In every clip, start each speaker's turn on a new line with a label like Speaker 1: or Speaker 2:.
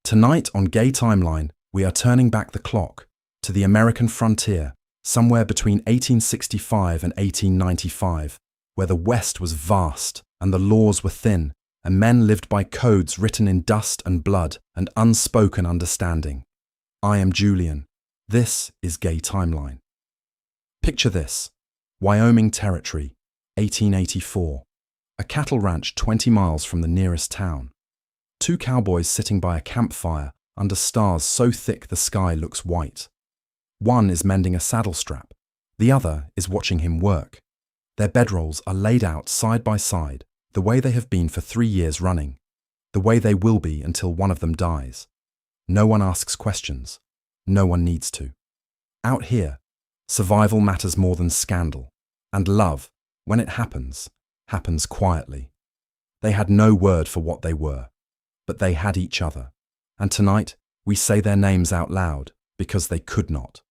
Speaker 1: Tonight on Gay Timeline, we are turning back the clock to the American frontier, somewhere between 1865 and 1895, where the West was vast and the laws were thin, and men lived by codes written in dust and blood and unspoken understanding. I am Julian. This is Gay Timeline. Picture this: Wyoming Territory, 1884. A cattle ranch 20 miles from the nearest town. Two cowboys sitting by a campfire under stars so thick the sky looks white. One is mending a saddle strap. The other is watching him work. Their bedrolls are laid out side by side, the way they have been for 3 years running, the way they will be until one of them dies. No one asks questions. No one needs to. Out here, survival matters more than scandal, and love, when it happens, happens quietly. They had no word for what they were, but they had each other, and tonight we say their names out loud because they could not.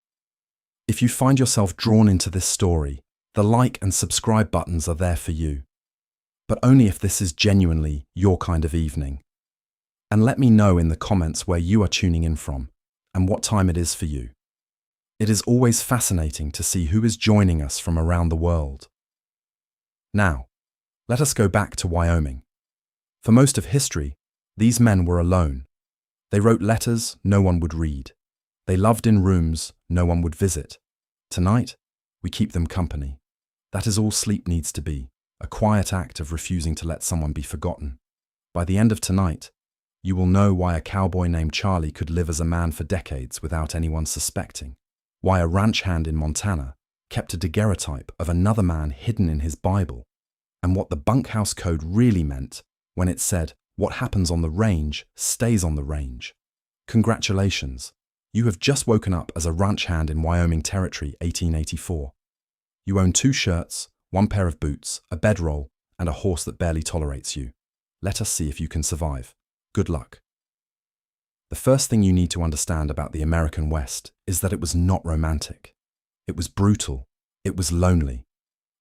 Speaker 1: If you find yourself drawn into this story, the like and subscribe buttons are there for you, but only if this is genuinely your kind of evening. And let me know in the comments where you are tuning in from and what time it is for you. It is always fascinating to see who is joining us from around the world. Now, let us go back to Wyoming. For most of history, these men were alone. They wrote letters no one would read. They loved in rooms no one would visit. Tonight, we keep them company. That is all sleep needs to be, a quiet act of refusing to let someone be forgotten. By the end of tonight, you will know why a cowboy named Charlie could live as a man for decades without anyone suspecting, why a ranch hand in Montana kept a daguerreotype of another man hidden in his Bible, and what the bunkhouse code really meant when it said, "What happens on the range stays on the range." Congratulations, you have just woken up as a ranch hand in Wyoming Territory, 1884. You own 2 shirts, 1 pair of boots, a bedroll, and a horse that barely tolerates you. Let us see if you can survive. Good luck. The first thing you need to understand about the American West is that it was not romantic. It was brutal. It was lonely.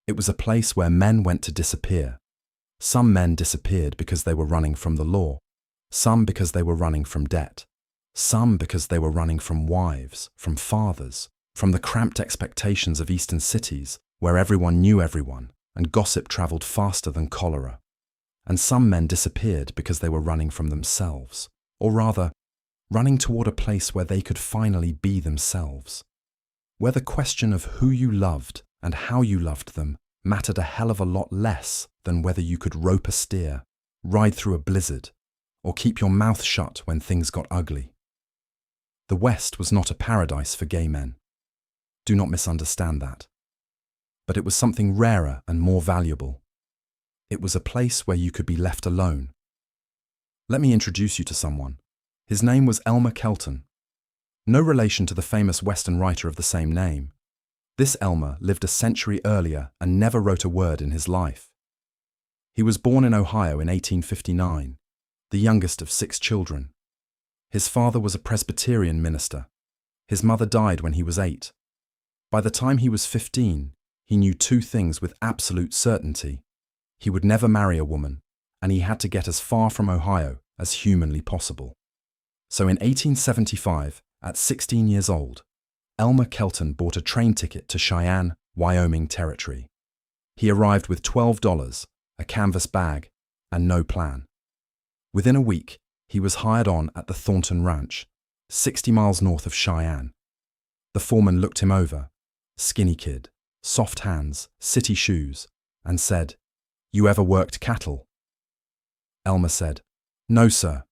Speaker 1: It was a place where men went to disappear. Some men disappeared because they were running from the law, some because they were running from debt, some because they were running from wives, from fathers, from the cramped expectations of eastern cities where everyone knew everyone and gossip traveled faster than cholera. And some men disappeared because they were running from themselves, or rather, running toward a place where they could finally be themselves, where the question of who you loved and how you loved them mattered a hell of a lot less than whether you could rope a steer, ride through a blizzard, or keep your mouth shut when things got ugly. The West was not a paradise for gay men. Do not misunderstand that. But it was something rarer and more valuable. It was a place where you could be left alone. Let me introduce you to someone. His name was Elmer Kelton. No relation to the famous Western writer of the same name. This Elmer lived a century earlier and never wrote a word in his life. He was born in Ohio in 1859, the youngest of 6 children. His father was a Presbyterian minister. His mother died when he was 8. By the time he was 15, he knew 2 things with absolute certainty. He would never marry a woman, and he had to get as far from Ohio as humanly possible. So in 1875, at 16 years old, Elmer Kelton bought a train ticket to Cheyenne, Wyoming Territory. He arrived with $12, a canvas bag, and no plan. Within a week, he was hired on at the Thornton Ranch, 60 miles north of Cheyenne. The foreman looked him over, skinny kid, soft hands, city shoes, and said, "You ever worked cattle?" Elmer said, "No, sir."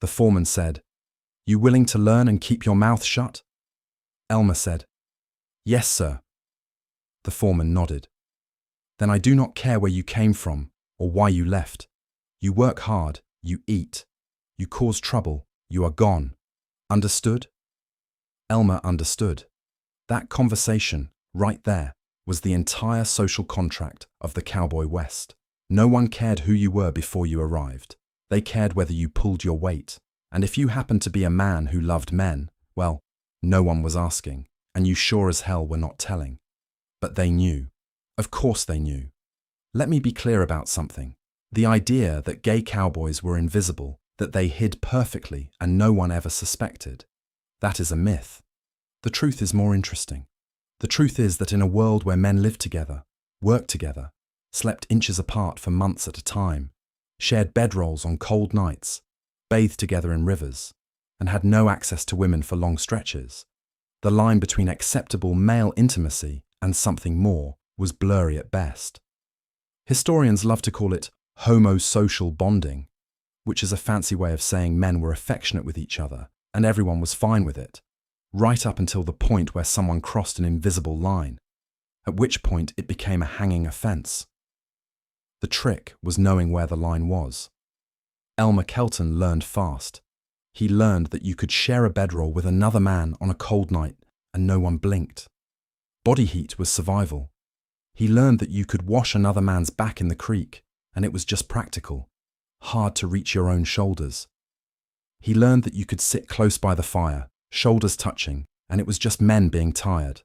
Speaker 1: The foreman said, "You willing to learn and keep your mouth shut?" Elmer said, "Yes, sir." The foreman nodded. "Then I do not care where you came from or why you left. You work hard, you eat. You cause trouble, you are gone. Understood?" Elmer understood. That conversation, right there, was the entire social contract of the Cowboy West. No one cared who you were before you arrived. They cared whether you pulled your weight. And if you happened to be a man who loved men, well, no one was asking, and you sure as hell were not telling. But they knew. Of course they knew. Let me be clear about something. The idea that gay cowboys were invisible that they hid perfectly and no one ever suspected. That is a myth. The truth is more interesting. The truth is that in a world where men lived together, worked together, slept inches apart for months at a time, shared bedrolls on cold nights, bathed together in rivers, and had no access to women for long stretches, the line between acceptable male intimacy and something more was blurry at best. Historians love to call it homosocial bonding, which is a fancy way of saying men were affectionate with each other and everyone was fine with it, right up until the point where someone crossed an invisible line, at which point it became a hanging offence. The trick was knowing where the line was. Elmer learned fast. He learned that you could share a bedroll with another man on a cold night and no one blinked. Body heat was survival. He learned that you could wash another man's back in the creek and it was just practical, hard to reach your own shoulders. He learned that you could sit close by the fire, shoulders touching, and it was just men being tired.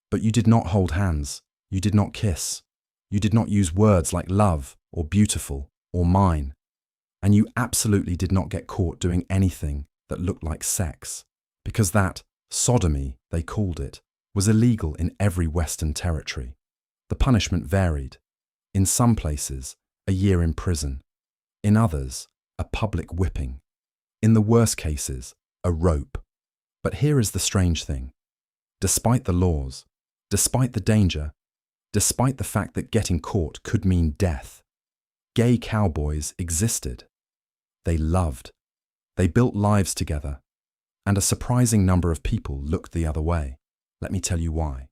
Speaker 1: But you did not hold hands, you did not kiss, you did not use words like love or beautiful or mine, and you absolutely did not get caught doing anything that looked like sex, because that sodomy, they called it, was illegal in every Western territory. The punishment varied. In some places, a year in prison. In others, a public whipping. In the worst cases, a rope. But here is the strange thing. Despite the laws, despite the danger, despite the fact that getting caught could mean death, gay cowboys existed. They loved. They built lives together. And a surprising number of people looked the other way. Let me tell you why.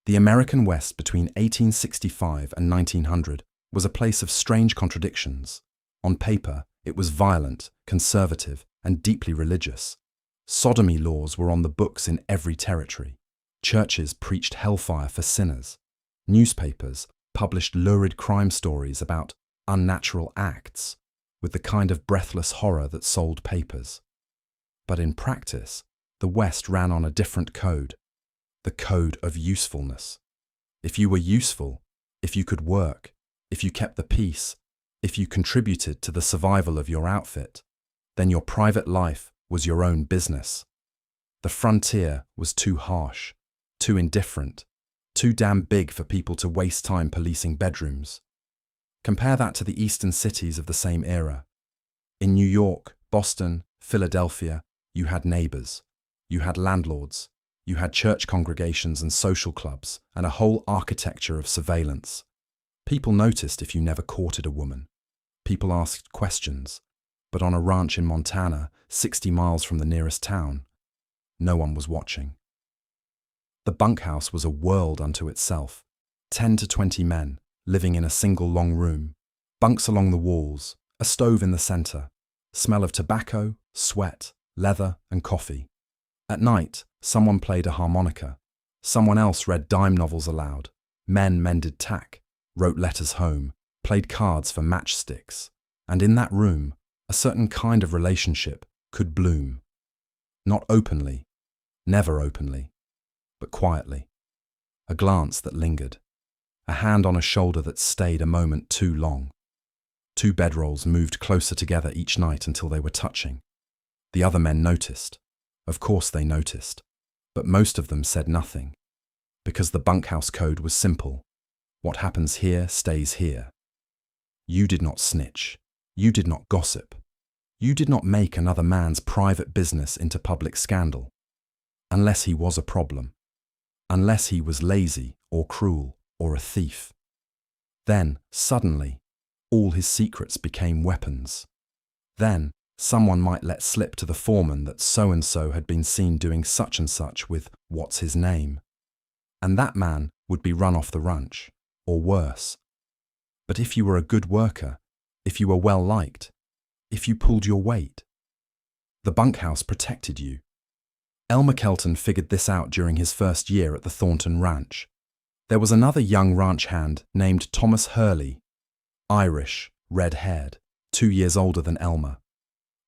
Speaker 1: The American West between 1865 and 1900 was a place of strange contradictions. On paper, it was violent, conservative, and deeply religious. Sodomy laws were on the books in every territory. Churches preached hellfire for sinners. Newspapers published lurid crime stories about unnatural acts, with the kind of breathless horror that sold papers. But in practice, the West ran on a different code, the code of usefulness. If you were useful, if you could work, if you kept the peace, if you contributed to the survival of your outfit, then your private life was your own business. The frontier was too harsh, too indifferent, too damn big for people to waste time policing bedrooms. Compare that to the eastern cities of the same era. In New York, Boston, Philadelphia, you had neighbors, you had landlords, you had church congregations and social clubs, and a whole architecture of surveillance. People noticed if you never courted a woman. People asked questions, but on a ranch in Montana, 60 miles from the nearest town, no one was watching. The bunkhouse was a world unto itself. 10 to 20 men, living in a single long room, bunks along the walls, a stove in the center, smell of tobacco, sweat, leather, and coffee. At night, someone played a harmonica. Someone else read dime novels aloud. Men mended tack, wrote letters home, played cards for matchsticks. And in that room, a certain kind of relationship could bloom. Not openly, never openly, but quietly. A glance that lingered. A hand on a shoulder that stayed a moment too long. 2 bedrolls moved closer together each night until they were touching. The other men noticed. Of course they noticed. But most of them said nothing. Because the bunkhouse code was simple. What happens here stays here. You did not snitch. You did not gossip. You did not make another man's private business into public scandal. Unless he was a problem. Unless he was lazy or cruel or a thief. Then, suddenly, all his secrets became weapons. Then, someone might let slip to the foreman that so-and-so had been seen doing such and such with what's his name. And that man would be run off the ranch, or worse. But if you were a good worker, if you were well liked, if you pulled your weight, the bunkhouse protected you. Elmer figured this out during his first year at the Thornton Ranch. There was another young ranch hand named Thomas Hurley, Irish, red-haired, 2 years older than Elmer.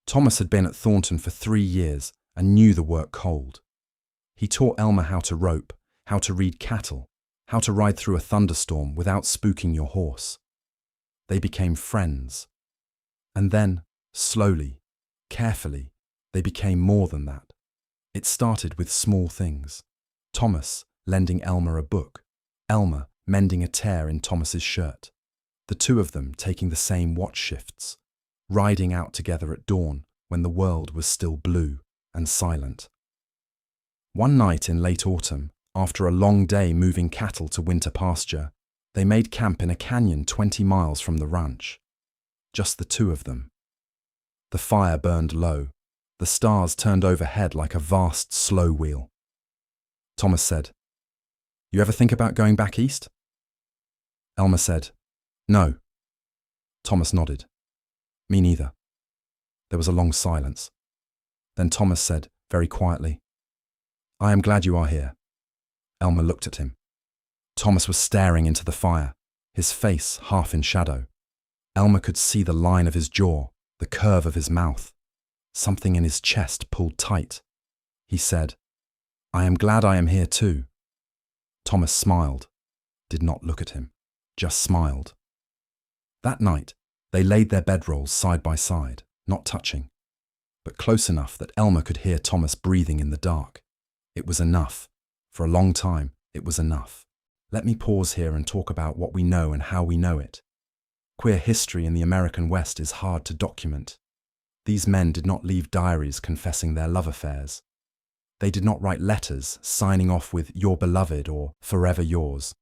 Speaker 1: Thomas had been at Thornton for 3 years and knew the work cold. He taught Elmer how to rope, how to read cattle, how to ride through a thunderstorm without spooking your horse. They became friends. And then, Slowly, carefully, they became more than that. It started with small things. Thomas lending Elma a book, Elma mending a tear in Thomas's shirt, the two of them taking the same watch shifts, riding out together at dawn when the world was still blue and silent. One night in late autumn, after a long day moving cattle to winter pasture, they made camp in a canyon 20 miles from the ranch. Just the two of them. The fire burned low. The stars turned overhead like a vast slow wheel. Thomas said, "You ever think about going back east?" Elma said, "No." Thomas nodded. "Me neither." There was a long silence. Then Thomas said, very quietly, "I am glad you are here." Elma looked at him. Thomas was staring into the fire, his face half in shadow. Elma could see the line of his jaw, the curve of his mouth. Something in his chest pulled tight. He said, "I am glad I am here too." Thomas smiled, did not look at him, just smiled. That night, they laid their bedrolls side by side, not touching, but close enough that Elma could hear Thomas breathing in the dark. It was enough. For a long time, it was enough. Let me pause here and talk about what we know and how we know it. Queer history in the American West is hard to document. These men did not leave diaries confessing their love affairs. They did not write letters signing off with "your beloved" or "forever yours."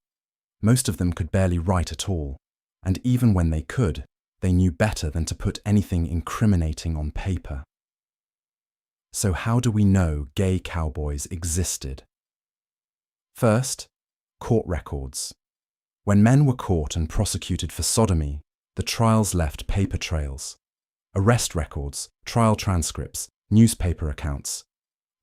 Speaker 1: Most of them could barely write at all, and even when they could, they knew better than to put anything incriminating on paper. So how do we know gay cowboys existed? First, court records. When men were caught and prosecuted for sodomy, the trials left paper trails. Arrest records, trial transcripts, newspaper accounts.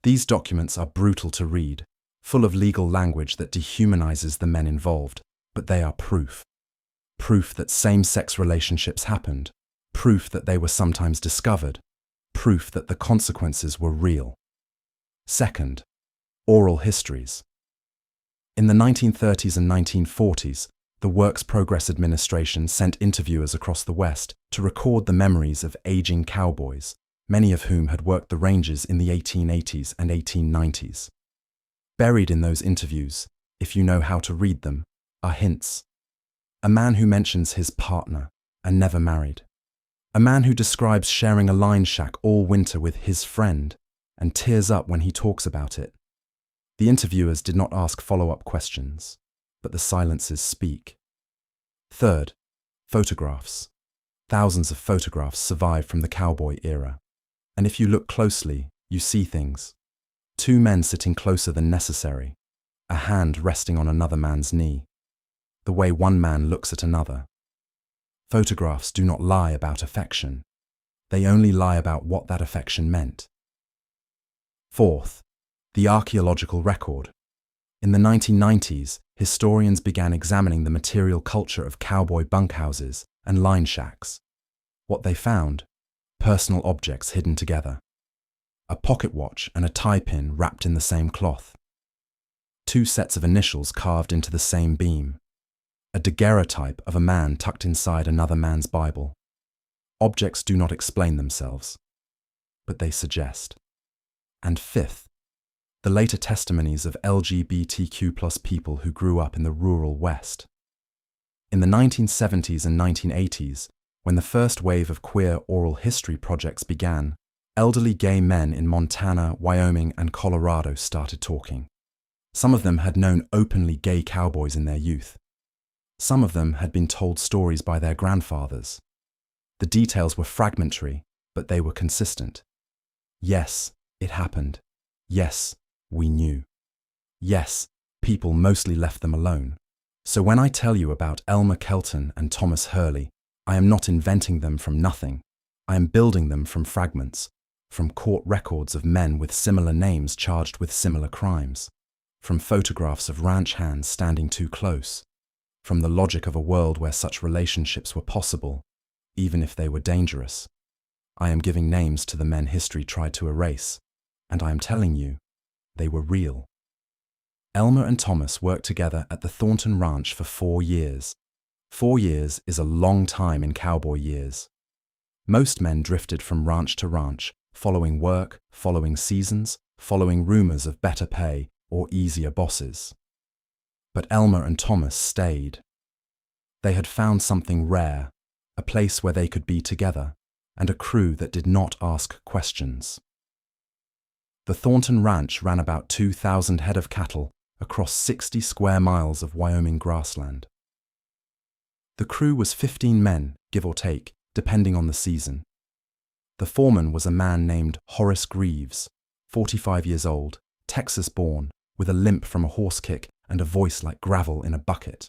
Speaker 1: These documents are brutal to read, full of legal language that dehumanizes the men involved, but they are proof. Proof that same-sex relationships happened, proof that they were sometimes discovered, proof that the consequences were real. Second, oral histories. In the 1930s and 1940s, the Works Progress Administration sent interviewers across the West to record the memories of aging cowboys, many of whom had worked the ranges in the 1880s and 1890s. Buried in those interviews, if you know how to read them, are hints. A man who mentions his partner and never married. A man who describes sharing a line shack all winter with his friend and tears up when he talks about it. The interviewers did not ask follow-up questions, but the silences speak. Third, photographs. Thousands of photographs survive from the cowboy era. And if you look closely, you see things. Two men sitting closer than necessary, a hand resting on another man's knee. The way one man looks at another. Photographs do not lie about affection. They only lie about what that affection meant. Fourth, the archaeological record. In the 1990s, historians began examining the material culture of cowboy bunkhouses and line shacks. What they found? Personal objects hidden together. A pocket watch and a tie pin wrapped in the same cloth. Two sets of initials carved into the same beam. A daguerreotype of a man tucked inside another man's Bible. Objects do not explain themselves, but they suggest. And fifth, the later testimonies of LGBTQ+ people who grew up in the rural West. In the 1970s and 1980s, when the first wave of queer oral history projects began, elderly gay men in Montana, Wyoming, and Colorado started talking. Some of them had known openly gay cowboys in their youth. Some of them had been told stories by their grandfathers. The details were fragmentary, but they were consistent. Yes, it happened. Yes, we knew. Yes, people mostly left them alone. So when I tell you about Elma Kelton and Thomas Hurley, I am not inventing them from nothing. I am building them from fragments, from court records of men with similar names charged with similar crimes, from photographs of ranch hands standing too close, from the logic of a world where such relationships were possible, even if they were dangerous. I am giving names to the men history tried to erase, and I am telling you, they were real. Elma and Thomas worked together at the Thornton Ranch for 4 years. 4 years is a long time in cowboy years. Most men drifted from ranch to ranch, following work, following seasons, following rumors of better pay or easier bosses. But Elma and Thomas stayed. They had found something rare, a place where they could be together, and a crew that did not ask questions. The Thornton Ranch ran about 2,000 head of cattle across 60 square miles of Wyoming grassland. The crew was 15 men, give or take, depending on the season. The foreman was a man named Horace Greaves, 45 years old, Texas-born, with a limp from a horse kick and a voice like gravel in a bucket.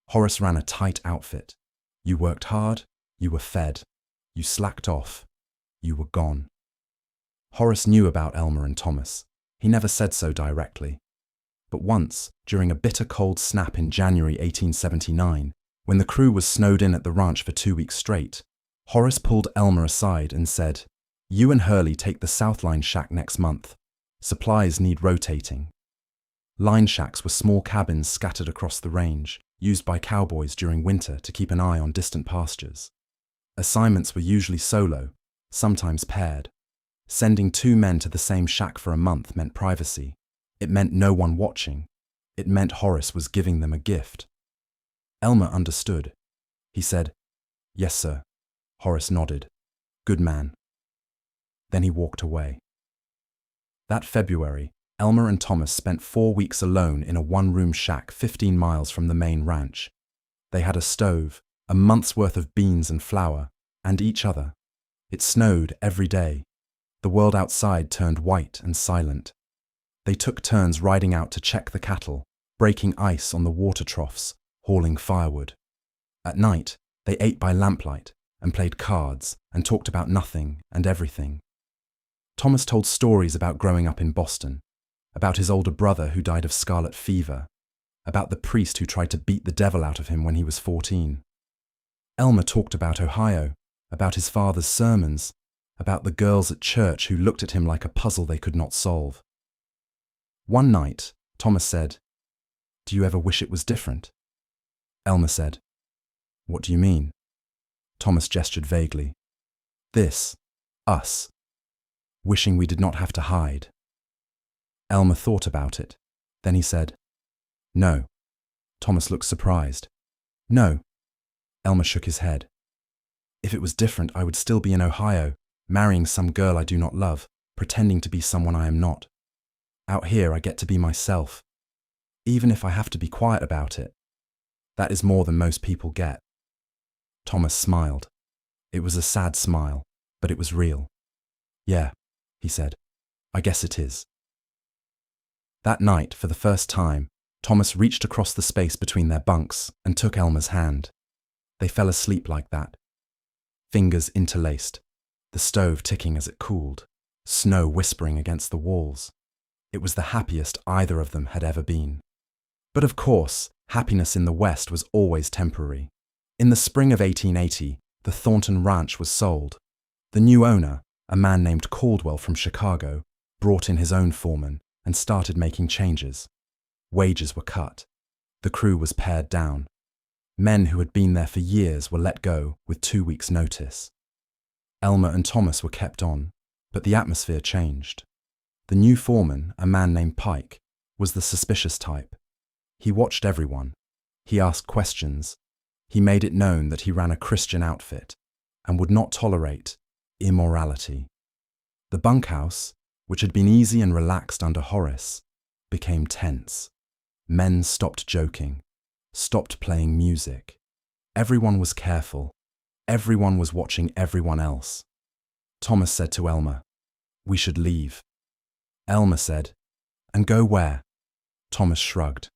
Speaker 1: Horace ran a tight outfit. You worked hard, you were fed. You slacked off, you were gone. Horace knew about Elma and Thomas. He never said so directly. But once, during a bitter cold snap in January 1879, when the crew was snowed in at the ranch for 2 weeks straight, Horace pulled Elma aside and said, "You and Hurley take the South Line shack next month. Supplies need rotating." Line shacks were small cabins scattered across the range, used by cowboys during winter to keep an eye on distant pastures. Assignments were usually solo, sometimes paired. Sending 2 men to the same shack for a month meant privacy. It meant no one watching. It meant Horace was giving them a gift. Elma understood. He said, "Yes, sir." Horace nodded. "Good man." Then he walked away. That February, Elma and Thomas spent 4 weeks alone in a one-room shack 15 miles from the main ranch. They had a stove, a month's worth of beans and flour, and each other. It snowed every day. The world outside turned white and silent. They took turns riding out to check the cattle, breaking ice on the water troughs, hauling firewood. At night, they ate by lamplight and played cards and talked about nothing and everything. Thomas told stories about growing up in Boston, about his older brother who died of scarlet fever, about the priest who tried to beat the devil out of him when he was 14. Elma talked about Ohio, about his father's sermons, about the girls at church who looked at him like a puzzle they could not solve. One night, Thomas said, "Do you ever wish it was different?" Elma said, "What do you mean?" Thomas gestured vaguely. "This, us, wishing we did not have to hide." Elma thought about it. Then he said, "No." Thomas looked surprised. "No." Elma shook his head. "If it was different, I would still be in Ohio, marrying some girl I do not love, pretending to be someone I am not. Out here, I get to be myself, even if I have to be quiet about it. That is more than most people get." Thomas smiled. It was a sad smile, but it was real. "Yeah," he said, "I guess it is." That night, for the first time, Thomas reached across the space between their bunks and took Elma's hand. They fell asleep like that. Fingers interlaced, the stove ticking as it cooled, snow whispering against the walls. It was the happiest either of them had ever been. But of course, happiness in the West was always temporary. In the spring of 1880, the Thornton Ranch was sold. The new owner, a man named Caldwell from Chicago, brought in his own foreman and started making changes. Wages were cut. The crew was pared down. Men who had been there for years were let go with 2 weeks' notice. Elma and Thomas were kept on, but the atmosphere changed. The new foreman, a man named Pike, was the suspicious type. He watched everyone. He asked questions. He made it known that he ran a Christian outfit and would not tolerate immorality. The bunkhouse, which had been easy and relaxed under Horace, became tense. Men stopped joking, stopped playing music. Everyone was careful. Everyone was watching everyone else. Thomas said to Elma, "We should leave." Elma said, "And go where?" Thomas shrugged.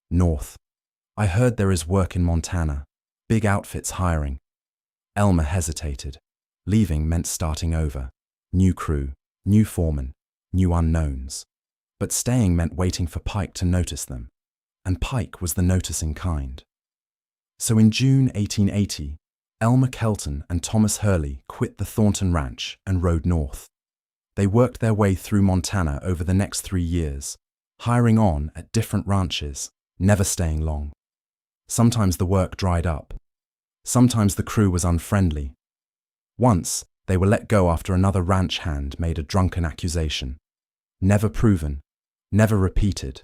Speaker 1: "North. I heard there is work in Montana. Big outfits hiring." Elma hesitated. Leaving meant starting over. New crew, new foreman, new unknowns. But staying meant waiting for Pike to notice them. And Pike was the noticing kind. So in June 1880, Elma Kelton and Thomas Hurley quit the Thornton Ranch and rode north. They worked their way through Montana over the next 3 years, hiring on at different ranches, never staying long. Sometimes the work dried up. Sometimes the crew was unfriendly. Once, they were let go after another ranch hand made a drunken accusation. Never proven, never repeated,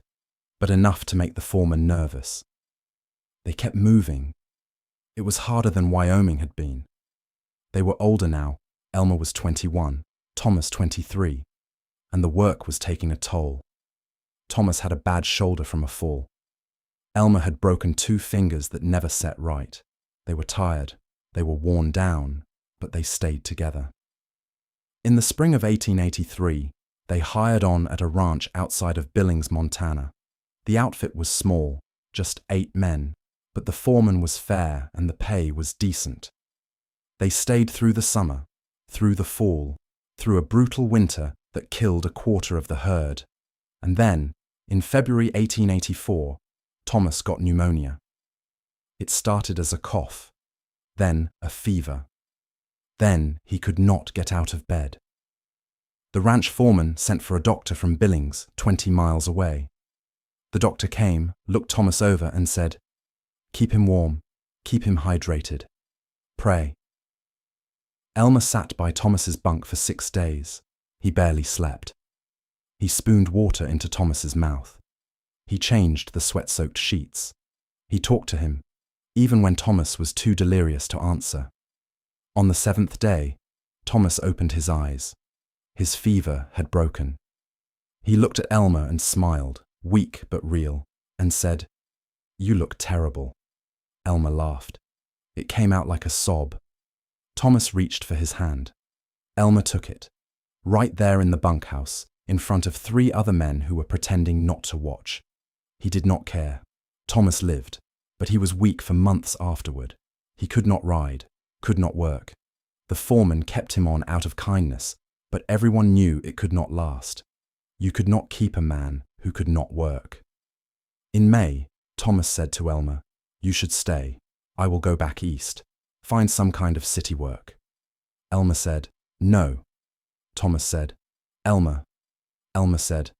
Speaker 1: but enough to make the foreman nervous. They kept moving. It was harder than Wyoming had been. They were older now. Elma was 21, Thomas 23, and the work was taking a toll. Thomas had a bad shoulder from a fall. Elma had broken 2 fingers that never set right. They were tired, they were worn down, but they stayed together. In the spring of 1883, they hired on at a ranch outside of Billings, Montana. The outfit was small, just 8 men, but the foreman was fair and the pay was decent. They stayed through the summer, through the fall, through a brutal winter that killed a quarter of the herd. And then, in February 1884, Thomas got pneumonia. It started as a cough, then a fever. Then he could not get out of bed. The ranch foreman sent for a doctor from Billings, 20 miles away. The doctor came, looked Thomas over and said, "Keep him warm, keep him hydrated. Pray." Elma sat by Thomas's bunk for 6 days. He barely slept. He spooned water into Thomas's mouth. He changed the sweat-soaked sheets. He talked to him, even when Thomas was too delirious to answer. On the 7th day, Thomas opened his eyes. His fever had broken. He looked at Elma and smiled, weak but real, and said, "You look terrible." Elma laughed. It came out like a sob. Thomas reached for his hand. Elma took it, right there in the bunkhouse, in front of 3 other men who were pretending not to watch. He did not care. Thomas lived, but he was weak for months afterward. He could not ride, could not work. The foreman kept him on out of kindness, but everyone knew it could not last. You could not keep a man who could not work. In May, Thomas said to Elma, "You should stay. I will go back east. Find some kind of city work." Elma said, "No." Thomas said, "Elma." Elma said,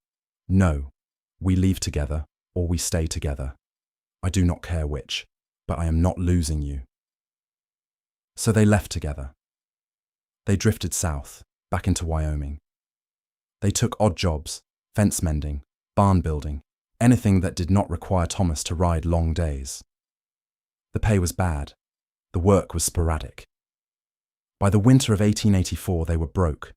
Speaker 1: "No. We leave together or we stay together. I do not care which, but I am not losing you." So they left together. They drifted south, back into Wyoming. They took odd jobs, fence mending, barn building, anything that did not require Thomas to ride long days. The pay was bad. The work was sporadic. By the winter of 1884, they were broke.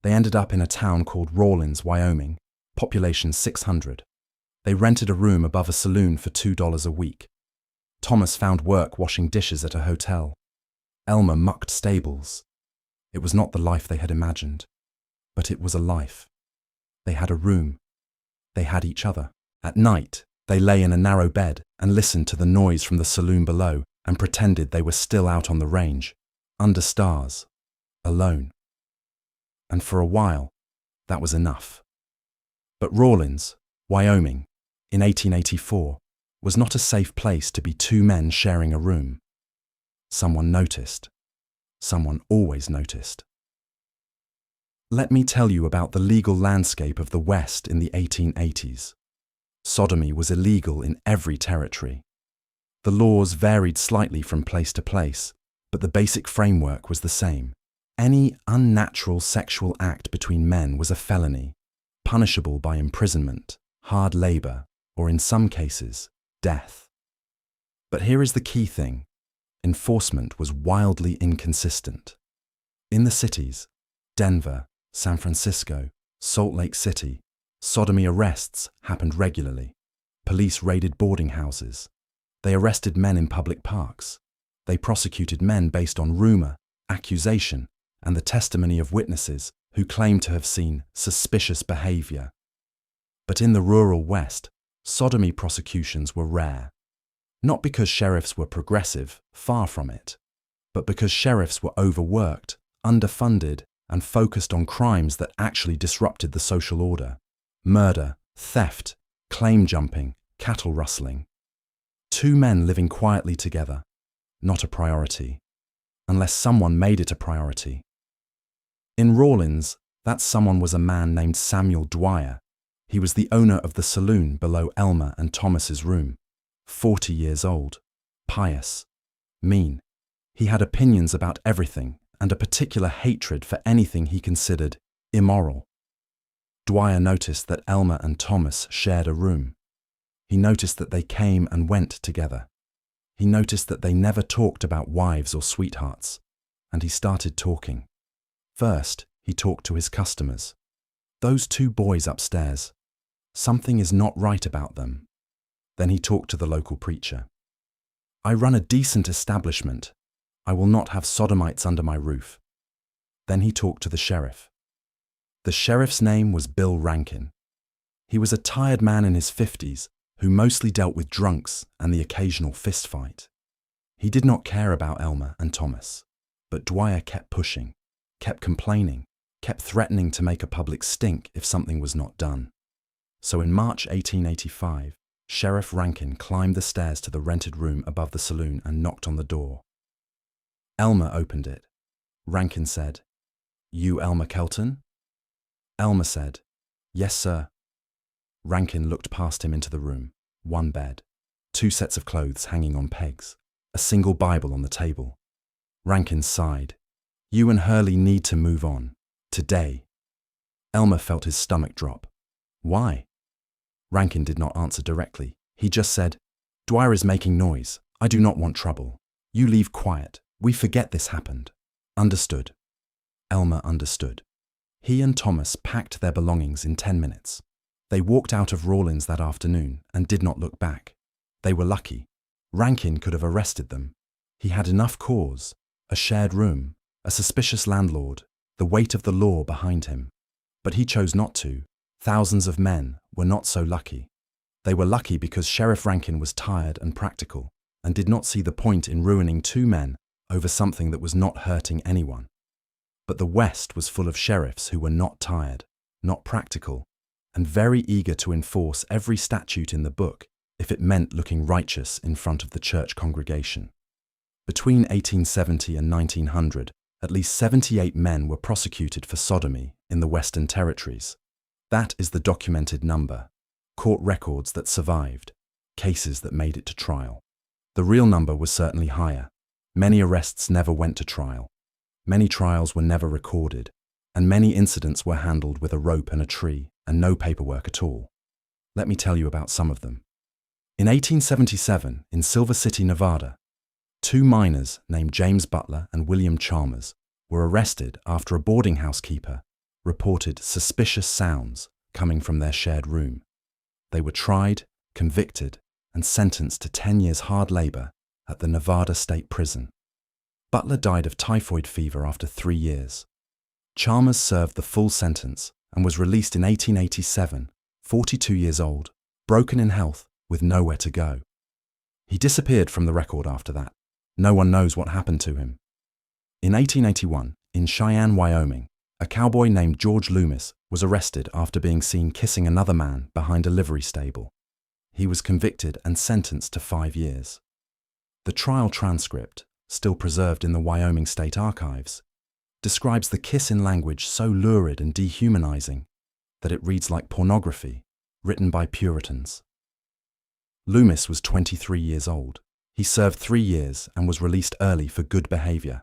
Speaker 1: They ended up in a town called Rawlins, Wyoming, population 600. They rented a room above a saloon for $2 a week. Thomas found work washing dishes at a hotel. Elma mucked stables. It was not the life they had imagined, but it was a life. They had a room. They had each other. At night, they lay in a narrow bed and listened to the noise from the saloon below and pretended they were still out on the range, under stars, alone. And for a while, that was enough. But Rawlins, Wyoming, in 1884, was not a safe place to be 2 men sharing a room. Someone noticed. Someone always noticed. Let me tell you about the legal landscape of the West in the 1880s. Sodomy was illegal in every territory. The laws varied slightly from place to place, but the basic framework was the same. Any unnatural sexual act between men was a felony, punishable by imprisonment, hard labor, or in some cases, death. But here is the key thing. Enforcement was wildly inconsistent. In the cities, Denver, San Francisco, Salt Lake City, sodomy arrests happened regularly. Police raided boarding houses. They arrested men in public parks. They prosecuted men based on rumor, accusation, and the testimony of witnesses who claimed to have seen suspicious behavior. But in the rural West, sodomy prosecutions were rare. Not because sheriffs were progressive, far from it, but because sheriffs were overworked, underfunded, and focused on crimes that actually disrupted the social order. Murder, theft, claim jumping, cattle rustling. 2 men living quietly together, not a priority, unless someone made it a priority. In Rawlins, that someone was a man named Samuel Dwyer. He was the owner of the saloon below Elma and Thomas's room. 40 years old, pious, mean. He had opinions about everything and a particular hatred for anything he considered immoral. Dwyer noticed that Elma and Thomas shared a room. He noticed that they came and went together. He noticed that they never talked about wives or sweethearts, and he started talking. First, he talked to his customers. Those two boys upstairs. Something is not right about them. Then he talked to the local preacher. I run a decent establishment. I will not have sodomites under my roof. Then he talked to the sheriff. The sheriff's name was Bill Rankin. He was a tired man in his 50s who mostly dealt with drunks and the occasional fist fight. He did not care about Elma and Thomas, but Dwyer kept pushing, kept complaining, kept threatening to make a public stink if something was not done. So in March 1885, Sheriff Rankin climbed the stairs to the rented room above the saloon and knocked on the door. Elma opened it. Rankin said, "You Elma Kelton?" Elma said, "Yes, sir." Rankin looked past him into the room. One bed, two sets of clothes hanging on pegs, a single Bible on the table. Rankin sighed. "You and Hurley need to move on. Today." Elma felt his stomach drop. "Why?" Rankin did not answer directly. He just said, "Dwyer is making noise. I do not want trouble. You leave quiet. We forget this happened." Understood. Elma understood. He and Thomas packed their belongings in 10 minutes. They walked out of Rawlins that afternoon and did not look back. They were lucky. Rankin could have arrested them. He had enough cause, a shared room, a suspicious landlord, the weight of the law behind him. But he chose not to. Thousands of men were not so lucky. They were lucky because Sheriff Rankin was tired and practical and did not see the point in ruining two men over something that was not hurting anyone. But the West was full of sheriffs who were not tired, not practical, and very eager to enforce every statute in the book if it meant looking righteous in front of the church congregation. Between 1870 and 1900, at least 78 men were prosecuted for sodomy in the Western Territories. That is the documented number, court records that survived, cases that made it to trial. The real number was certainly higher. Many arrests never went to trial. Many trials were never recorded, and many incidents were handled with a rope and a tree and no paperwork at all. Let me tell you about some of them. In 1877, in Silver City, Nevada, two miners named James Butler and William Chalmers were arrested after a boarding house keeper reported suspicious sounds coming from their shared room. They were tried, convicted, and sentenced to 10 years hard labor at the Nevada State Prison. Butler died of typhoid fever after 3 years. Chalmers served the full sentence and was released in 1887, 42 years old, broken in health, with nowhere to go. He disappeared from the record after that. No one knows what happened to him. In 1881, in Cheyenne, Wyoming, a cowboy named George Loomis was arrested after being seen kissing another man behind a livery stable. He was convicted and sentenced to 5 years. The trial transcript, still preserved in the Wyoming State Archives, describes the kiss in language so lurid and dehumanizing that it reads like pornography, written by Puritans. Loomis was 23 years old. He served 3 years and was released early for good behavior.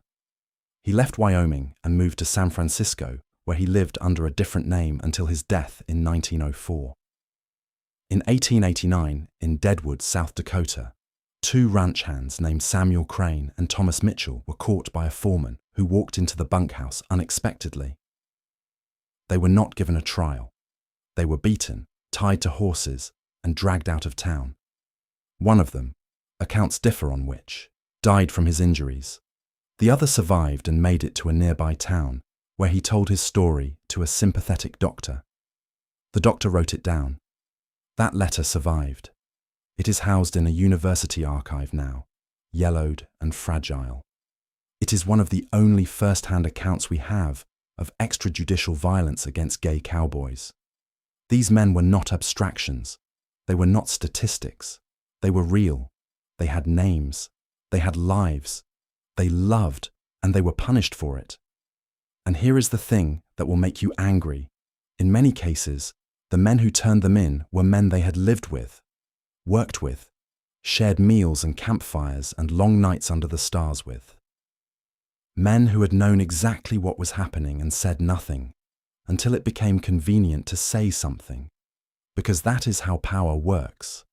Speaker 1: He left Wyoming and moved to San Francisco, where he lived under a different name until his death in 1904. In 1889, in Deadwood, South Dakota, two ranch hands named Samuel Crane and Thomas Mitchell were caught by a foreman who walked into the bunkhouse unexpectedly. They were not given a trial. They were beaten, tied to horses, and dragged out of town. One of them, accounts differ on which, died from his injuries. The other survived and made it to a nearby town, where he told his story to a sympathetic doctor. The doctor wrote it down. That letter survived. It is housed in a university archive now, yellowed and fragile. It is one of the only first-hand accounts we have of extrajudicial violence against gay cowboys. These men were not abstractions. They were not statistics. They were real. They had names. They had lives. They loved, and they were punished for it. And here is the thing that will make you angry. In many cases, the men who turned them in were men they had lived with, worked with, shared meals and campfires and long nights under the stars with. Men who had known exactly what was happening and said nothing, until it became convenient to say something, because that is how power works.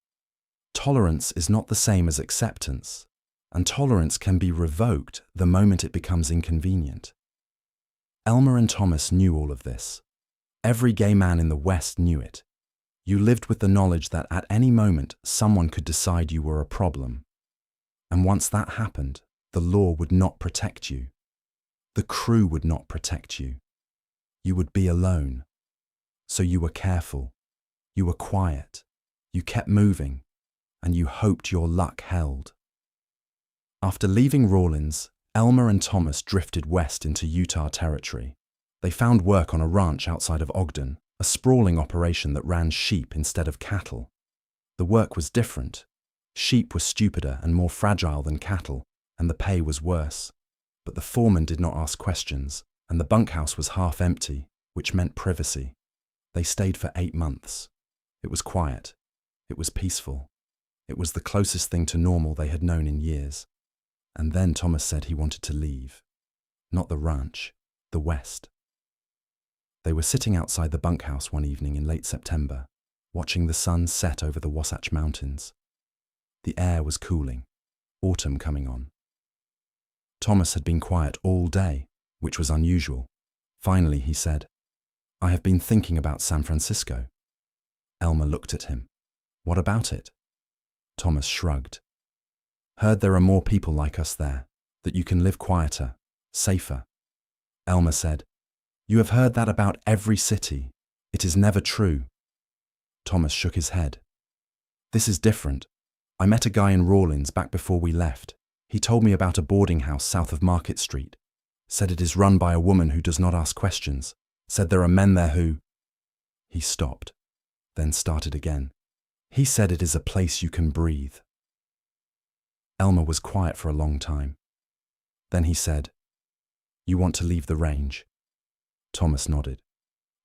Speaker 1: Tolerance is not the same as acceptance, and tolerance can be revoked the moment it becomes inconvenient. Elma and Thomas knew all of this. Every gay man in the West knew it. You lived with the knowledge that at any moment someone could decide you were a problem. And once that happened, the law would not protect you. The crew would not protect you. You would be alone. So you were careful. You were quiet. You kept moving. And you hoped your luck held. After leaving Rawlins, Elma and Thomas drifted west into Utah territory. They found work on a ranch outside of Ogden, a sprawling operation that ran sheep instead of cattle. The work was different. Sheep were stupider and more fragile than cattle, and the pay was worse. But the foreman did not ask questions, and the bunkhouse was half empty, which meant privacy. They stayed for 8 months. It was quiet. It was peaceful. It was the closest thing to normal they had known in years. And then Thomas said he wanted to leave. Not the ranch, the West. They were sitting outside the bunkhouse one evening in late September, watching the sun set over the Wasatch Mountains. The air was cooling, autumn coming on. Thomas had been quiet all day, which was unusual. Finally, he said, "I have been thinking about San Francisco." Elma looked at him. "What about it?" Thomas shrugged. "Heard there are more people like us there, that you can live quieter, safer." Elma said, "You have heard that about every city. It is never true." Thomas shook his head. "This is different. I met a guy in Rawlins back before we left. He told me about a boarding house south of Market Street. Said it is run by a woman who does not ask questions. Said there are men there who—" He stopped, then started again. "He said it is a place you can breathe." Elma was quiet for a long time. Then he said, "You want to leave the range?" Thomas nodded.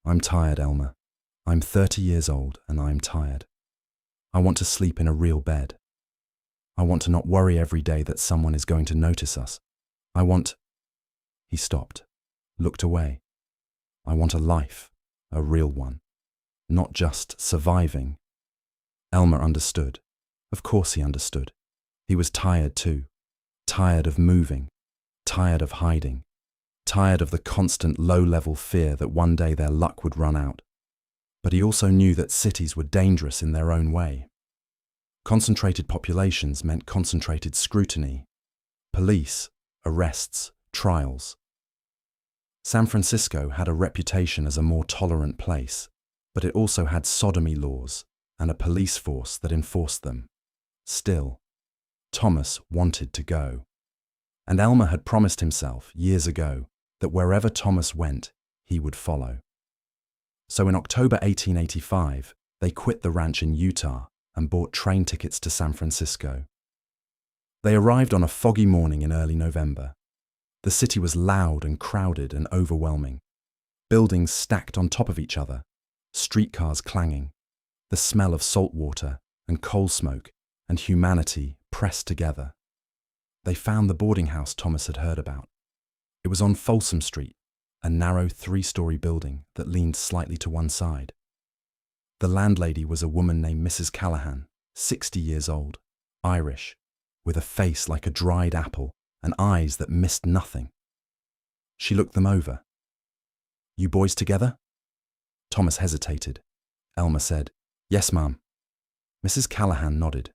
Speaker 1: "I'm tired, Elma. I'm 30 years old and I'm tired. I want to sleep in a real bed. I want to not worry every day that someone is going to notice us. I want—" He stopped, looked away. "I want a life, a real one, not just surviving." Elma understood. Of course he understood. He was tired too. Tired of moving. Tired of hiding. Tired of the constant low-level fear that one day their luck would run out. But he also knew that cities were dangerous in their own way. Concentrated populations meant concentrated scrutiny. Police, arrests, trials. San Francisco had a reputation as a more tolerant place, but it also had sodomy laws and a police force that enforced them. Still, Thomas wanted to go. And Elma had promised himself years ago that wherever Thomas went, he would follow. So in October 1885, they quit the ranch in Utah and bought train tickets to San Francisco. They arrived on a foggy morning in early November. The city was loud and crowded and overwhelming. Buildings stacked on top of each other, streetcars clanging, the smell of salt water and coal smoke and humanity pressed together. They found the boarding house Thomas had heard about. It was on Folsom Street, a narrow 3-story building that leaned slightly to one side. The landlady was a woman named Mrs. Callahan, 60 years old, Irish, with a face like a dried apple and eyes that missed nothing. She looked them over. "You boys together?" Thomas hesitated. Elma said, "Yes, ma'am." Mrs. Callahan nodded.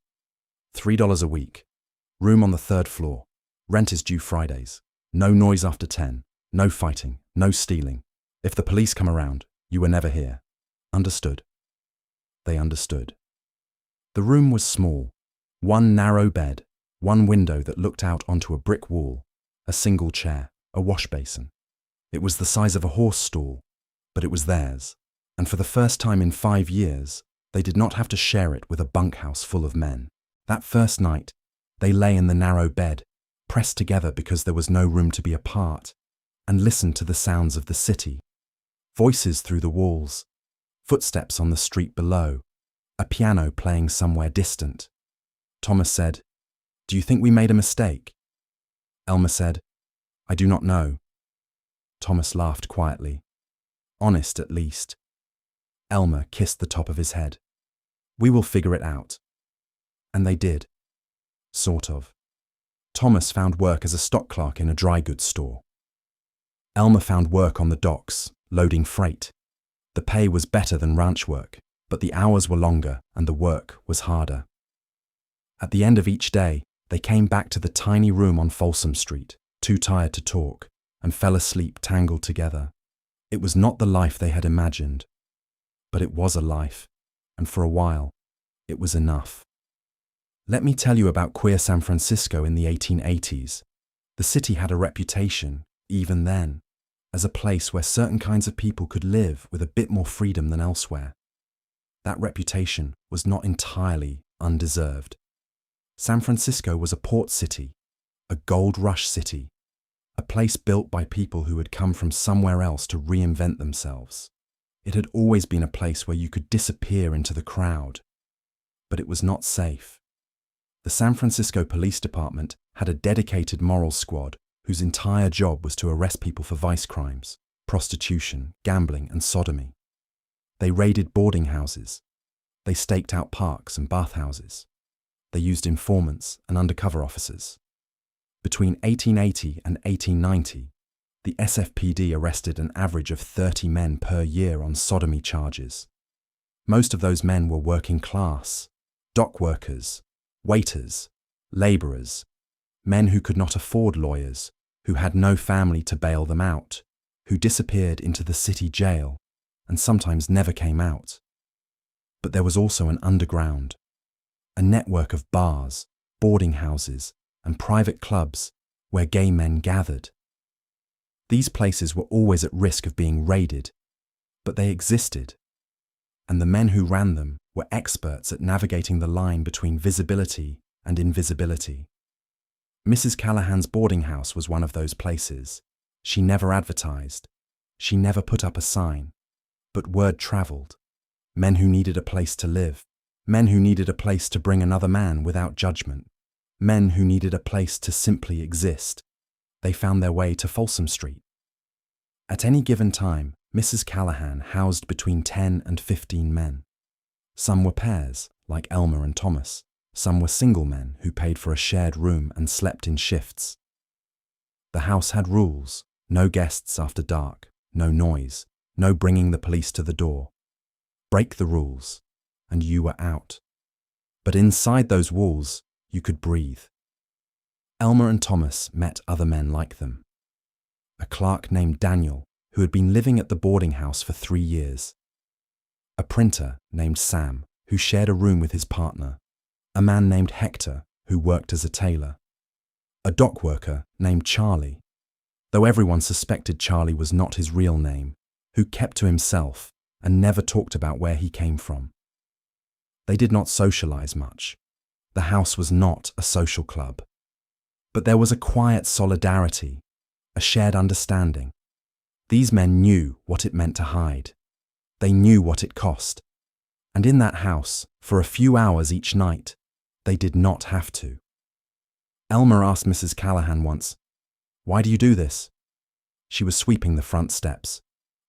Speaker 1: $3 a week. Room on the 3rd floor. Rent is due Fridays. No noise after 10. No fighting. No stealing. If the police come around, you were never here. Understood?" They understood. The room was small. One narrow bed, one window that looked out onto a brick wall, a single chair, a wash basin. It was the size of a horse stall, but it was theirs. And for the first time in 5 years, they did not have to share it with a bunkhouse full of men. That first night, they lay in the narrow bed, pressed together because there was no room to be apart, and listened to the sounds of the city. Voices through the walls, footsteps on the street below, a piano playing somewhere distant. Thomas said, "Do you think we made a mistake?" Elma said, I do not know. Thomas laughed quietly. Honest, at least. Elma kissed the top of his head. We will figure it out. And they did. Sort of. Thomas found work as a stock clerk in a dry goods store. Elma found work on the docks, loading freight. The pay was better than ranch work, but the hours were longer and the work was harder. At the end of each day, they came back to the tiny room on Folsom Street, too tired to talk, and fell asleep tangled together. It was not the life they had imagined, but it was a life, and for a while, it was enough. Let me tell you about queer San Francisco in the 1880s. The city had a reputation, even then, as a place where certain kinds of people could live with a bit more freedom than elsewhere. That reputation was not entirely undeserved. San Francisco was a port city, a gold rush city, a place built by people who had come from somewhere else to reinvent themselves. It had always been a place where you could disappear into the crowd, but it was not safe. The San Francisco Police Department had a dedicated moral squad whose entire job was to arrest people for vice crimes, prostitution, gambling, and sodomy. They raided boarding houses. They staked out parks and bathhouses. They used informants and undercover officers. Between 1880 and 1890, the SFPD arrested an average of 30 men per year on sodomy charges. Most of those men were working class, dock workers, waiters, labourers, men who could not afford lawyers, who had no family to bail them out, who disappeared into the city jail and sometimes never came out. But there was also an underground, a network of bars, boarding houses, and private clubs where gay men gathered. These places were always at risk of being raided, but they existed, and the men who ran them were experts at navigating the line between visibility and invisibility. Mrs. Callahan's boarding house was one of those places. She never advertised. She never put up a sign. But word travelled. Men who needed a place to live. Men who needed a place to bring another man without judgment. Men who needed a place to simply exist. They found their way to Folsom Street. At any given time, Mrs. Callahan housed between 10 and 15 men. Some were pairs, like Elma and Thomas. Some were single men who paid for a shared room and slept in shifts. The house had rules: no guests after dark, no noise, no bringing the police to the door. Break the rules, and you were out. But inside those walls, you could breathe. Elma and Thomas met other men like them. A clerk named Daniel, who had been living at the boarding house for 3 years. A printer named Sam, who shared a room with his partner. A man named Hector, who worked as a tailor. A dock worker named Charlie, though everyone suspected Charlie was not his real name, who kept to himself and never talked about where he came from. They did not socialize much. The house was not a social club. But there was a quiet solidarity, a shared understanding. These men knew what it meant to hide. They knew what it cost. And in that house, for a few hours each night, they did not have to. Elma asked Mrs. Callahan once, "Why do you do this?" She was sweeping the front steps.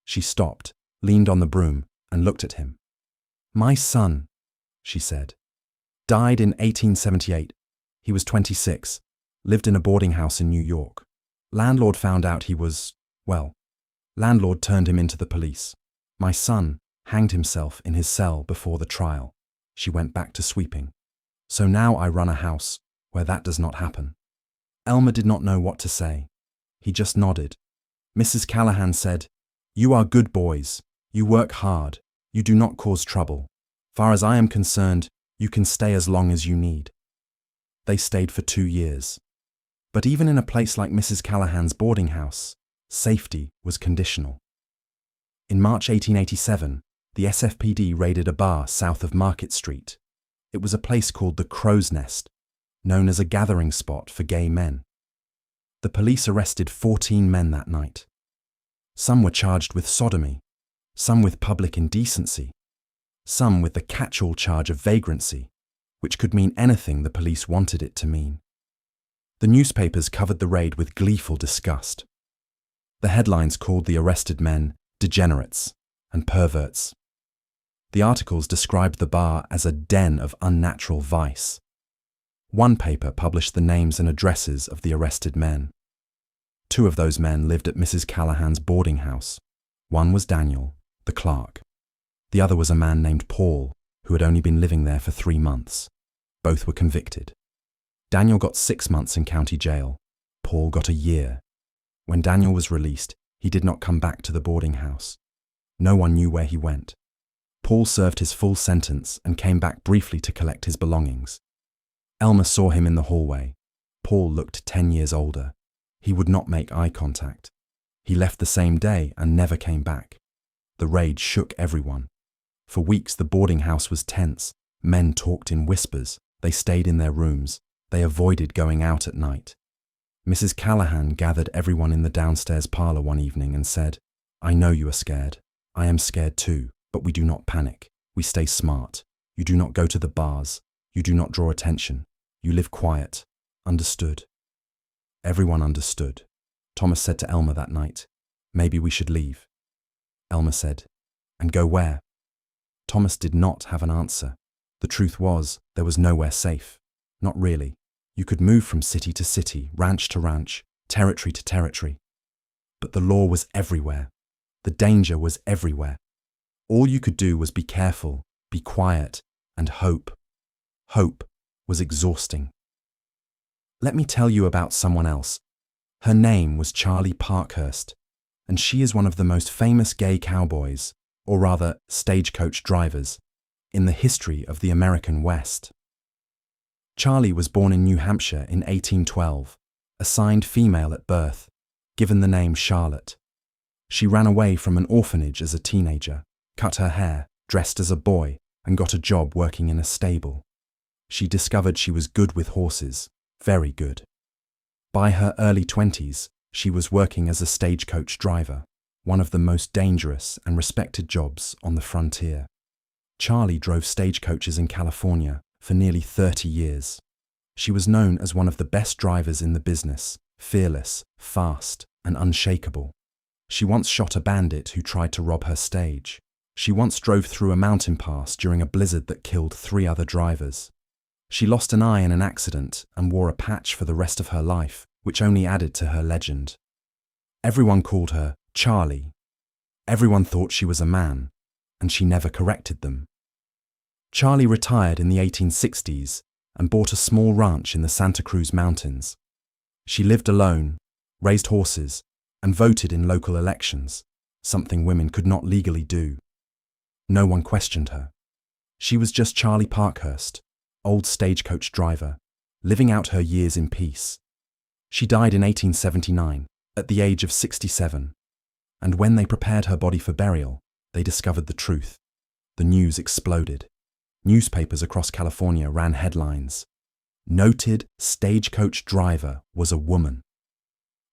Speaker 1: She stopped, leaned on the broom, and looked at him. "My son," she said, "died in 1878. He was 26, lived in a boarding house in New York. Landlord found out he was, landlord turned him into the police. My son hanged himself in his cell before the trial." She went back to sweeping. "So now I run a house where that does not happen." Elma did not know what to say. He just nodded. Mrs. Callahan said, "You are good boys. You work hard. You do not cause trouble. Far as I am concerned, you can stay as long as you need." They stayed for 2 years. But even in a place like Mrs. Callahan's boarding house, safety was conditional. In March 1887, the SFPD raided a bar south of Market Street. It was a place called the Crow's Nest, known as a gathering spot for gay men. The police arrested 14 men that night. Some were charged with sodomy, some with public indecency, some with the catch-all charge of vagrancy, which could mean anything the police wanted it to mean. The newspapers covered the raid with gleeful disgust. The headlines called the arrested men degenerates and perverts. The articles described the bar as a den of unnatural vice. One paper published the names and addresses of the arrested men. 2 of those men lived at Mrs. Callahan's boarding house. One was Daniel, the clerk. The other was a man named Paul, who had only been living there for 3 months. Both were convicted. Daniel got 6 months in county jail. Paul got a year. When Daniel was released, he did not come back to the boarding house. No one knew where he went. Paul served his full sentence and came back briefly to collect his belongings. Elma saw him in the hallway. Paul looked 10 years older. He would not make eye contact. He left the same day and never came back. The raid shook everyone. For weeks the boarding house was tense. Men talked in whispers. They stayed in their rooms. They avoided going out at night. Mrs. Callahan gathered everyone in the downstairs parlour one evening and said, "I know you are scared. I am scared too, but we do not panic. We stay smart. You do not go to the bars. You do not draw attention. You live quiet. Understood?" Everyone understood. Thomas said to Elma that night, "Maybe we should leave." Elma said, "And go where?" Thomas did not have an answer. The truth was, there was nowhere safe. Not really. You could move from city to city, ranch to ranch, territory to territory. But the law was everywhere. The danger was everywhere. All you could do was be careful, be quiet, and hope. Hope was exhausting. Let me tell you about someone else. Her name was Charlie Parkhurst, and she is one of the most famous gay cowboys, or rather stagecoach drivers, in the history of the American West. Charlie was born in New Hampshire in 1812, assigned female at birth, given the name Charlotte. She ran away from an orphanage as a teenager, cut her hair, dressed as a boy, and got a job working in a stable. She discovered she was good with horses, very good. By her early 20s, she was working as a stagecoach driver, one of the most dangerous and respected jobs on the frontier. Charlie drove stagecoaches in California for nearly 30 years. She was known as one of the best drivers in the business, fearless, fast, and unshakable. She once shot a bandit who tried to rob her stage. She once drove through a mountain pass during a blizzard that killed 3 other drivers. She lost an eye in an accident and wore a patch for the rest of her life, which only added to her legend. Everyone called her Charlie. Everyone thought she was a man, and she never corrected them. Charlie retired in the 1860s and bought a small ranch in the Santa Cruz Mountains. She lived alone, raised horses, and voted in local elections, something women could not legally do. No one questioned her. She was just Charlie Parkhurst, old stagecoach driver, living out her years in peace. She died in 1879, at the age of 67, and when they prepared her body for burial, they discovered the truth. The news exploded. Newspapers across California ran headlines. Noted stagecoach driver was a woman.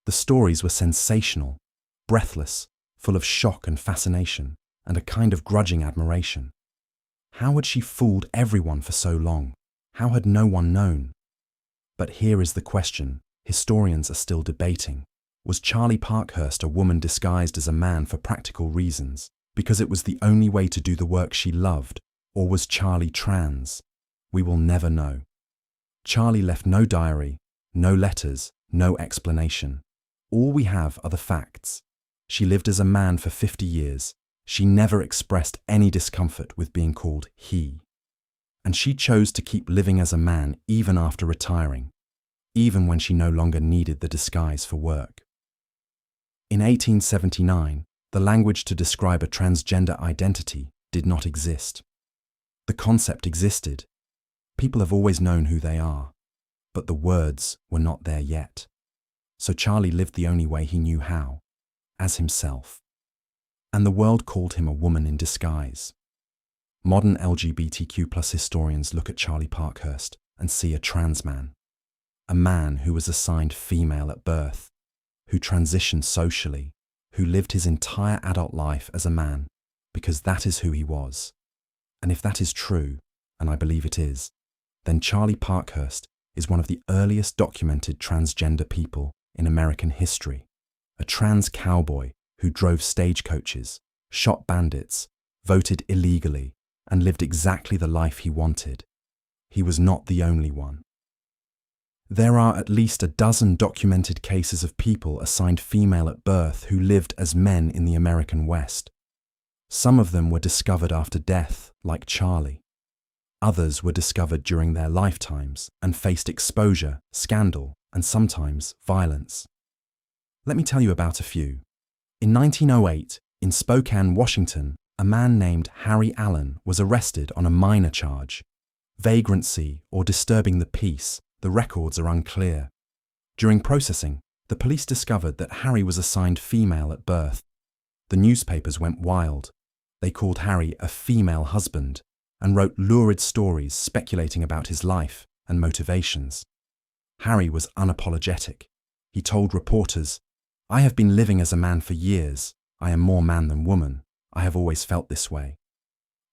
Speaker 1: The stories were sensational, breathless, full of shock and fascination, and a kind of grudging admiration. How had she fooled everyone for so long? How had no one known? But here is the question historians are still debating. Was Charlie Parkhurst a woman disguised as a man for practical reasons, because it was the only way to do the work she loved? Or was Charlie trans? We will never know. Charlie left no diary, no letters, no explanation. All we have are the facts. She lived as a man for 50 years. She never expressed any discomfort with being called he. And she chose to keep living as a man even after retiring, even when she no longer needed the disguise for work. In 1879, the language to describe a transgender identity did not exist. The concept existed. People have always known who they are, but the words were not there yet. So Charlie lived the only way he knew how, as himself. And the world called him a woman in disguise. Modern LGBTQ+ historians look at Charlie Parkhurst and see a trans man, a man who was assigned female at birth, who transitioned socially, who lived his entire adult life as a man, because that is who he was. And if that is true, and I believe it is, then Charlie Parkhurst is one of the earliest documented transgender people in American history. A trans cowboy who drove stagecoaches, shot bandits, voted illegally, and lived exactly the life he wanted. He was not the only one. There are at least a dozen documented cases of people assigned female at birth who lived as men in the American West. Some of them were discovered after death, like Charlie. Others were discovered during their lifetimes and faced exposure, scandal, and sometimes violence. Let me tell you about a few. In 1908, in Spokane, Washington, a man named Harry Allen was arrested on a minor charge. Vagrancy or disturbing the peace, the records are unclear. During processing, the police discovered that Harry was assigned female at birth. The newspapers went wild. They called Harry a female husband and wrote lurid stories speculating about his life and motivations. Harry was unapologetic. He told reporters, "I have been living as a man for years. I am more man than woman. I have always felt this way."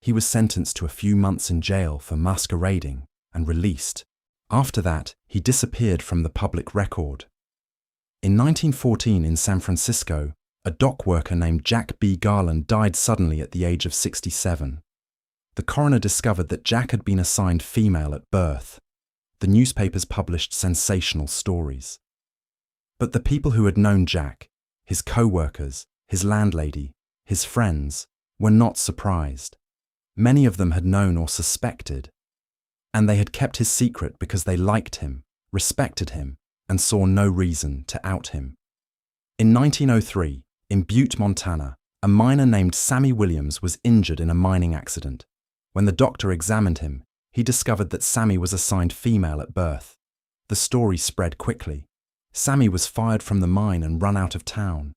Speaker 1: He was sentenced to a few months in jail for masquerading and released. After that, he disappeared from the public record. In 1914 in San Francisco, a dock worker named Jack B. Garland died suddenly at the age of 67. The coroner discovered that Jack had been assigned female at birth. The newspapers published sensational stories. But the people who had known Jack, his co-workers, his landlady, his friends, were not surprised. Many of them had known or suspected, and they had kept his secret because they liked him, respected him, and saw no reason to out him. In 1903, in Butte, Montana, a miner named Sammy Williams was injured in a mining accident. When the doctor examined him, he discovered that Sammy was assigned female at birth. The story spread quickly. Sammy was fired from the mine and run out of town.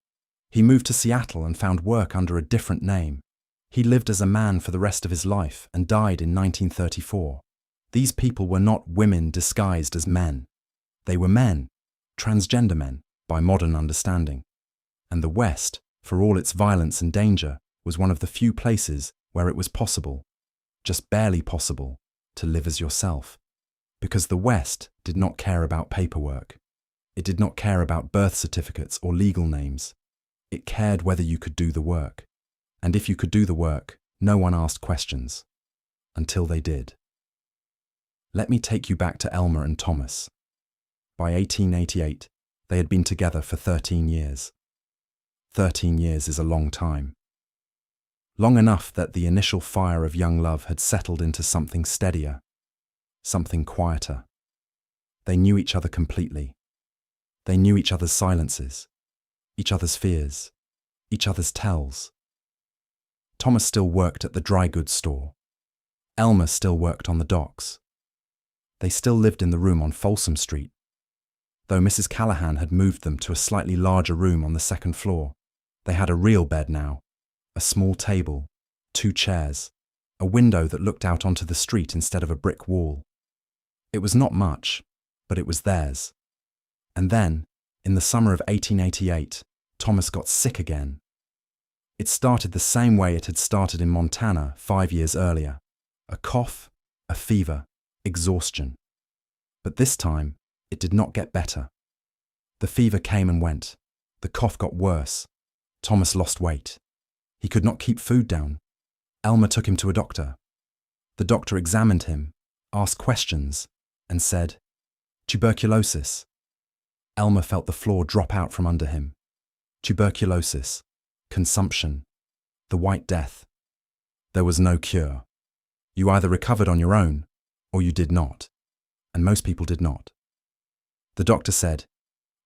Speaker 1: He moved to Seattle and found work under a different name. He lived as a man for the rest of his life and died in 1934. These people were not women disguised as men. They were men, transgender men, by modern understanding. And the West, for all its violence and danger, was one of the few places where it was possible, just barely possible, to live as yourself. Because the West did not care about paperwork. It did not care about birth certificates or legal names. It cared whether you could do the work. And if you could do the work, no one asked questions. Until they did. Let me take you back to Elma and Thomas. By 1888, they had been together for 13 years. 13 years is a long time. Long enough that the initial fire of young love had settled into something steadier, something quieter. They knew each other completely. They knew each other's silences, each other's fears, each other's tells. Thomas still worked at the dry goods store. Elma still worked on the docks. They still lived in the room on Folsom Street, though Mrs. Callahan had moved them to a slightly larger room on the second floor. They had a real bed now, a small table, 2 chairs, a window that looked out onto the street instead of a brick wall. It was not much, but it was theirs. And then, in the summer of 1888, Thomas got sick again. It started the same way it had started in Montana 5 years earlier. A cough, a fever, exhaustion. But this time, it did not get better. The fever came and went. The cough got worse. Thomas lost weight. He could not keep food down. Elma took him to a doctor. The doctor examined him, asked questions, and said, "Tuberculosis." Elma felt the floor drop out from under him. Tuberculosis, consumption, the White Death. There was no cure. You either recovered on your own, or you did not. And most people did not. The doctor said,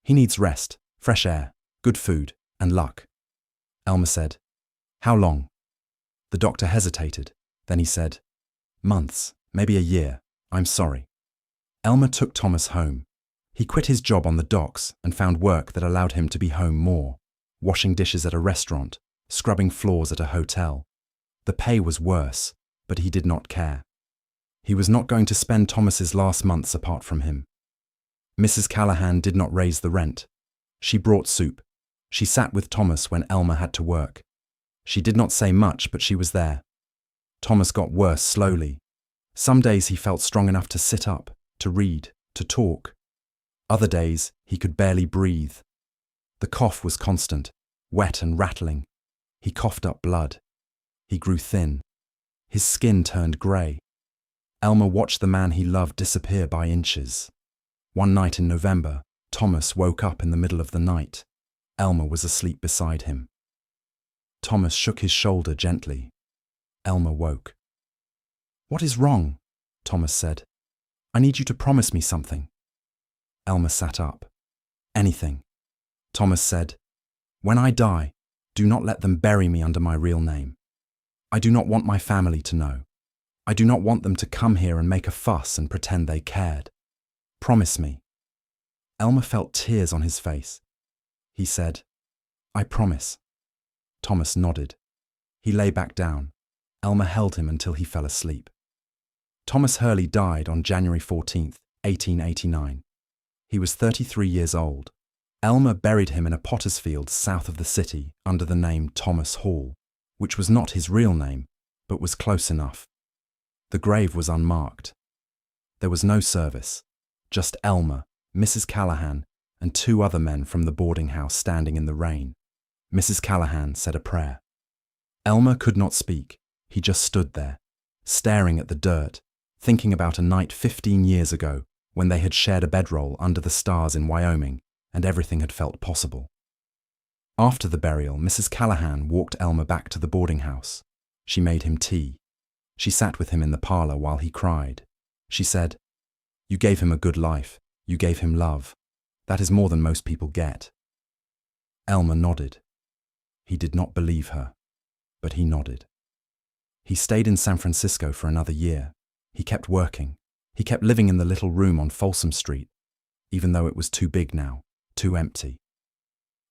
Speaker 1: "He needs rest, fresh air, good food, and luck." Elma said, "How long?" The doctor hesitated. Then he said, "Months, maybe a year. I'm sorry." Elma took Thomas home. He quit his job on the docks and found work that allowed him to be home more, washing dishes at a restaurant, scrubbing floors at a hotel. The pay was worse, but he did not care. He was not going to spend Thomas's last months apart from him. Mrs. Callahan did not raise the rent. She brought soup. She sat with Thomas when Elma had to work. She did not say much, but she was there. Thomas got worse slowly. Some days he felt strong enough to sit up, to read, to talk. Other days, he could barely breathe. The cough was constant, wet and rattling. He coughed up blood. He grew thin. His skin turned grey. Elma watched the man he loved disappear by inches. One night in November, Thomas woke up in the middle of the night. Elma was asleep beside him. Thomas shook his shoulder gently. Elma woke. "What is wrong?" Thomas said. "I need you to promise me something." Elma sat up. "Anything." Thomas said, "When I die, do not let them bury me under my real name. I do not want my family to know. I do not want them to come here and make a fuss and pretend they cared. Promise me." Elma felt tears on his face. He said, "I promise." Thomas nodded. He lay back down. Elma held him until he fell asleep. Thomas Hurley died on January 14th, 1889. He was 33 years old. Elma buried him in a potter's field south of the city under the name Thomas Hall, which was not his real name, but was close enough. The grave was unmarked. There was no service, just Elma, Mrs. Callahan, and two other men from the boarding house standing in the rain. Mrs. Callahan said a prayer. Elma could not speak. He just stood there, staring at the dirt, thinking about a night 15 years ago when they had shared a bedroll under the stars in Wyoming and everything had felt possible. After the burial, Mrs. Callahan walked Elma back to the boarding house. She made him tea. She sat with him in the parlor while he cried. She said, "You gave him a good life. You gave him love. That is more than most people get." Elma nodded. He did not believe her, but he nodded. He stayed in San Francisco for another year. He kept working. He kept living in the little room on Folsom Street, even though it was too big now, too empty.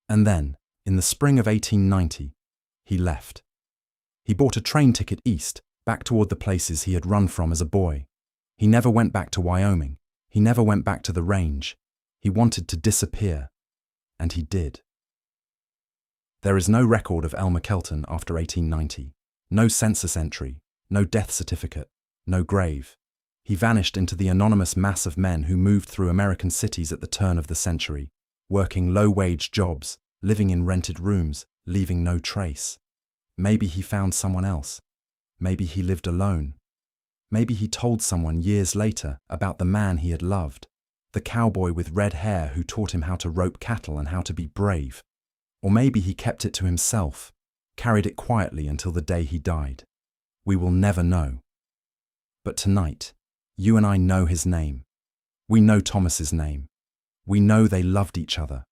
Speaker 1: And then, in the spring of 1890, he left. He bought a train ticket east, back toward the places he had run from as a boy. He never went back to Wyoming. He never went back to the range. He wanted to disappear, and he did. There is no record of Elmer Kelton after 1890, no census entry, no death certificate, no grave. He vanished into the anonymous mass of men who moved through American cities at the turn of the century, working low-wage jobs, living in rented rooms, leaving no trace. Maybe he found someone else. Maybe he lived alone. Maybe he told someone years later about the man he had loved, the cowboy with red hair who taught him how to rope cattle and how to be brave. Or maybe he kept it to himself, carried it quietly until the day he died. We will never know. But tonight, you and I know his name. We know Thomas's name. We know they loved each other.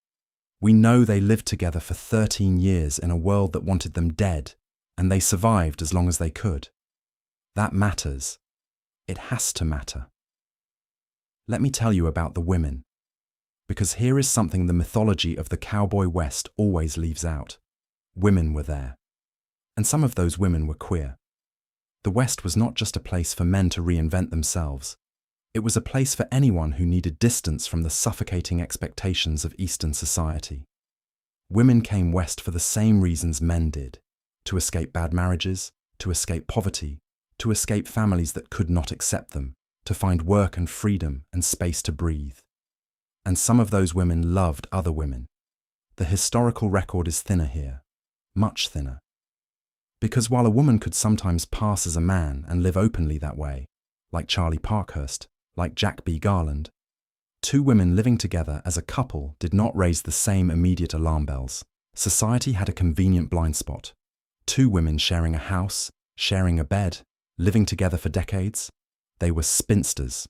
Speaker 1: We know they lived together for 13 years in a world that wanted them dead, and they survived as long as they could. That matters. It has to matter. Let me tell you about the women, because here is something the mythology of the cowboy West always leaves out. Women were there, and some of those women were queer. The West was not just a place for men to reinvent themselves. It was a place for anyone who needed distance from the suffocating expectations of Eastern society. Women came west for the same reasons men did: to escape bad marriages, to escape poverty, to escape families that could not accept them, to find work and freedom and space to breathe. And some of those women loved other women. The historical record is thinner here, much thinner. Because while a woman could sometimes pass as a man and live openly that way, like Charlie Parkhurst, like Jack B. Garland, two women living together as a couple did not raise the same immediate alarm bells. Society had a convenient blind spot. Two women sharing a house, sharing a bed, living together for decades. They were spinsters.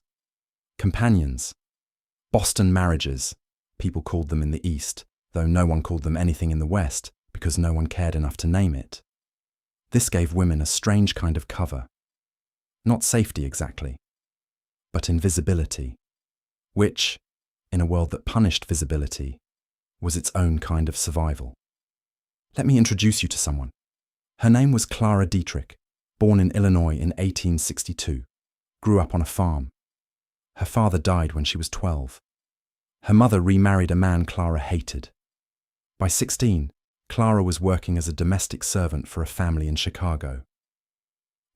Speaker 1: Companions. Boston marriages, people called them in the East, though no one called them anything in the West because no one cared enough to name it. This gave women a strange kind of cover. Not safety exactly, but invisibility, which, in a world that punished visibility, was its own kind of survival. Let me introduce you to someone. Her name was Clara Dietrich, born in Illinois in 1862, grew up on a farm. Her father died when she was 12. Her mother remarried a man Clara hated. By 16, Clara was working as a domestic servant for a family in Chicago.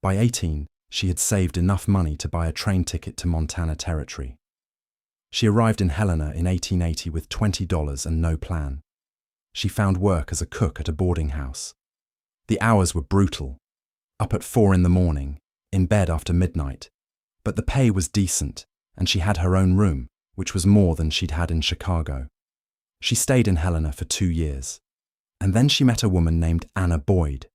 Speaker 1: By 18, she had saved enough money to buy a train ticket to Montana Territory. She arrived in Helena in 1880 with $20 and no plan. She found work as a cook at a boarding house. The hours were brutal. Up at 4 in the morning, in bed after midnight. But the pay was decent, and she had her own room, which was more than she'd had in Chicago. She stayed in Helena for 2 years. And then she met a woman named Anna Boyd.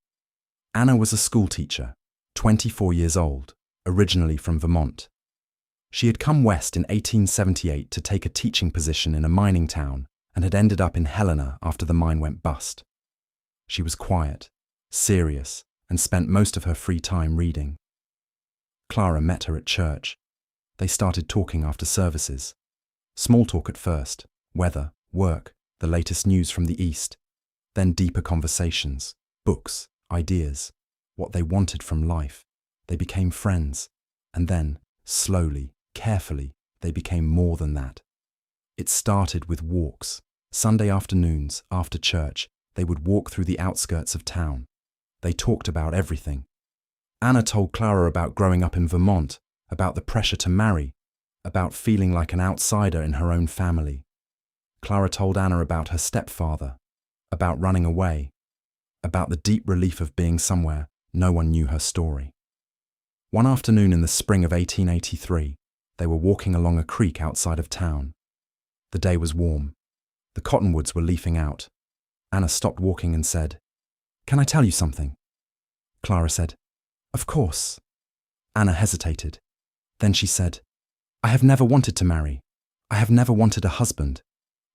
Speaker 1: Anna was a schoolteacher, 24 years old, originally from Vermont. She had come west in 1878 to take a teaching position in a mining town and had ended up in Helena after the mine went bust. She was quiet, serious, and spent most of her free time reading. Clara met her at church. They started talking after services. Small talk at first, weather, work, the latest news from the East. Then deeper conversations, books, ideas, what they wanted from life. They became friends. And then, slowly, carefully, they became more than that. It started with walks. Sunday afternoons, after church, they would walk through the outskirts of town. They talked about everything. Anna told Clara about growing up in Vermont, about the pressure to marry, about feeling like an outsider in her own family. Clara told Anna about her stepfather, about running away, about the deep relief of being somewhere no one knew her story. One afternoon in the spring of 1883, they were walking along a creek outside of town. The day was warm. The cottonwoods were leafing out. Anna stopped walking and said, "Can I tell you something?" Clara said, "Of course." Anna hesitated. Then she said, "I have never wanted to marry. I have never wanted a husband.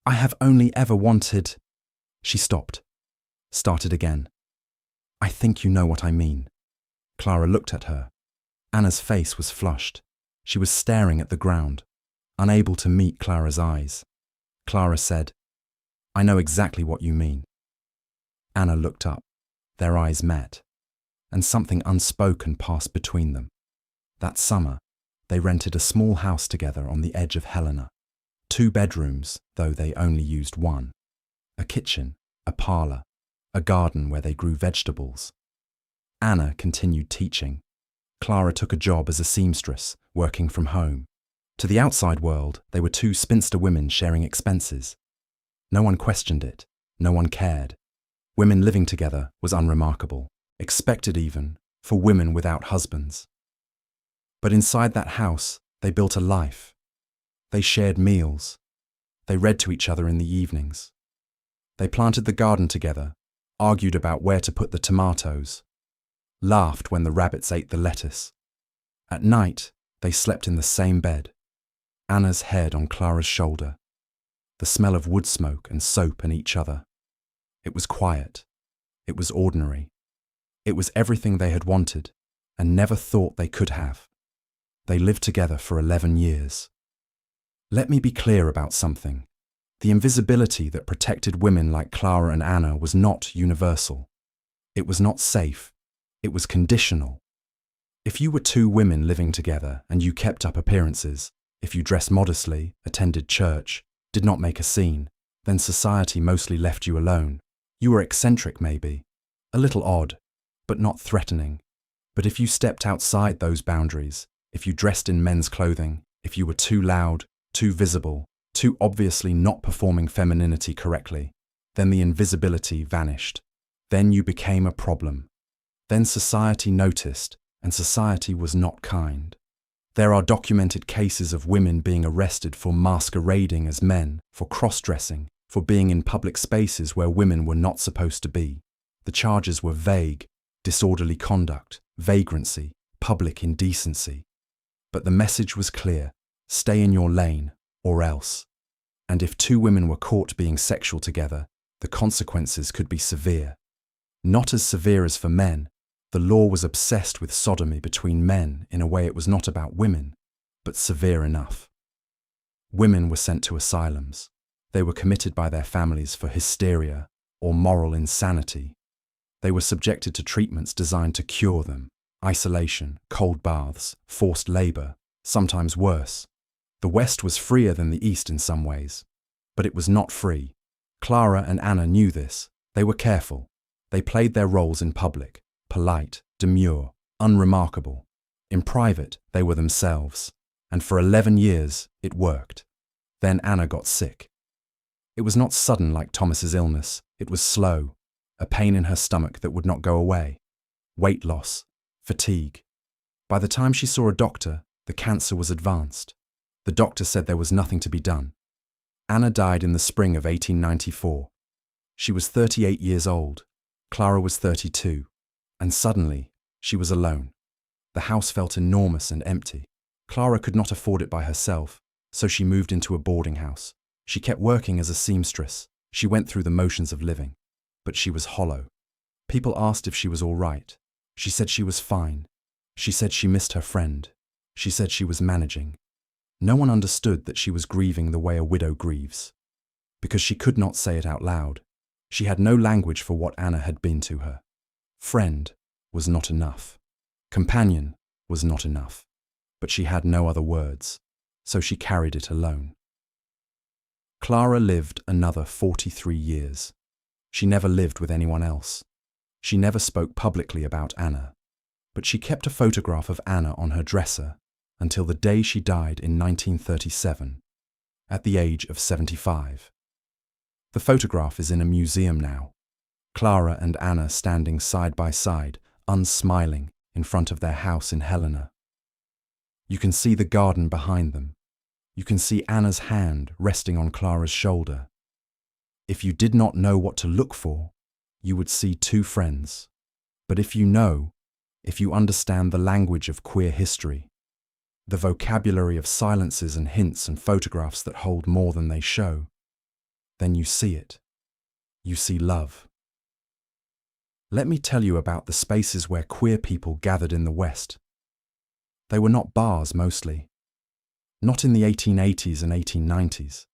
Speaker 1: I have only ever wanted—" She stopped, started again. "I think you know what I mean." Clara looked at her. Anna's face was flushed. She was staring at the ground, unable to meet Clara's eyes. Clara said, "I know exactly what you mean." Anna looked up. Their eyes met, and something unspoken passed between them. That summer, they rented a small house together on the edge of Helena. 2 bedrooms, though they only used 1. A kitchen, a parlor, a garden where they grew vegetables. Anna continued teaching. Clara took a job as a seamstress, working from home. To the outside world, they were 2 spinster women sharing expenses. No one questioned it. No one cared. Women living together was unremarkable, expected even, for women without husbands. But inside that house, they built a life. They shared meals. They read to each other in the evenings. They planted the garden together, argued about where to put the tomatoes, laughed when the rabbits ate the lettuce. At night, they slept in the same bed, Anna's head on Clara's shoulder, the smell of wood smoke and soap and each other. It was quiet. It was ordinary. It was everything they had wanted and never thought they could have. They lived together for 11 years. Let me be clear about something. The invisibility that protected women like Clara and Anna was not universal. It was not safe. It was conditional. If you were 2 women living together and you kept up appearances, if you dressed modestly, attended church, did not make a scene, then society mostly left you alone. You were eccentric maybe, a little odd, but not threatening. But if you stepped outside those boundaries, if you dressed in men's clothing, if you were too loud, too visible, too obviously not performing femininity correctly, then the invisibility vanished. Then you became a problem. Then society noticed, and society was not kind. There are documented cases of women being arrested for masquerading as men, for cross-dressing, for being in public spaces where women were not supposed to be. The charges were vague: disorderly conduct, vagrancy, public indecency. But the message was clear: stay in your lane, or else. And if 2 women were caught being sexual together, the consequences could be severe. Not as severe as for men. The law was obsessed with sodomy between men in a way it was not about women, but severe enough. Women were sent to asylums. They were committed by their families for hysteria or moral insanity. They were subjected to treatments designed to cure them: isolation, cold baths, forced labor, sometimes worse. The West was freer than the East in some ways, but it was not free. Clara and Anna knew this. They were careful. They played their roles in public: polite, demure, unremarkable. In private, they were themselves, and for 11 years it worked. Then Anna got sick. It was not sudden like Thomas's illness, it was slow, a pain in her stomach that would not go away, weight loss, fatigue. By the time she saw a doctor, the cancer was advanced. The doctor said there was nothing to be done. Anna died in the spring of 1894. She was 38 years old, Clara was 32, and suddenly she was alone. The house felt enormous and empty. Clara could not afford it by herself, so she moved into a boarding house. She kept working as a seamstress. She went through the motions of living, but she was hollow. People asked if she was all right. She said she was fine. She said she missed her friend. She said she was managing. No one understood that she was grieving the way a widow grieves, because she could not say it out loud. She had no language for what Anna had been to her. Friend was not enough. Companion was not enough. But she had no other words, so she carried it alone. Clara lived another 43 years. She never lived with anyone else. She never spoke publicly about Anna, but she kept a photograph of Anna on her dresser until the day she died in 1937, at the age of 75. The photograph is in a museum now. Clara and Anna standing side by side, unsmiling, in front of their house in Helena. You can see the garden behind them. You can see Anna's hand resting on Clara's shoulder. If you did not know what to look for, you would see two friends. But if you know, if you understand the language of queer history, the vocabulary of silences and hints and photographs that hold more than they show, then you see it. You see love. Let me tell you about the spaces where queer people gathered in the West. They were not bars mostly. Not in the 1880s and 1890s.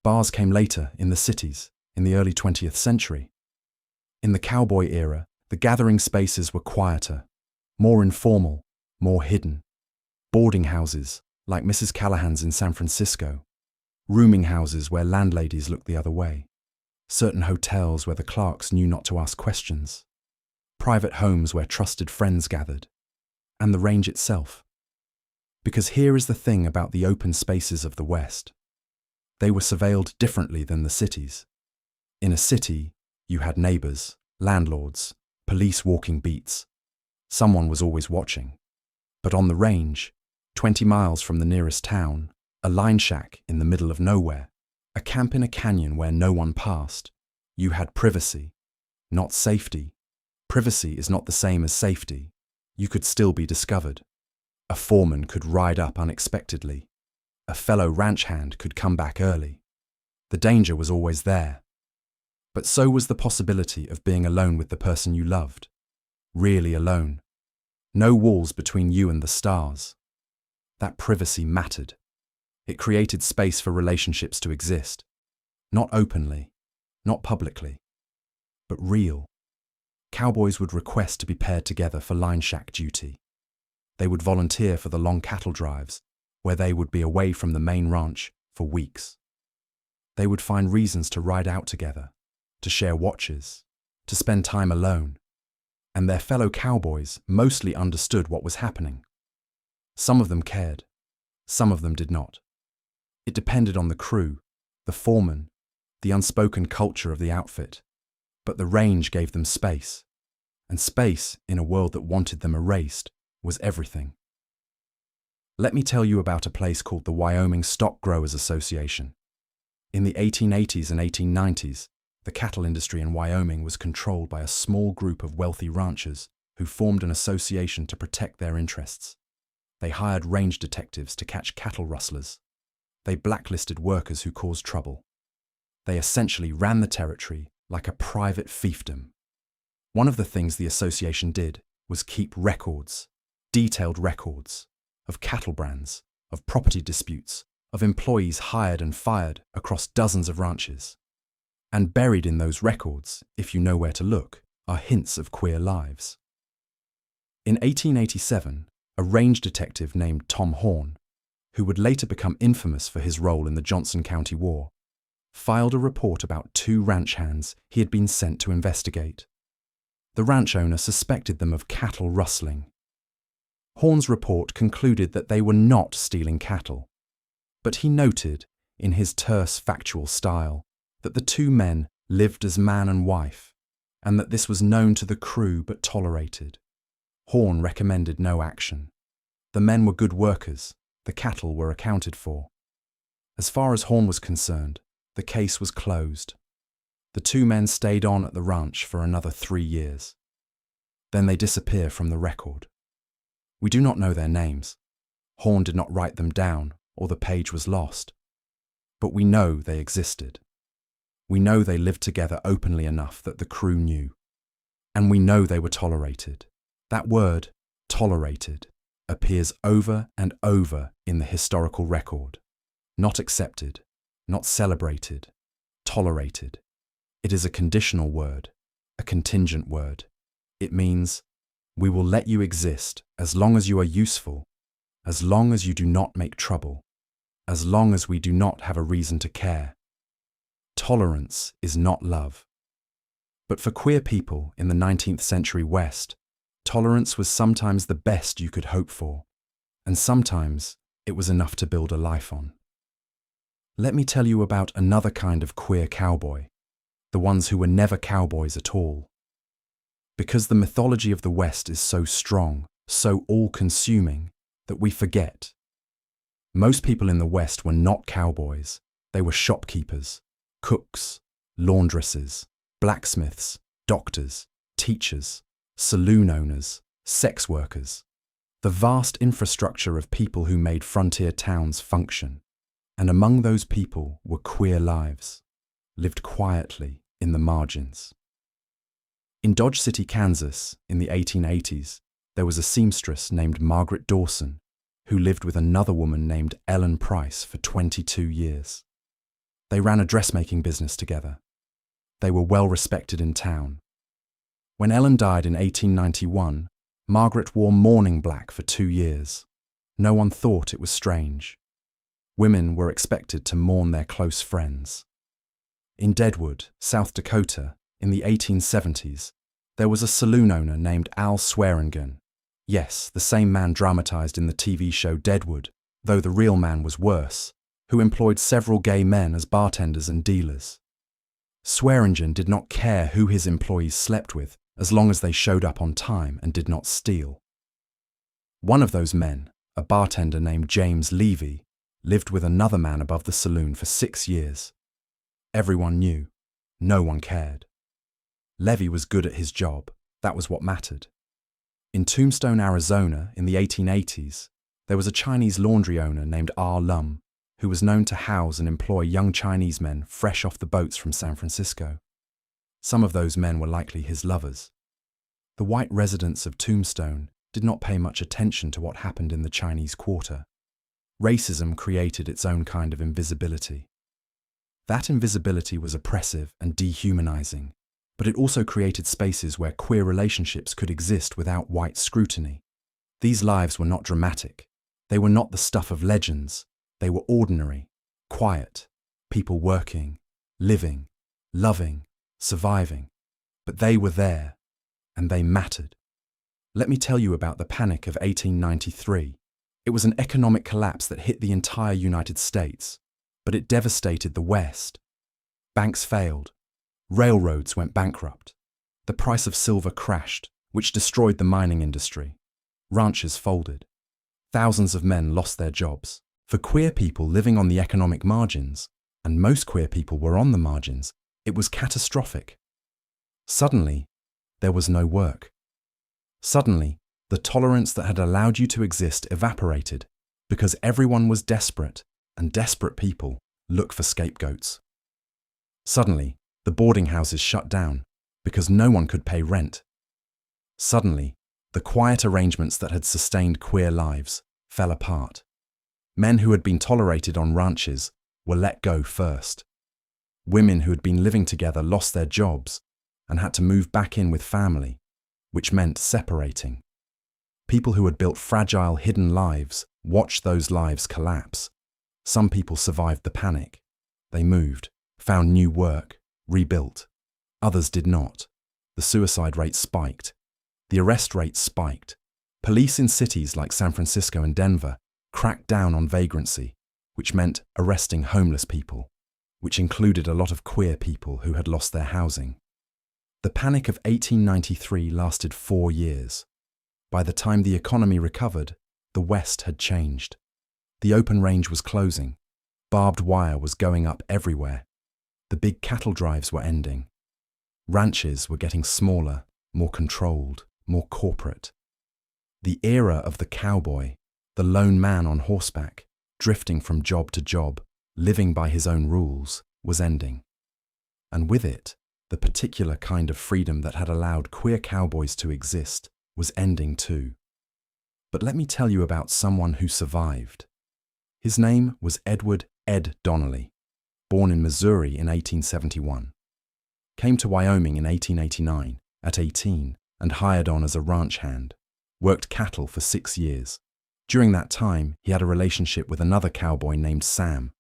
Speaker 1: Bars came later, in the cities, in the early 20th century. In the cowboy era, the gathering spaces were quieter, more informal, more hidden. Boarding houses, like Mrs. Callahan's in San Francisco. Rooming houses where landladies looked the other way. Certain hotels where the clerks knew not to ask questions. Private homes where trusted friends gathered. And the range itself. Because here is the thing about the open spaces of the West. They were surveilled differently than the cities. In a city, you had neighbors, landlords, police walking beats. Someone was always watching. But on the range, 20 miles from the nearest town, a line shack in the middle of nowhere, a camp in a canyon where no one passed, you had privacy, not safety. Privacy is not the same as safety. You could still be discovered. A foreman could ride up unexpectedly. A fellow ranch hand could come back early. The danger was always there. But so was the possibility of being alone with the person you loved. Really alone. No walls between you and the stars. That privacy mattered. It created space for relationships to exist. Not openly, not publicly, but real. Cowboys would request to be paired together for line shack duty. They would volunteer for the long cattle drives, where they would be away from the main ranch for weeks. They would find reasons to ride out together, to share watches, to spend time alone. And their fellow cowboys mostly understood what was happening. Some of them cared, some of them did not. It depended on the crew, the foreman, the unspoken culture of the outfit. But the range gave them space, and space, in a world that wanted them erased, was everything. Let me tell you about a place called the Wyoming Stock Growers Association. In the 1880s and 1890s, the cattle industry in Wyoming was controlled by a small group of wealthy ranchers who formed an association to protect their interests. They hired range detectives to catch cattle rustlers. They blacklisted workers who caused trouble. They essentially ran the territory like a private fiefdom. One of the things the association did was keep records, detailed records, of cattle brands, of property disputes, of employees hired and fired across dozens of ranches. And buried in those records, if you know where to look, are hints of queer lives. In 1887, a range detective named Tom Horn, who would later become infamous for his role in the Johnson County War, filed a report about 2 ranch hands he had been sent to investigate. The ranch owner suspected them of cattle rustling. Horn's report concluded that they were not stealing cattle, but he noted in his terse, factual style, that the two men lived as man and wife, and that this was known to the crew but tolerated. Horne recommended no action. The men were good workers, the cattle were accounted for. As far as Horne was concerned, the case was closed. The two men stayed on at the ranch for another 3 years. Then they disappear from the record. We do not know their names. Horne did not write them down, or the page was lost. But we know they existed. We know they lived together openly enough that the crew knew. And we know they were tolerated. That word, tolerated, appears over and over in the historical record. Not accepted, not celebrated, tolerated. It is a conditional word, a contingent word. It means, we will let you exist as long as you are useful, as long as you do not make trouble, as long as we do not have a reason to care. Tolerance is not love. But for queer people in the 19th century West, tolerance was sometimes the best you could hope for, and sometimes it was enough to build a life on. Let me tell you about another kind of queer cowboy, the ones who were never cowboys at all. Because the mythology of the West is so strong, so all-consuming, that we forget. Most people in the West were not cowboys. They were shopkeepers, cooks, laundresses, blacksmiths, doctors, teachers, saloon owners, sex workers. The vast infrastructure of people who made frontier towns function. And among those people were queer lives, lived quietly in the margins. In Dodge City, Kansas, in the 1880s, there was a seamstress named Margaret Dawson who lived with another woman named Ellen Price for 22 years. They ran a dressmaking business together. They were well respected in town. When Ellen died in 1891, Margaret wore mourning black for 2 years. No one thought it was strange. Women were expected to mourn their close friends. In Deadwood, South Dakota, in the 1870s, there was a saloon owner named Al Swearingen. Yes, the same man dramatized in the TV show Deadwood, though the real man was worse, who employed several gay men as bartenders and dealers. Swearingen did not care who his employees slept with, as long as they showed up on time and did not steal. One of those men, a bartender named James Levy, lived with another man above the saloon for 6 years. Everyone knew. No one cared. Levy was good at his job. That was what mattered. In Tombstone, Arizona, in the 1880s, there was a Chinese laundry owner named R. Lum, who was known to house and employ young Chinese men fresh off the boats from San Francisco. Some of those men were likely his lovers. The white residents of Tombstone did not pay much attention to what happened in the Chinese Quarter. Racism created its own kind of invisibility. That invisibility was oppressive and dehumanizing, but it also created spaces where queer relationships could exist without white scrutiny. These lives were not dramatic. They were not the stuff of legends. They were ordinary, quiet, people working, living, loving, surviving. But they were there, and they mattered. Let me tell you about the Panic of 1893. It was an economic collapse that hit the entire United States, but it devastated the West. Banks failed. Railroads went bankrupt. The price of silver crashed, which destroyed the mining industry. Ranches folded. Thousands of men lost their jobs. For queer people living on the economic margins, and most queer people were on the margins, it was catastrophic. Suddenly, there was no work. Suddenly, the tolerance that had allowed you to exist evaporated because everyone was desperate, and desperate people look for scapegoats. Suddenly, the boarding houses shut down because no one could pay rent. Suddenly, the quiet arrangements that had sustained queer lives fell apart. Men who had been tolerated on ranches were let go first. Women who had been living together lost their jobs and had to move back in with family, which meant separating. People who had built fragile, hidden lives watched those lives collapse. Some people survived the panic. They moved, found new work, rebuilt. Others did not. The suicide rate spiked. The arrest rate spiked. Police in cities like San Francisco and Denver cracked down on vagrancy. which meant arresting homeless people, which included a lot of queer people who had lost their housing. The Panic of 1893 lasted 4 years. By the time the economy recovered, the West had changed. The open range was closing. Barbed wire was going up everywhere. The big cattle drives were ending. Ranches were getting smaller, more controlled, more corporate. The era of the cowboy, the lone man on horseback, drifting from job to job, living by his own rules, was ending. And with it, the particular kind of freedom that had allowed queer cowboys to exist was ending too. But let me tell you about someone who survived. His name was Edward "Ed" Donnelly, born in Missouri in 1871. Came to Wyoming in 1889, at 18, and hired on as a ranch hand. Worked cattle for 6 years. During that time, he had a relationship with another cowboy named Sam,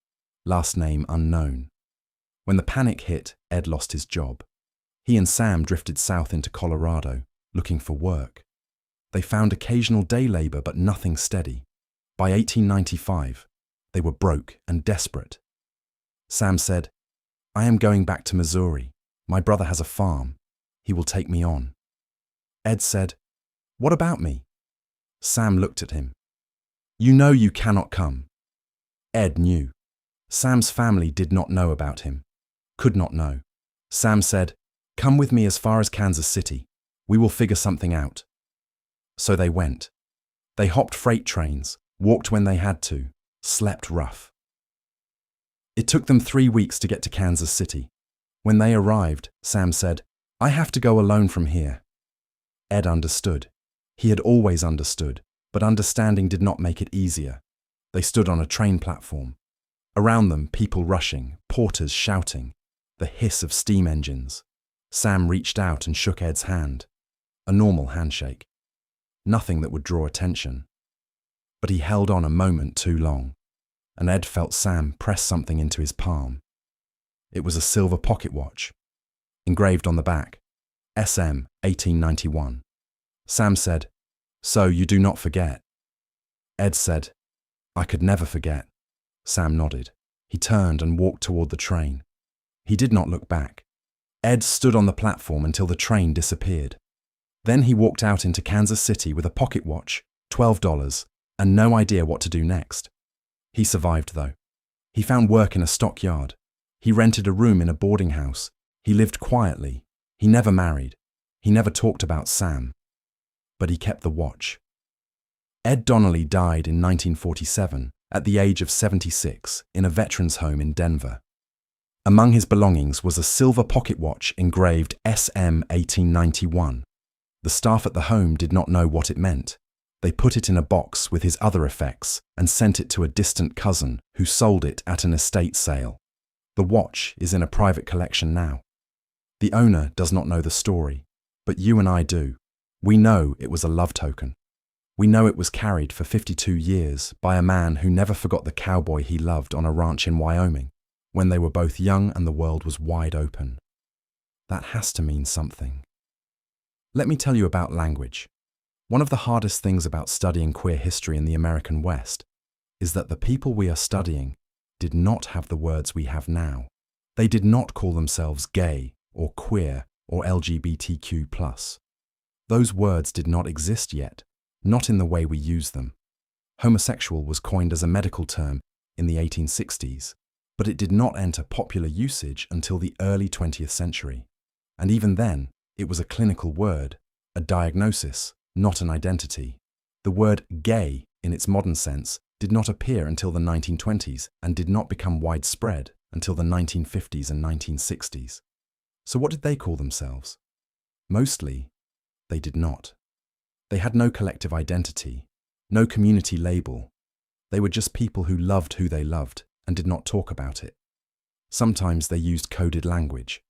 Speaker 1: last name unknown. When the panic hit, Ed lost his job. He and Sam drifted south into Colorado, looking for work. They found occasional day labor, but nothing steady. By 1895, they were broke and desperate. Sam said, "I am going back to Missouri. My brother has a farm. He will take me on." Ed said, "What about me?" Sam looked at him. "You know you cannot come." Ed knew. Sam's family did not know about him. Could not know. Sam said, "Come with me as far as Kansas City. We will figure something out." So they went. They hopped freight trains, walked when they had to, slept rough. It took them 3 weeks to get to Kansas City. When they arrived, Sam said, "I have to go alone from here." Ed understood. He had always understood, but understanding did not make it easier. They stood on a train platform. Around them, people rushing, porters shouting, the hiss of steam engines. Sam reached out and shook Ed's hand. A normal handshake. Nothing that would draw attention. But he held on a moment too long, and Ed felt Sam press something into his palm. It was a silver pocket watch, engraved on the back, SM 1891. Sam said, "So you do not forget." Ed said, "I could never forget." Sam nodded. He turned and walked toward the train. He did not look back. Ed stood on the platform until the train disappeared. Then he walked out into Kansas City with a pocket watch, $12, and no idea what to do next. He survived, though. He found work in a stockyard. He rented a room in a boarding house. He lived quietly. He never married. He never talked about Sam. But he kept the watch. Ed Donnelly died in 1947 at the age of 76 in a veterans' home in Denver. Among his belongings was a silver pocket watch engraved SM 1891. The staff at the home did not know what it meant. They put it in a box with his other effects and sent it to a distant cousin who sold it at an estate sale. The watch is in a private collection now. The owner does not know the story, but you and I do. We know it was a love token. We know it was carried for 52 years by a man who never forgot the cowboy he loved on a ranch in Wyoming, when they were both young and the world was wide open. That has to mean something. Let me tell you about language. One of the hardest things about studying queer history in the American West is that the people we are studying did not have the words we have now. They did not call themselves gay or queer or LGBTQ+. Those words did not exist yet, not in the way we use them. Homosexual was coined as a medical term in the 1860s, but it did not enter popular usage until the early 20th century. And even then, it was a clinical word, a diagnosis, not an identity. The word gay, in its modern sense, did not appear until the 1920s and did not become widespread until the 1950s and 1960s. So what did they call themselves? Mostly, they did not. They had no collective identity, no community label. They were just people who loved who they loved and did not talk about it. Sometimes they used coded language.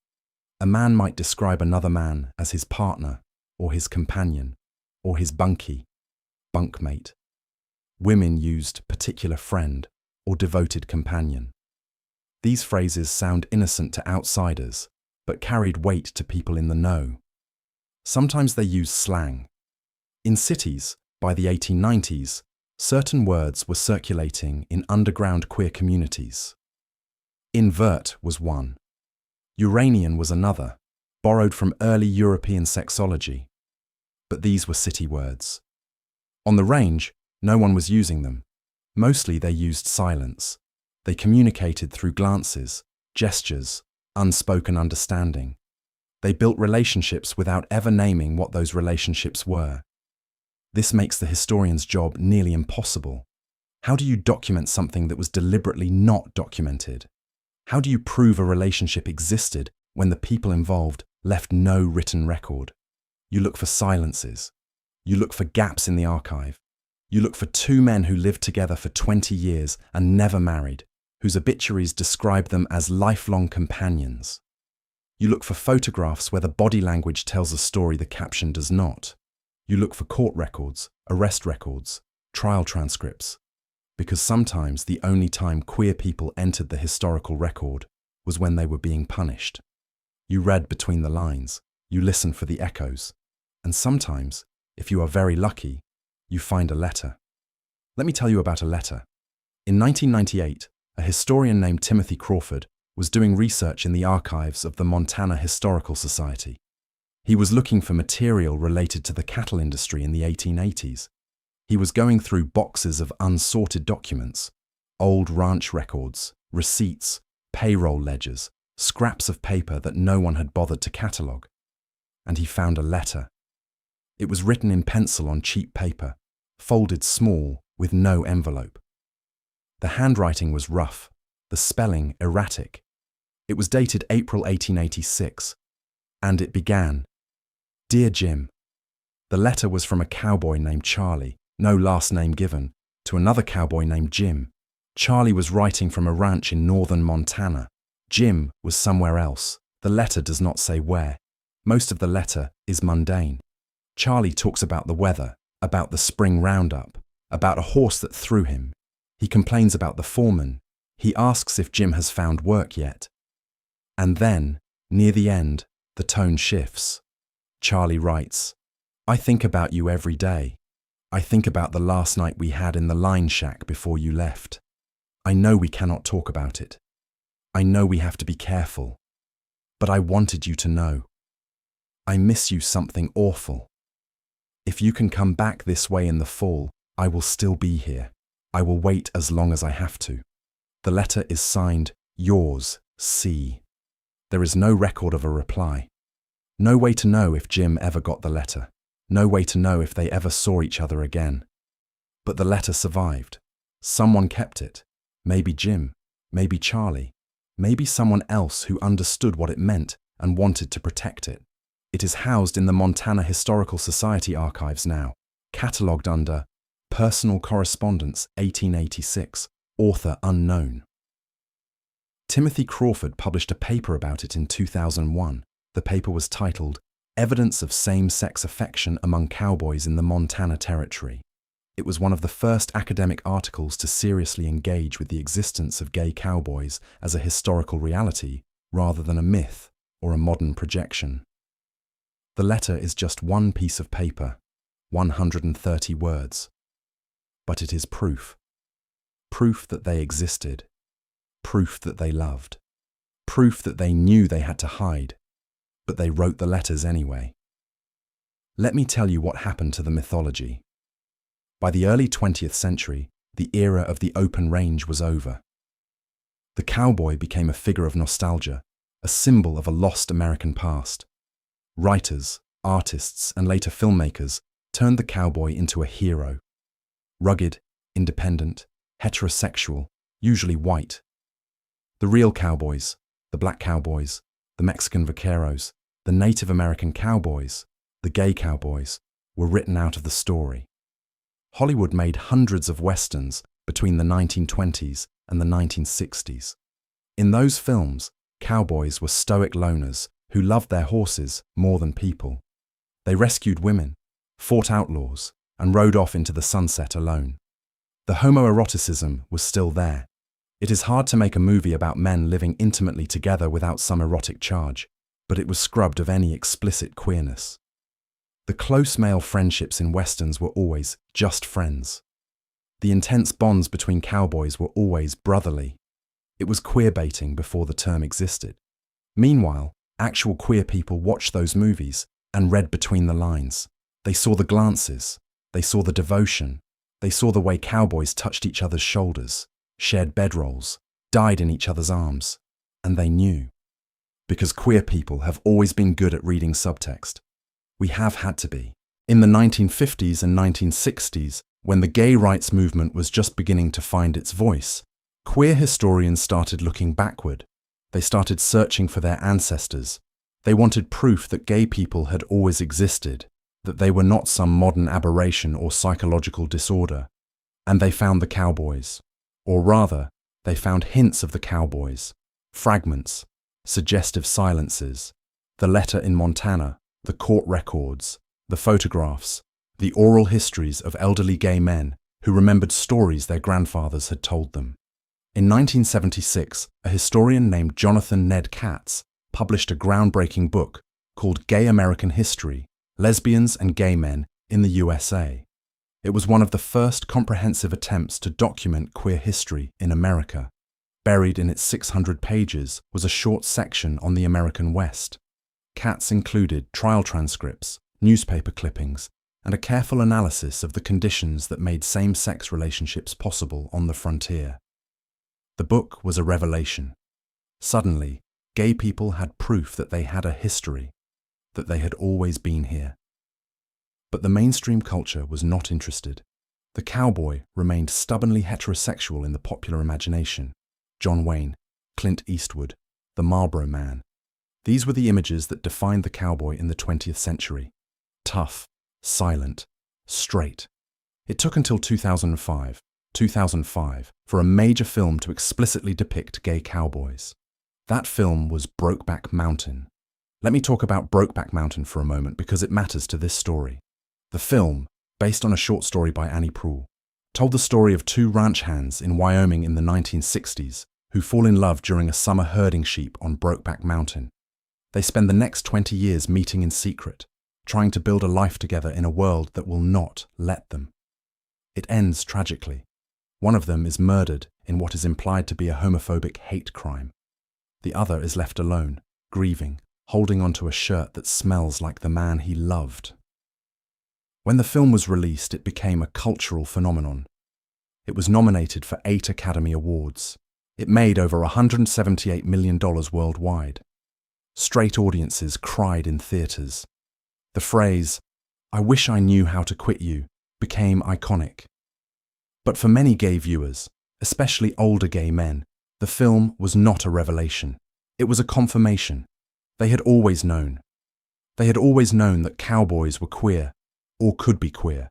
Speaker 1: A man might describe another man as his partner, or his companion, or his bunkmate. Women used particular friend or devoted companion. These phrases sound innocent to outsiders, but carried weight to people in the know. Sometimes they used slang. In cities, by the 1890s, Certain words were circulating in underground queer communities. Invert was one. Uranian was another, borrowed from early European sexology. But these were city words. On the range, no one was using them. Mostly they used silence. They communicated through glances, gestures, unspoken understanding. They built relationships without ever naming what those relationships were. This makes the historian's job nearly impossible. How do you document something that was deliberately not documented? How do you prove a relationship existed when the people involved left no written record? You look for silences. You look for gaps in the archive. You look for two men who lived together for 20 years and never married, whose obituaries describe them as lifelong companions. You look for photographs where the body language tells a story the caption does not. You look for court records, arrest records, trial transcripts, because sometimes the only time queer people entered the historical record was when they were being punished. You read between the lines, you listen for the echoes, and sometimes, if you are very lucky, you find a letter. Let me tell you about a letter. In 1998, a historian named Timothy Crawford was doing research in the archives of the Montana Historical Society. He was looking for material related to the cattle industry in the 1880s. He was going through boxes of unsorted documents, old ranch records, receipts, payroll ledgers, scraps of paper that no one had bothered to catalogue. And he found a letter. It was written in pencil on cheap paper, folded small with no envelope. The handwriting was rough, the spelling erratic. It was dated April 1886, and it began, "Dear Jim." The letter was from a cowboy named Charlie, no last name given, to another cowboy named Jim. Charlie was writing from a ranch in northern Montana. Jim was somewhere else. The letter does not say where. Most of the letter is mundane. Charlie talks about the weather, about the spring roundup, about a horse that threw him. He complains about the foreman. He asks if Jim has found work yet. And then, near the end, the tone shifts. Charlie writes, "I think about you every day. I think about the last night we had in the line shack before you left. I know we cannot talk about it. I know we have to be careful. But I wanted you to know. I miss you something awful. If you can come back this way in the fall, I will still be here. I will wait as long as I have to." The letter is signed, "Yours, C." There is no record of a reply. No way to know if Jim ever got the letter. No way to know if they ever saw each other again. But the letter survived. Someone kept it. Maybe Jim, maybe Charlie, maybe someone else who understood what it meant and wanted to protect it. It is housed in the Montana Historical Society archives now, catalogued under Personal Correspondence 1886, author unknown. Timothy Crawford published a paper about it in 2001. The paper was titled Evidence of Same-Sex Affection Among Cowboys in the Montana Territory. It was one of the first academic articles to seriously engage with the existence of gay cowboys as a historical reality rather than a myth or a modern projection. The letter is just one piece of paper, 130 words. But it is proof. Proof that they existed. Proof that they loved. Proof that they knew they had to hide, but they wrote the letters anyway. Let me tell you what happened to the mythology. By the early 20th century, the era of the open range was over. The cowboy became a figure of nostalgia, a symbol of a lost American past. Writers, artists, and later filmmakers turned the cowboy into a hero. Rugged, independent, heterosexual, usually white. The real cowboys, the black cowboys, the Mexican vaqueros, the Native American cowboys, the gay cowboys, were written out of the story. Hollywood made hundreds of westerns between the 1920s and the 1960s. In those films, cowboys were stoic loners who loved their horses more than people. They rescued women, fought outlaws, and rode off into the sunset alone. The homoeroticism was still there. It is hard to make a movie about men living intimately together without some erotic charge, but it was scrubbed of any explicit queerness. The close male friendships in westerns were always just friends. The intense bonds between cowboys were always brotherly. It was queerbaiting before the term existed. Meanwhile, actual queer people watched those movies and read between the lines. They saw the glances, they saw the devotion, they saw the way cowboys touched each other's shoulders, shared bedrolls, died in each other's arms, and they knew. Because queer people have always been good at reading subtext. We have had to be. In the 1950s and 1960s, when the gay rights movement was just beginning to find its voice, queer historians started looking backward. They started searching for their ancestors. They wanted proof that gay people had always existed, that they were not some modern aberration or psychological disorder. And they found the cowboys. Or rather, they found hints of the cowboys, fragments, suggestive silences, the letter in Montana, the court records, the photographs, the oral histories of elderly gay men who remembered stories their grandfathers had told them. In 1976, a historian named Jonathan Ned Katz published a groundbreaking book called Gay American History: Lesbians and Gay Men in the USA. It was one of the first comprehensive attempts to document queer history in America. Buried in its 600 pages was a short section on the American West. Katz included trial transcripts, newspaper clippings, and a careful analysis of the conditions that made same-sex relationships possible on the frontier. The book was a revelation. Suddenly, gay people had proof that they had a history, that they had always been here. But the mainstream culture was not interested. The cowboy remained stubbornly heterosexual in the popular imagination. John Wayne, Clint Eastwood, the Marlboro Man. These were the images that defined the cowboy in the 20th century. Tough, silent, straight. It took until 2005 for a major film to explicitly depict gay cowboys. That film was Brokeback Mountain. Let me talk about Brokeback Mountain for a moment because it matters to this story. The film, based on a short story by Annie Proulx, told the story of two ranch hands in Wyoming in the 1960s who fall in love during a summer herding sheep on Brokeback Mountain. They spend the next 20 years meeting in secret, trying to build a life together in a world that will not let them. It ends tragically. One of them is murdered in what is implied to be a homophobic hate crime. The other is left alone, grieving, holding onto a shirt that smells like the man he loved. When the film was released, it became a cultural phenomenon. It was nominated for 8 Academy Awards. It made over $178 million worldwide. Straight audiences cried in theaters. The phrase, "I wish I knew how to quit you," became iconic. But for many gay viewers, especially older gay men, the film was not a revelation. It was a confirmation. They had always known. They had always known that cowboys were queer, or could be queer,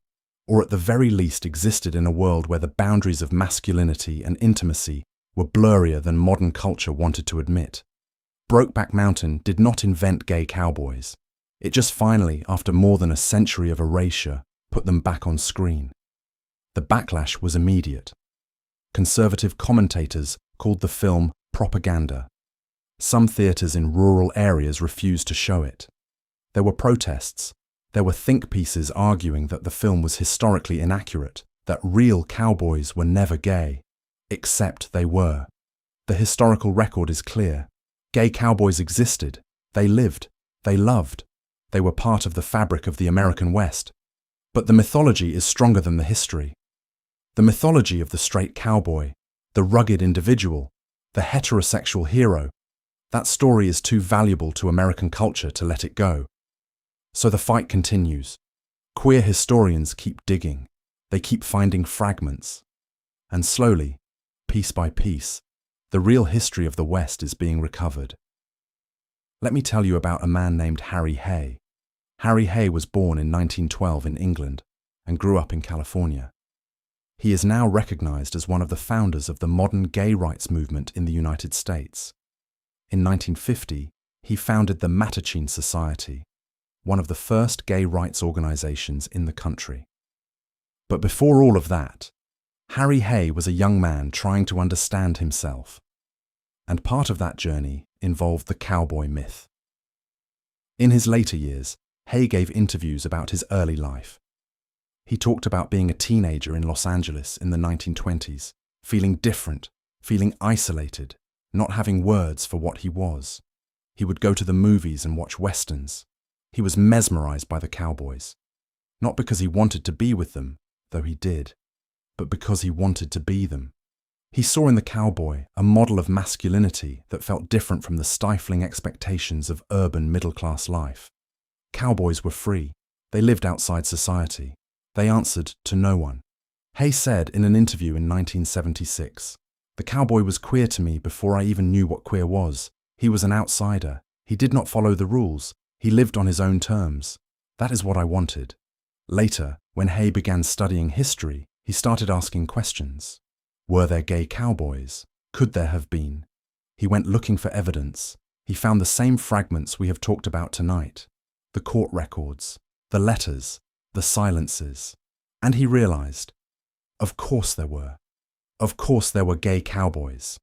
Speaker 1: or at the very least existed in a world where the boundaries of masculinity and intimacy were blurrier than modern culture wanted to admit. Brokeback Mountain did not invent gay cowboys. It just finally, after more than a century of erasure, put them back on screen. The backlash was immediate. Conservative commentators called the film propaganda. Some theaters in rural areas refused to show it. There were protests. There were think pieces arguing that the film was historically inaccurate, that real cowboys were never gay. Except they were. The historical record is clear. Gay cowboys existed. They lived. They loved. They were part of the fabric of the American West. But the mythology is stronger than the history. The mythology of the straight cowboy, the rugged individual, the heterosexual hero, that story is too valuable to American culture to let it go. So the fight continues. Queer historians keep digging. They keep finding fragments. And slowly, piece by piece, the real history of the West is being recovered. Let me tell you about a man named Harry Hay. Harry Hay was born in 1912 in England and grew up in California. He is now recognized as one of the founders of the modern gay rights movement in the United States. In 1950, he founded the Mattachine Society, one of the first gay rights organizations in the country. But before all of that, Harry Hay was a young man trying to understand himself. And part of that journey involved the cowboy myth. In his later years, Hay gave interviews about his early life. He talked about being a teenager in Los Angeles in the 1920s, feeling different, feeling isolated, not having words for what he was. He would go to the movies and watch westerns. He was mesmerized by the Cowboys. Not because he wanted to be with them, though he did, but because he wanted to be them. He saw in the cowboy a model of masculinity that felt different from the stifling expectations of urban middle-class life. Cowboys were free. They lived outside society. They answered to no one. Hay said in an interview in 1976, "The cowboy was queer to me before I even knew what queer was. He was an outsider. He did not follow the rules. He lived on his own terms. That is what I wanted." Later, when Hay began studying history, he started asking questions. Were there gay cowboys? Could there have been? He went looking for evidence. He found the same fragments we have talked about tonight. The court records, the letters, the silences. And he realized, of course there were. Of course there were gay cowboys.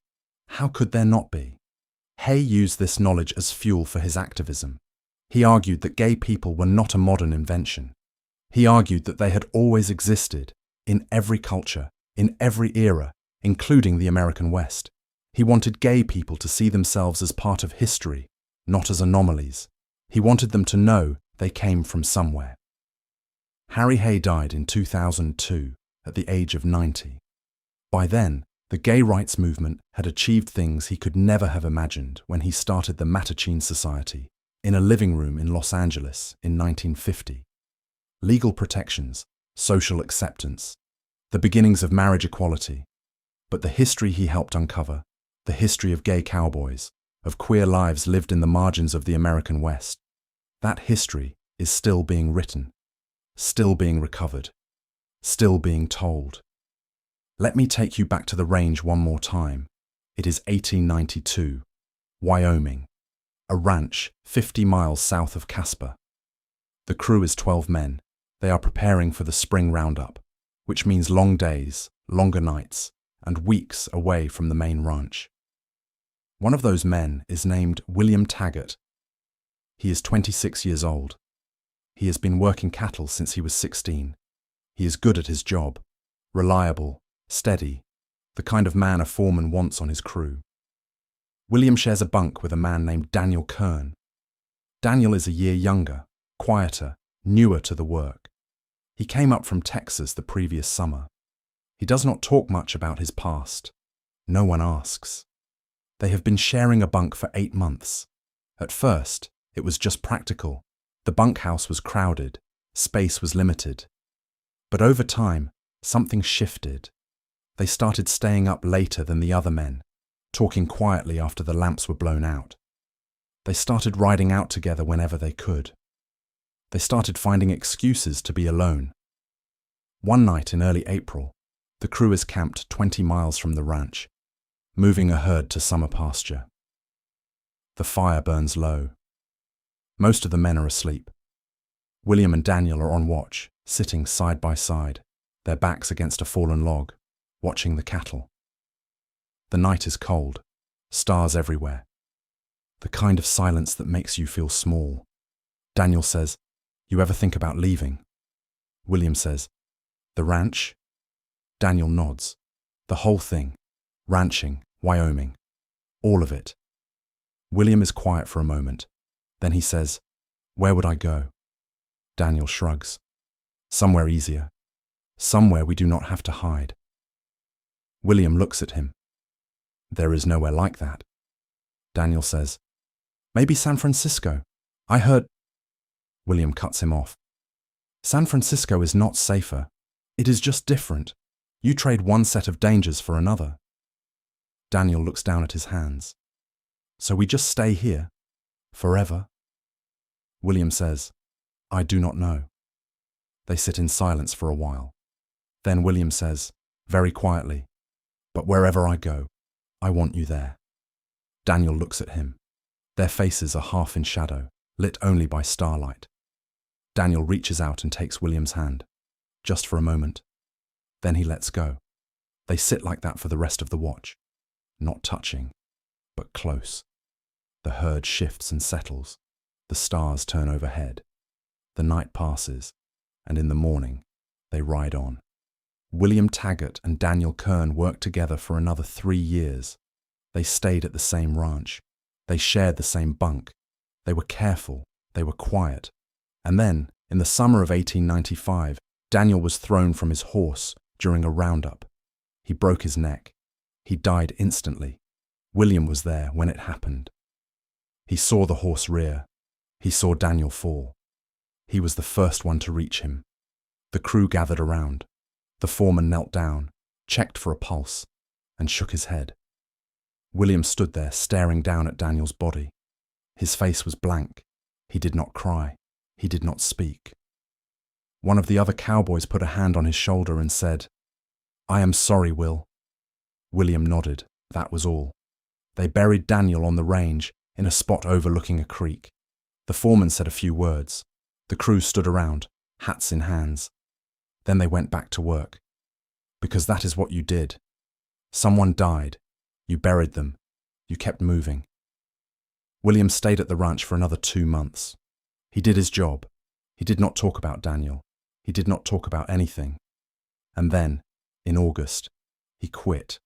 Speaker 1: How could there not be? Hay used this knowledge as fuel for his activism. He argued that gay people were not a modern invention. He argued that they had always existed, in every culture, in every era, including the American West. He wanted gay people to see themselves as part of history, not as anomalies. He wanted them to know they came from somewhere. Harry Hay died in 2002 at the age of 90. By then, the gay rights movement had achieved things he could never have imagined when he started the Mattachine Society in a living room in Los Angeles in 1950. Legal protections, social acceptance, the beginnings of marriage equality. But the history he helped uncover, the history of gay cowboys, of queer lives lived in the margins of the American West, that history is still being written, still being recovered, still being told. Let me take you back to the range one more time. It is 1892, Wyoming, a ranch 50 miles south of Casper. The crew is 12 men. They are preparing for the spring roundup, which means long days, longer nights, and weeks away from the main ranch. One of those men is named William Taggart. He is 26 years old. He has been working cattle since he was 16. He is good at his job, reliable, steady, the kind of man a foreman wants on his crew. William shares a bunk with a man named Daniel Kern. Daniel is a year younger, quieter, newer to the work. He came up from Texas the previous summer. He does not talk much about his past. No one asks. They have been sharing a bunk for 8 months. At first, it was just practical. The bunkhouse was crowded. Space was limited. But over time, something shifted. They started staying up later than the other men, talking quietly after the lamps were blown out. They started riding out together whenever they could. They started finding excuses to be alone. One night in early April, the crew is camped 20 miles from the ranch, moving a herd to summer pasture. The fire burns low. Most of the men are asleep. William and Daniel are on watch, sitting side by side, their backs against a fallen log, watching the cattle. The night is cold, stars everywhere. The kind of silence that makes you feel small. Daniel says, "You ever think about leaving?" William says, "The ranch?" Daniel nods. The whole thing. Ranching, Wyoming. All of it. William is quiet for a moment. Then he says, "Where would I go?" Daniel shrugs. "Somewhere easier. Somewhere we do not have to hide." William looks at him. "There is nowhere like that." Daniel says, "Maybe San Francisco. I heard—" William cuts him off. "San Francisco is not safer. It is just different. You trade one set of dangers for another." Daniel looks down at his hands. "So we just stay here? Forever?" William says, "I do not know." They sit in silence for a while. Then William says, very quietly, "But wherever I go, I want you there." Daniel looks at him. Their faces are half in shadow, lit only by starlight. Daniel reaches out and takes William's hand, just for a moment. Then he lets go. They sit like that for the rest of the watch, not touching, but close. The herd shifts and settles. The stars turn overhead. The night passes, and in the morning, They ride on. William Taggart and Daniel Kern worked together for another 3 years. They stayed at the same ranch. They shared the same bunk. They were careful. They were quiet. And then, in the summer of 1895, Daniel was thrown from his horse during a roundup. He broke his neck. He died instantly. William was there when it happened. He saw the horse rear. He saw Daniel fall. He was the first one to reach him. The crew gathered around. The foreman knelt down, checked for a pulse, and shook his head. William stood there staring down at Daniel's body. His face was blank. He did not cry. He did not speak. One of the other cowboys put a hand on his shoulder and said, "I am sorry, Will." William nodded. That was all. They buried Daniel on the range in a spot overlooking a creek. The foreman said a few words. The crew stood around, hats in hands. Then they went back to work. Because that is what you did. Someone died. You buried them. You kept moving. William stayed at the ranch for another 2 months. He did his job. He did not talk about Daniel. He did not talk about anything. And then, in August, he quit.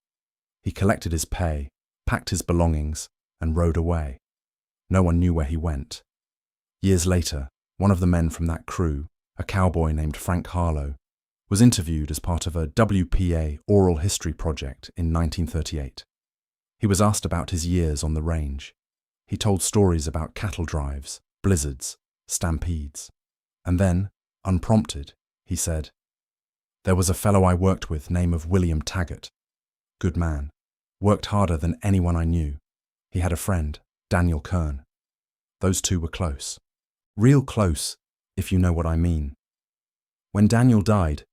Speaker 1: He collected his pay, packed his belongings, and rode away. No one knew where he went. Years later, one of the men from that crew, a cowboy named Frank Harlow, was interviewed as part of a WPA oral history project in 1938. He was asked about his years on the range. He told stories about cattle drives, blizzards, stampedes. And then, unprompted, he said, "There was a fellow I worked with name of William Taggart. Good man. Worked harder than anyone I knew. He had a friend, Daniel Kern. Those two were close. Real close, if you know what I mean. When Daniel died,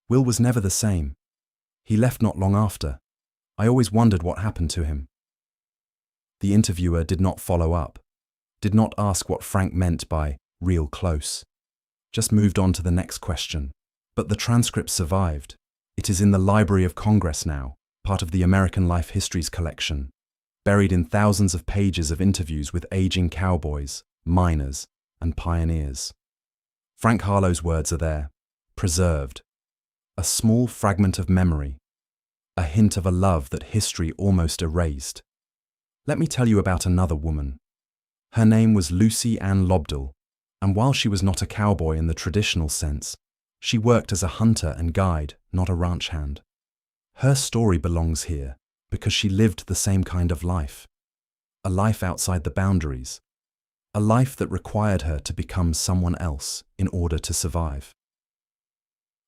Speaker 1: Will was never the same. He left not long after. I always wondered what happened to him." The interviewer did not follow up, did not ask what Frank meant by real close, just moved on to the next question. But the transcript survived. It is in the Library of Congress now, part of the American Life Histories collection, buried in thousands of pages of interviews with aging cowboys, miners, and pioneers. Frank Harlow's words are there, preserved. A small fragment of memory, a hint of a love that history almost erased. Let me tell you about another woman. Her name was Lucy Ann Lobdell, and while she was not a cowboy in the traditional sense, she worked as a hunter and guide, not a ranch hand. Her story belongs here because she lived the same kind of life, a life outside the boundaries, a life that required her to become someone else in order to survive.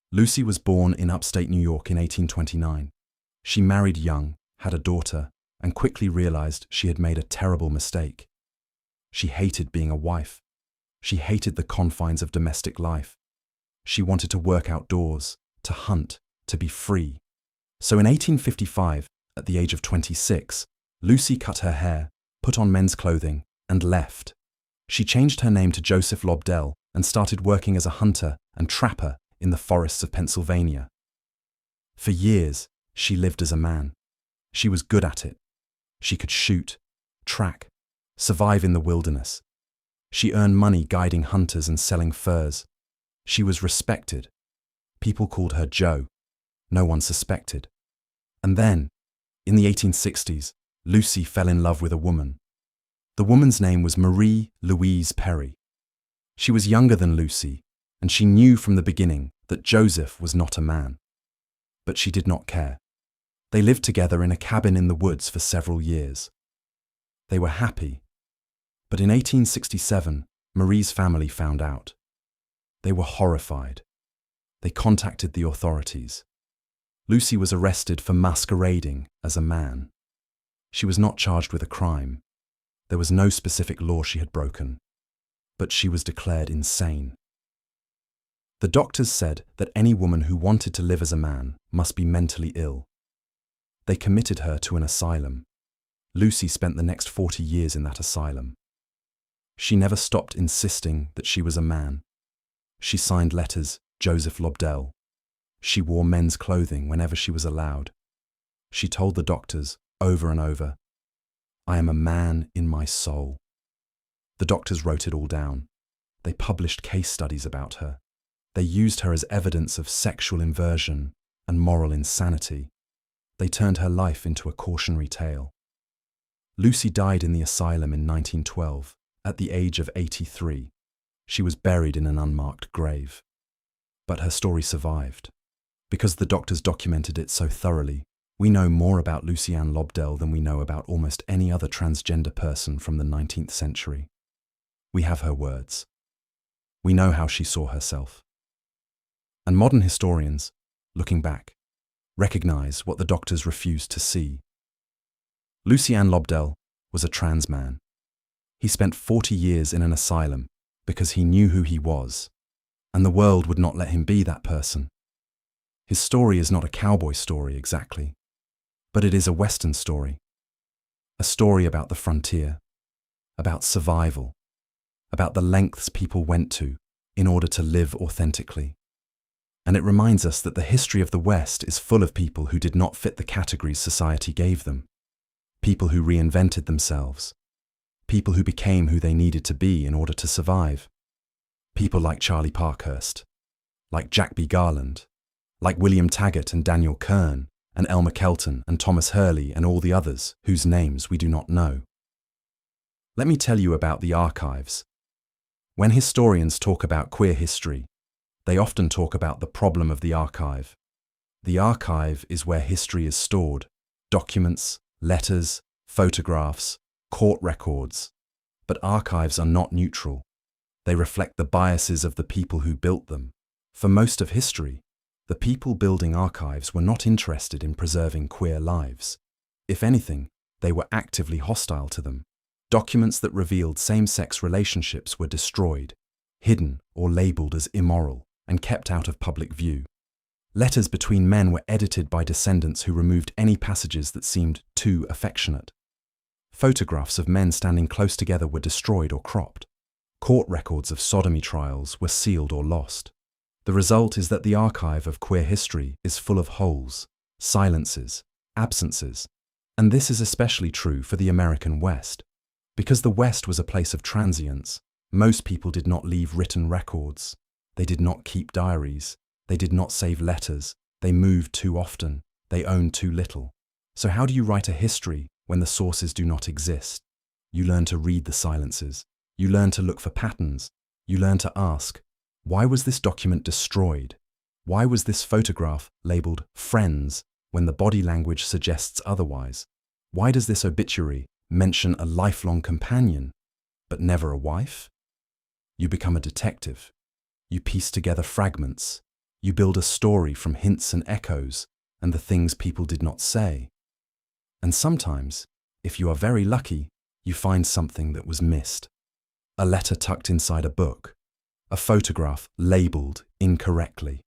Speaker 1: Lucy was born in upstate New York in 1829. She married young, had a daughter, and quickly realized she had made a terrible mistake. She hated being a wife. She hated the confines of domestic life. She wanted to work outdoors, to hunt, to be free. So in 1855, at the age of 26, Lucy cut her hair, put on men's clothing, and left. She changed her name to Joseph Lobdell and started working as a hunter and trapper in the forests of Pennsylvania. For years, she lived as a man. She was good at it. She could shoot, track, survive in the wilderness. She earned money guiding hunters and selling furs. She was respected. People called her Joe. No one suspected. And then, in the 1860s, Lucy fell in love with a woman. The woman's name was Marie Louise Perry. She was younger than Lucy, and she knew from the beginning that Joseph was not a man. But she did not care. They lived together in a cabin in the woods for several years. They were happy. But in 1867, Marie's family found out. They were horrified. They contacted the authorities. Lucy was arrested for masquerading as a man. She was not charged with a crime. There was no specific law she had broken. But she was declared insane. The doctors said that any woman who wanted to live as a man must be mentally ill. They committed her to an asylum. Lucy spent the next 40 years in that asylum. She never stopped insisting that she was a man. She signed letters, Joseph Lobdell. She wore men's clothing whenever she was allowed. She told the doctors over and over, "I am a man in my soul." The doctors wrote it all down. They published case studies about her. They used her as evidence of sexual inversion and moral insanity. They turned her life into a cautionary tale. Lucy died in the asylum in 1912, at the age of 83. She was buried in an unmarked grave. But her story survived. Because the doctors documented it so thoroughly, we know more about Lucy Ann Lobdell than we know about almost any other transgender person from the 19th century. We have her words. We know how she saw herself. And modern historians, looking back, recognize what the doctors refused to see. Lucy Ann Lobdell was a trans man. He spent 40 years in an asylum because he knew who he was, and the world would not let him be that person. His story is not a cowboy story exactly, but it is a Western story. A story about the frontier, about survival, about the lengths people went to in order to live authentically. And it reminds us that the history of the West is full of people who did not fit the categories society gave them. People who reinvented themselves. People who became who they needed to be in order to survive. People like Charlie Parkhurst, like Jack B. Garland, like William Taggart and Daniel Kern, and Elma Kelton and Thomas Hurley and all the others whose names we do not know. Let me tell you about the archives. When historians talk about queer history, they often talk about the problem of the archive. The archive is where history is stored: documents, letters, photographs, court records. But archives are not neutral. They reflect the biases of the people who built them. For most of history, the people building archives were not interested in preserving queer lives. If anything, they were actively hostile to them. Documents that revealed same-sex relationships were destroyed, hidden or labeled as immoral, and kept out of public view. Letters between men were edited by descendants who removed any passages that seemed too affectionate. Photographs of men standing close together were destroyed or cropped. Court records of sodomy trials were sealed or lost. The result is that the archive of queer history is full of holes, silences, absences, and this is especially true for the American West. Because the West was a place of transience, most people did not leave written records. They did not keep diaries. They did not save letters. They moved too often. They owned too little. So how do you write a history when the sources do not exist? You learn to read the silences. You learn to look for patterns. You learn to ask, why was this document destroyed? Why was this photograph labeled friends when the body language suggests otherwise? Why does this obituary mention a lifelong companion, but never a wife? You become a detective. You piece together fragments. You build a story from hints and echoes and the things people did not say. And sometimes, if you are very lucky, you find something that was missed. A letter tucked inside a book. A photograph labeled incorrectly.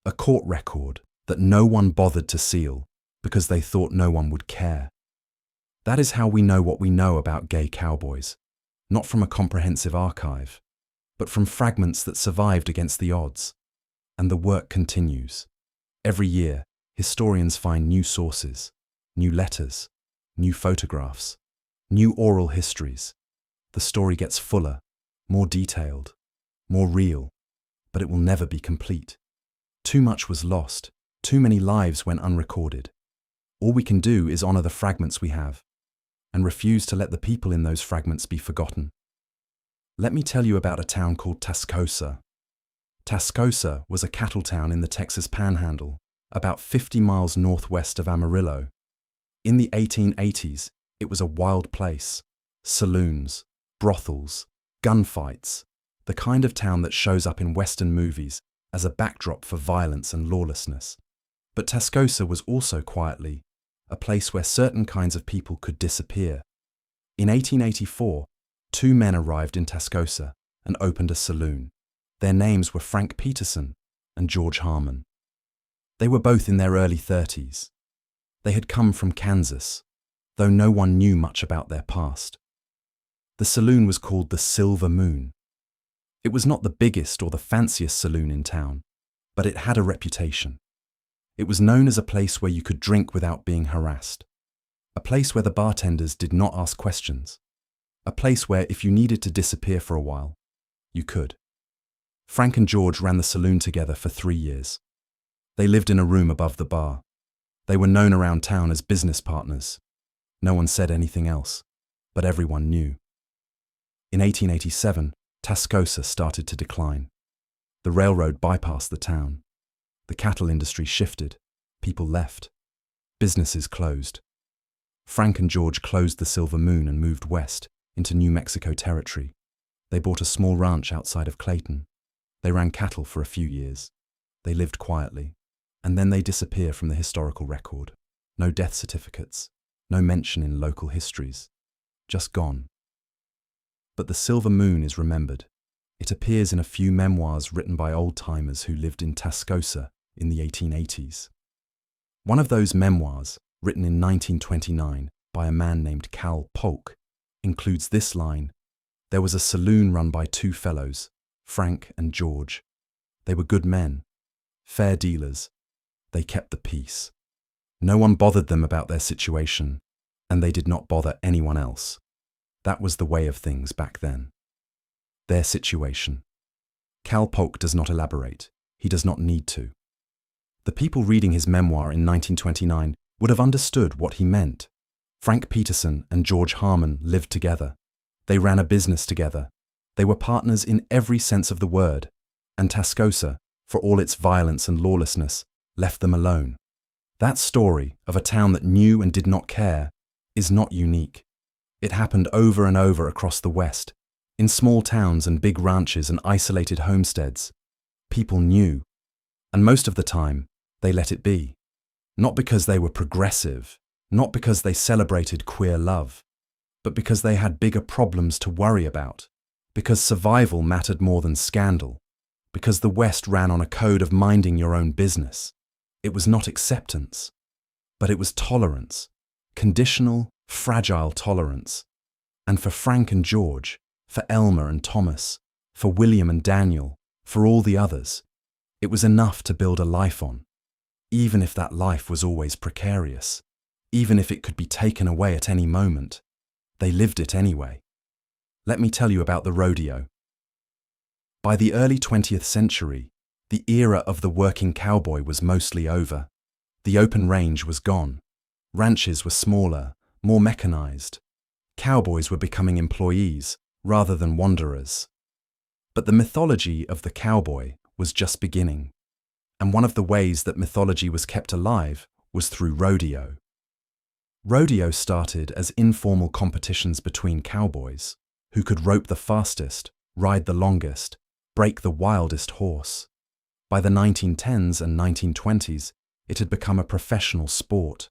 Speaker 1: A court record that no one bothered to seal because they thought no one would care. That is how we know what we know about gay cowboys, not from a comprehensive archive, but from fragments that survived against the odds. And the work continues. Every year, historians find new sources, new letters, new photographs, new oral histories. The story gets fuller, more detailed, more real, but it will never be complete. Too much was lost. Too many lives went unrecorded. All we can do is honor the fragments we have and refuse to let the people in those fragments be forgotten. Let me tell you about a town called Tascosa. Tascosa was a cattle town in the Texas Panhandle, about 50 miles northwest of Amarillo. In the 1880s, it was a wild place. Saloons, brothels, gunfights, the kind of town that shows up in Western movies as a backdrop for violence and lawlessness. But Tascosa was also quietly a place where certain kinds of people could disappear. In 1884, two men arrived in Tascosa and opened a saloon. Their names were Frank Peterson and George Harmon. They were both in their early 30s. They had come from Kansas, though no one knew much about their past. The saloon was called the Silver Moon. It was not the biggest or the fanciest saloon in town, but it had a reputation. It was known as a place where you could drink without being harassed, a place where the bartenders did not ask questions, a place where if you needed to disappear for a while, you could. Frank and George ran the saloon together for 3 years. They lived in a room above the bar. They were known around town as business partners. No one said anything else, but everyone knew. In 1887, Tascosa started to decline. The railroad bypassed the town. The cattle industry shifted. People left. Businesses closed. Frank and George closed the Silver Moon and moved west into New Mexico territory. They bought a small ranch outside of Clayton. They ran cattle for a few years. They lived quietly. And then they disappear from the historical record. No death certificates. No mention in local histories. Just gone. But the Silver Moon is remembered. It appears in a few memoirs written by old-timers who lived in Tascosa in the 1880s. One of those memoirs, written in 1929 by a man named Cal Polk, includes this line: "There was a saloon run by two fellows, Frank and George. They were good men, fair dealers. They kept the peace. No one bothered them about their situation, and they did not bother anyone else. That was the way of things back then." Their situation. Cal Polk does not elaborate. He does not need to. The people reading his memoir in 1929 would have understood what he meant. Frank Peterson and George Harmon lived together. They ran a business together. They were partners in every sense of the word, and Tascosa, for all its violence and lawlessness, left them alone. That story of a town that knew and did not care is not unique. It happened over and over across the West, in small towns and big ranches and isolated homesteads. People knew, and most of the time, they let it be. Not because they were progressive, not because they celebrated queer love, but because they had bigger problems to worry about, because survival mattered more than scandal, because the West ran on a code of minding your own business. It was not acceptance, but it was tolerance, conditional, fragile tolerance. And for Frank and George, for Elma and Thomas, for William and Daniel, for all the others, it was enough to build a life on, even if that life was always precarious, even if it could be taken away at any moment. They lived it anyway. Let me tell you about the rodeo. By the early 20th century, the era of the working cowboy was mostly over. The open range was gone. Ranches were smaller, more mechanized. Cowboys were becoming employees rather than wanderers. But the mythology of the cowboy was just beginning. And one of the ways that mythology was kept alive was through rodeo. Rodeo started as informal competitions between cowboys, who could rope the fastest, ride the longest, break the wildest horse. By the 1910s and 1920s, it had become a professional sport.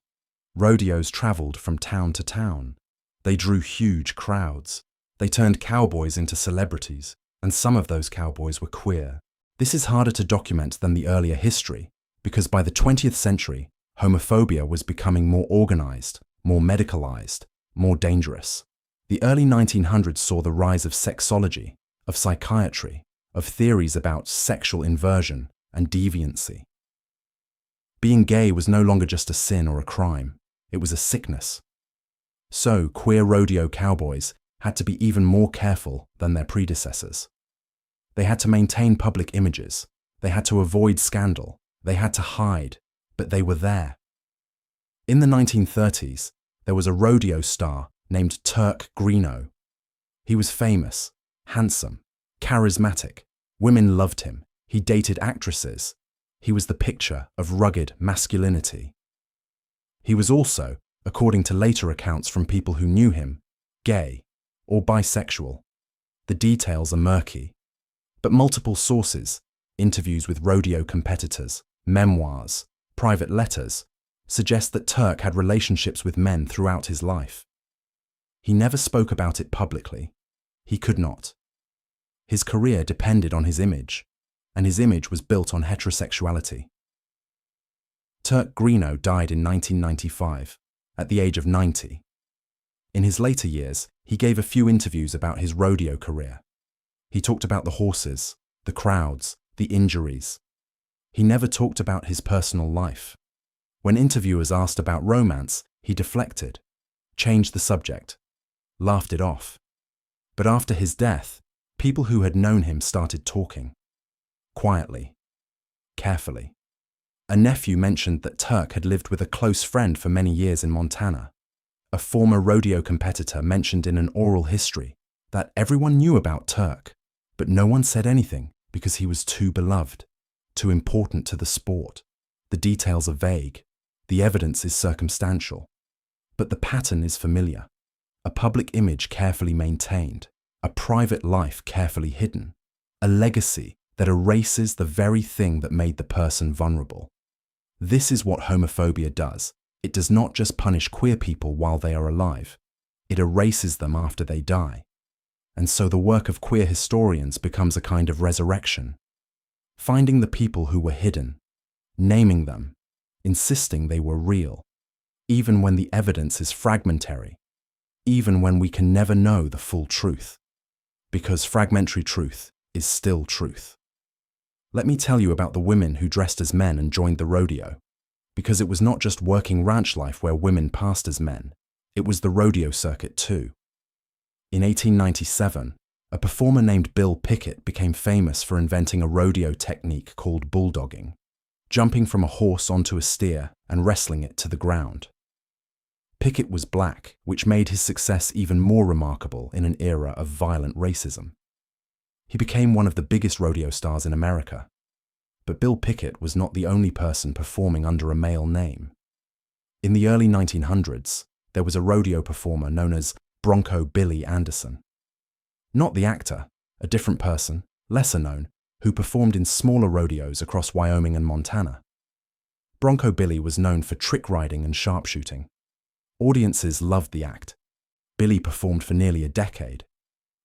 Speaker 1: Rodeos traveled from town to town. They drew huge crowds. They turned cowboys into celebrities, and some of those cowboys were queer. This is harder to document than the earlier history, because by the 20th century, homophobia was becoming more organized, more medicalized, more dangerous. The early 1900s saw the rise of sexology, of psychiatry, of theories about sexual inversion and deviancy. Being gay was no longer just a sin or a crime, it was a sickness. So queer rodeo cowboys had to be even more careful than their predecessors. They had to maintain public images, they had to avoid scandal, they had to hide, but they were there. In the 1930s, there was a rodeo star named Turk Greeno. He was famous, handsome, charismatic. Women loved him. He dated actresses. He was the picture of rugged masculinity. He was also, according to later accounts from people who knew him, gay or bisexual. The details are murky. But multiple sources, interviews with rodeo competitors, memoirs, private letters, suggest that Turk had relationships with men throughout his life. He never spoke about it publicly. He could not. His career depended on his image, and his image was built on heterosexuality. Turk Greeno died in 1995, at the age of 90. In his later years, he gave a few interviews about his rodeo career. He talked about the horses, the crowds, the injuries. He never talked about his personal life. When interviewers asked about romance, he deflected, changed the subject, laughed it off. But after his death, people who had known him started talking. quietly, carefully. A nephew mentioned that Turk had lived with a close friend for many years in Montana. A former rodeo competitor mentioned in an oral history that everyone knew about Turk, but no one said anything because he was too beloved, too important to the sport. The details are vague, the evidence is circumstantial, but the pattern is familiar. A public image carefully maintained, a private life carefully hidden, a legacy that erases the very thing that made the person vulnerable. This is what homophobia does. It does not just punish queer people while they are alive, it erases them after they die. And so the work of queer historians becomes a kind of resurrection, finding the people who were hidden, naming them, insisting they were real, even when the evidence is fragmentary, even when we can never know the full truth, because fragmentary truth is still truth. Let me tell you about the women who dressed as men and joined the rodeo, because it was not just working ranch life where women passed as men, it was the rodeo circuit too. In 1897, a performer named Bill Pickett became famous for inventing a rodeo technique called bulldogging, jumping from a horse onto a steer and wrestling it to the ground. Pickett was black, which made his success even more remarkable in an era of violent racism. He became one of the biggest rodeo stars in America. But Bill Pickett was not the only person performing under a male name. In the early 1900s, there was a rodeo performer known as Bronco Billy Anderson. Not the actor, a different person, lesser known, who performed in smaller rodeos across Wyoming and Montana. Bronco Billy was known for trick riding and sharpshooting. Audiences loved the act. Billy performed for nearly a decade.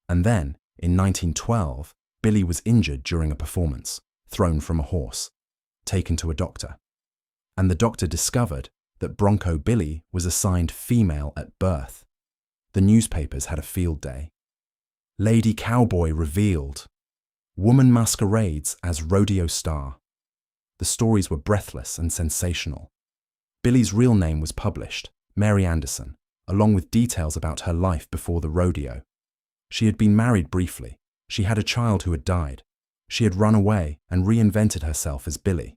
Speaker 1: And then, in 1912, Billy was injured during a performance, thrown from a horse, taken to a doctor. And the doctor discovered that Bronco Billy was assigned female at birth. The newspapers had a field day. Lady Cowboy revealed. Woman masquerades as rodeo star. The stories were breathless and sensational. Billy's real name was published, Mary Anderson, along with details about her life before the rodeo. She had been married briefly. She had a child who had died. She had run away and reinvented herself as Billy.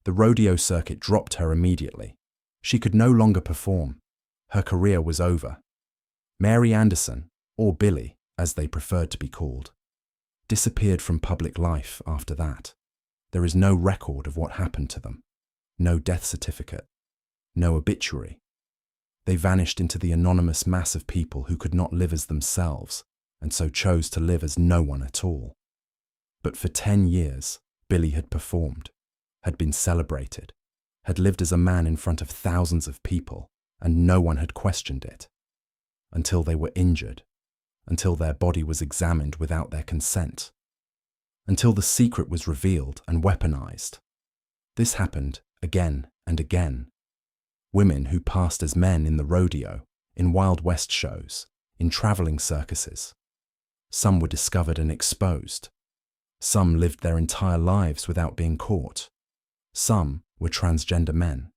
Speaker 1: The rodeo circuit dropped her immediately. She could no longer perform. Her career was over. Mary Anderson, or Billy, as they preferred to be called, disappeared from public life after that. There is no record of what happened to them. No death certificate. No obituary. They vanished into the anonymous mass of people who could not live as themselves, and so chose to live as no one at all. But for 10 years, Billy had performed, had been celebrated, had lived as a man in front of thousands of people, and no one had questioned it. Until they were injured, until their body was examined without their consent, until the secret was revealed and weaponized. This happened again and again. Women who passed as men in the rodeo, in Wild West shows, in traveling circuses. Some were discovered and exposed. Some lived their entire lives without being caught. Some were transgender men.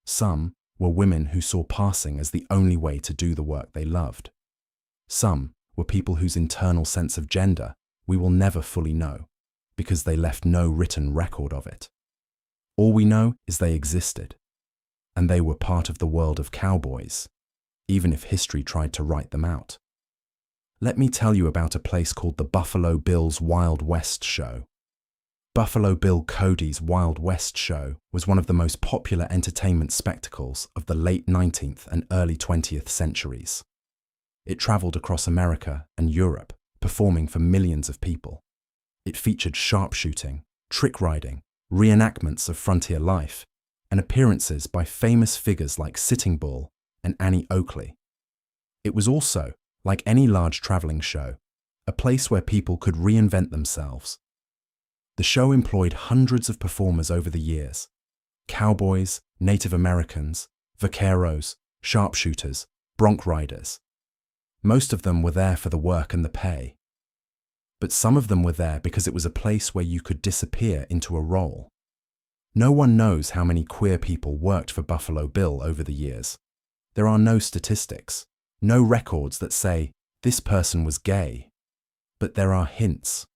Speaker 1: Some were women who saw passing as the only way to do the work they loved. Some were people whose internal sense of gender we will never fully know, because they left no written record of it. All we know is they existed, and they were part of the world of cowboys, even if history tried to write them out. Let me tell you about a place called the Buffalo Bill's Wild West Show. Buffalo Bill Cody's Wild West Show was one of the most popular entertainment spectacles of the late 19th and early 20th centuries. It traveled across America and Europe, performing for millions of people. It featured sharpshooting, trick riding, reenactments of frontier life, and appearances by famous figures like Sitting Bull and Annie Oakley. It was also, like any large traveling show, a place where people could reinvent themselves. The show employed hundreds of performers over the years: cowboys, Native Americans, vaqueros, sharpshooters, bronc riders. Most of them were there for the work and the pay. But some of them were there because it was a place where you could disappear into a role. No one knows how many queer people worked for Buffalo Bill over the years. There are no statistics, no records that say, this person was gay. But there are hints.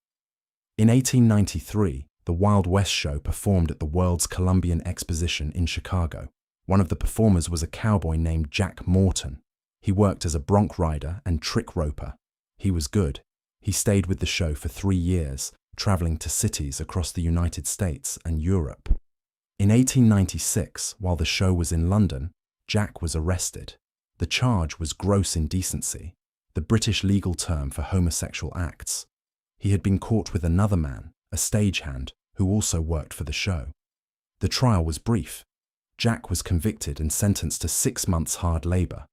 Speaker 1: In 1893, the Wild West show performed at the World's Columbian Exposition in Chicago. One of the performers was a cowboy named Jack Morton. He worked as a bronc rider and trick roper. He was good. He stayed with the show for 3 years, traveling to cities across the United States and Europe. In 1896, while the show was in London, Jack was arrested. The charge was gross indecency, the British legal term for homosexual acts. He had been caught with another man, a stagehand, who also worked for the show. The trial was brief. Jack was convicted and sentenced to 6 months hard labor.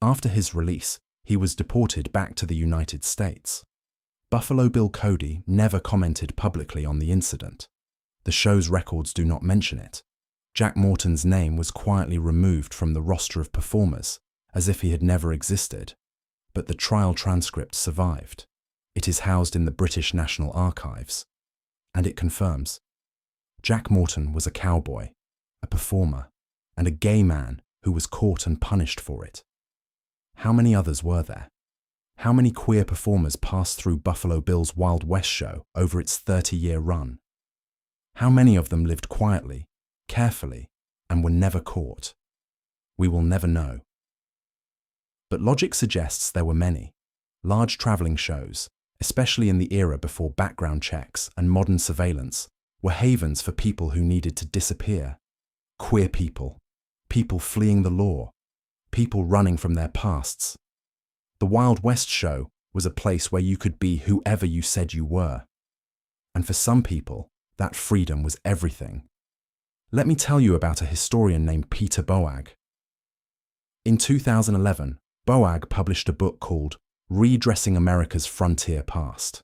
Speaker 1: After his release, he was deported back to the United States. Buffalo Bill Cody never commented publicly on the incident. The show's records do not mention it. Jack Morton's name was quietly removed from the roster of performers, as if he had never existed. But the trial transcript survived. It is housed in the British National Archives. And it confirms Jack Morton was a cowboy, a performer, and a gay man who was caught and punished for it. How many others were there? How many queer performers passed through Buffalo Bill's Wild West show over its 30-year run? How many of them lived quietly, carefully, and were never caught? We will never know. But logic suggests there were many. Large traveling shows, especially in the era before background checks and modern surveillance, were havens for people who needed to disappear. Queer people, people fleeing the law, people running from their pasts. The Wild West show was a place where you could be whoever you said you were. And for some people, that freedom was everything. Let me tell you about a historian named Peter Boag. In 2011, Boag published a book called Redressing America's Frontier Past.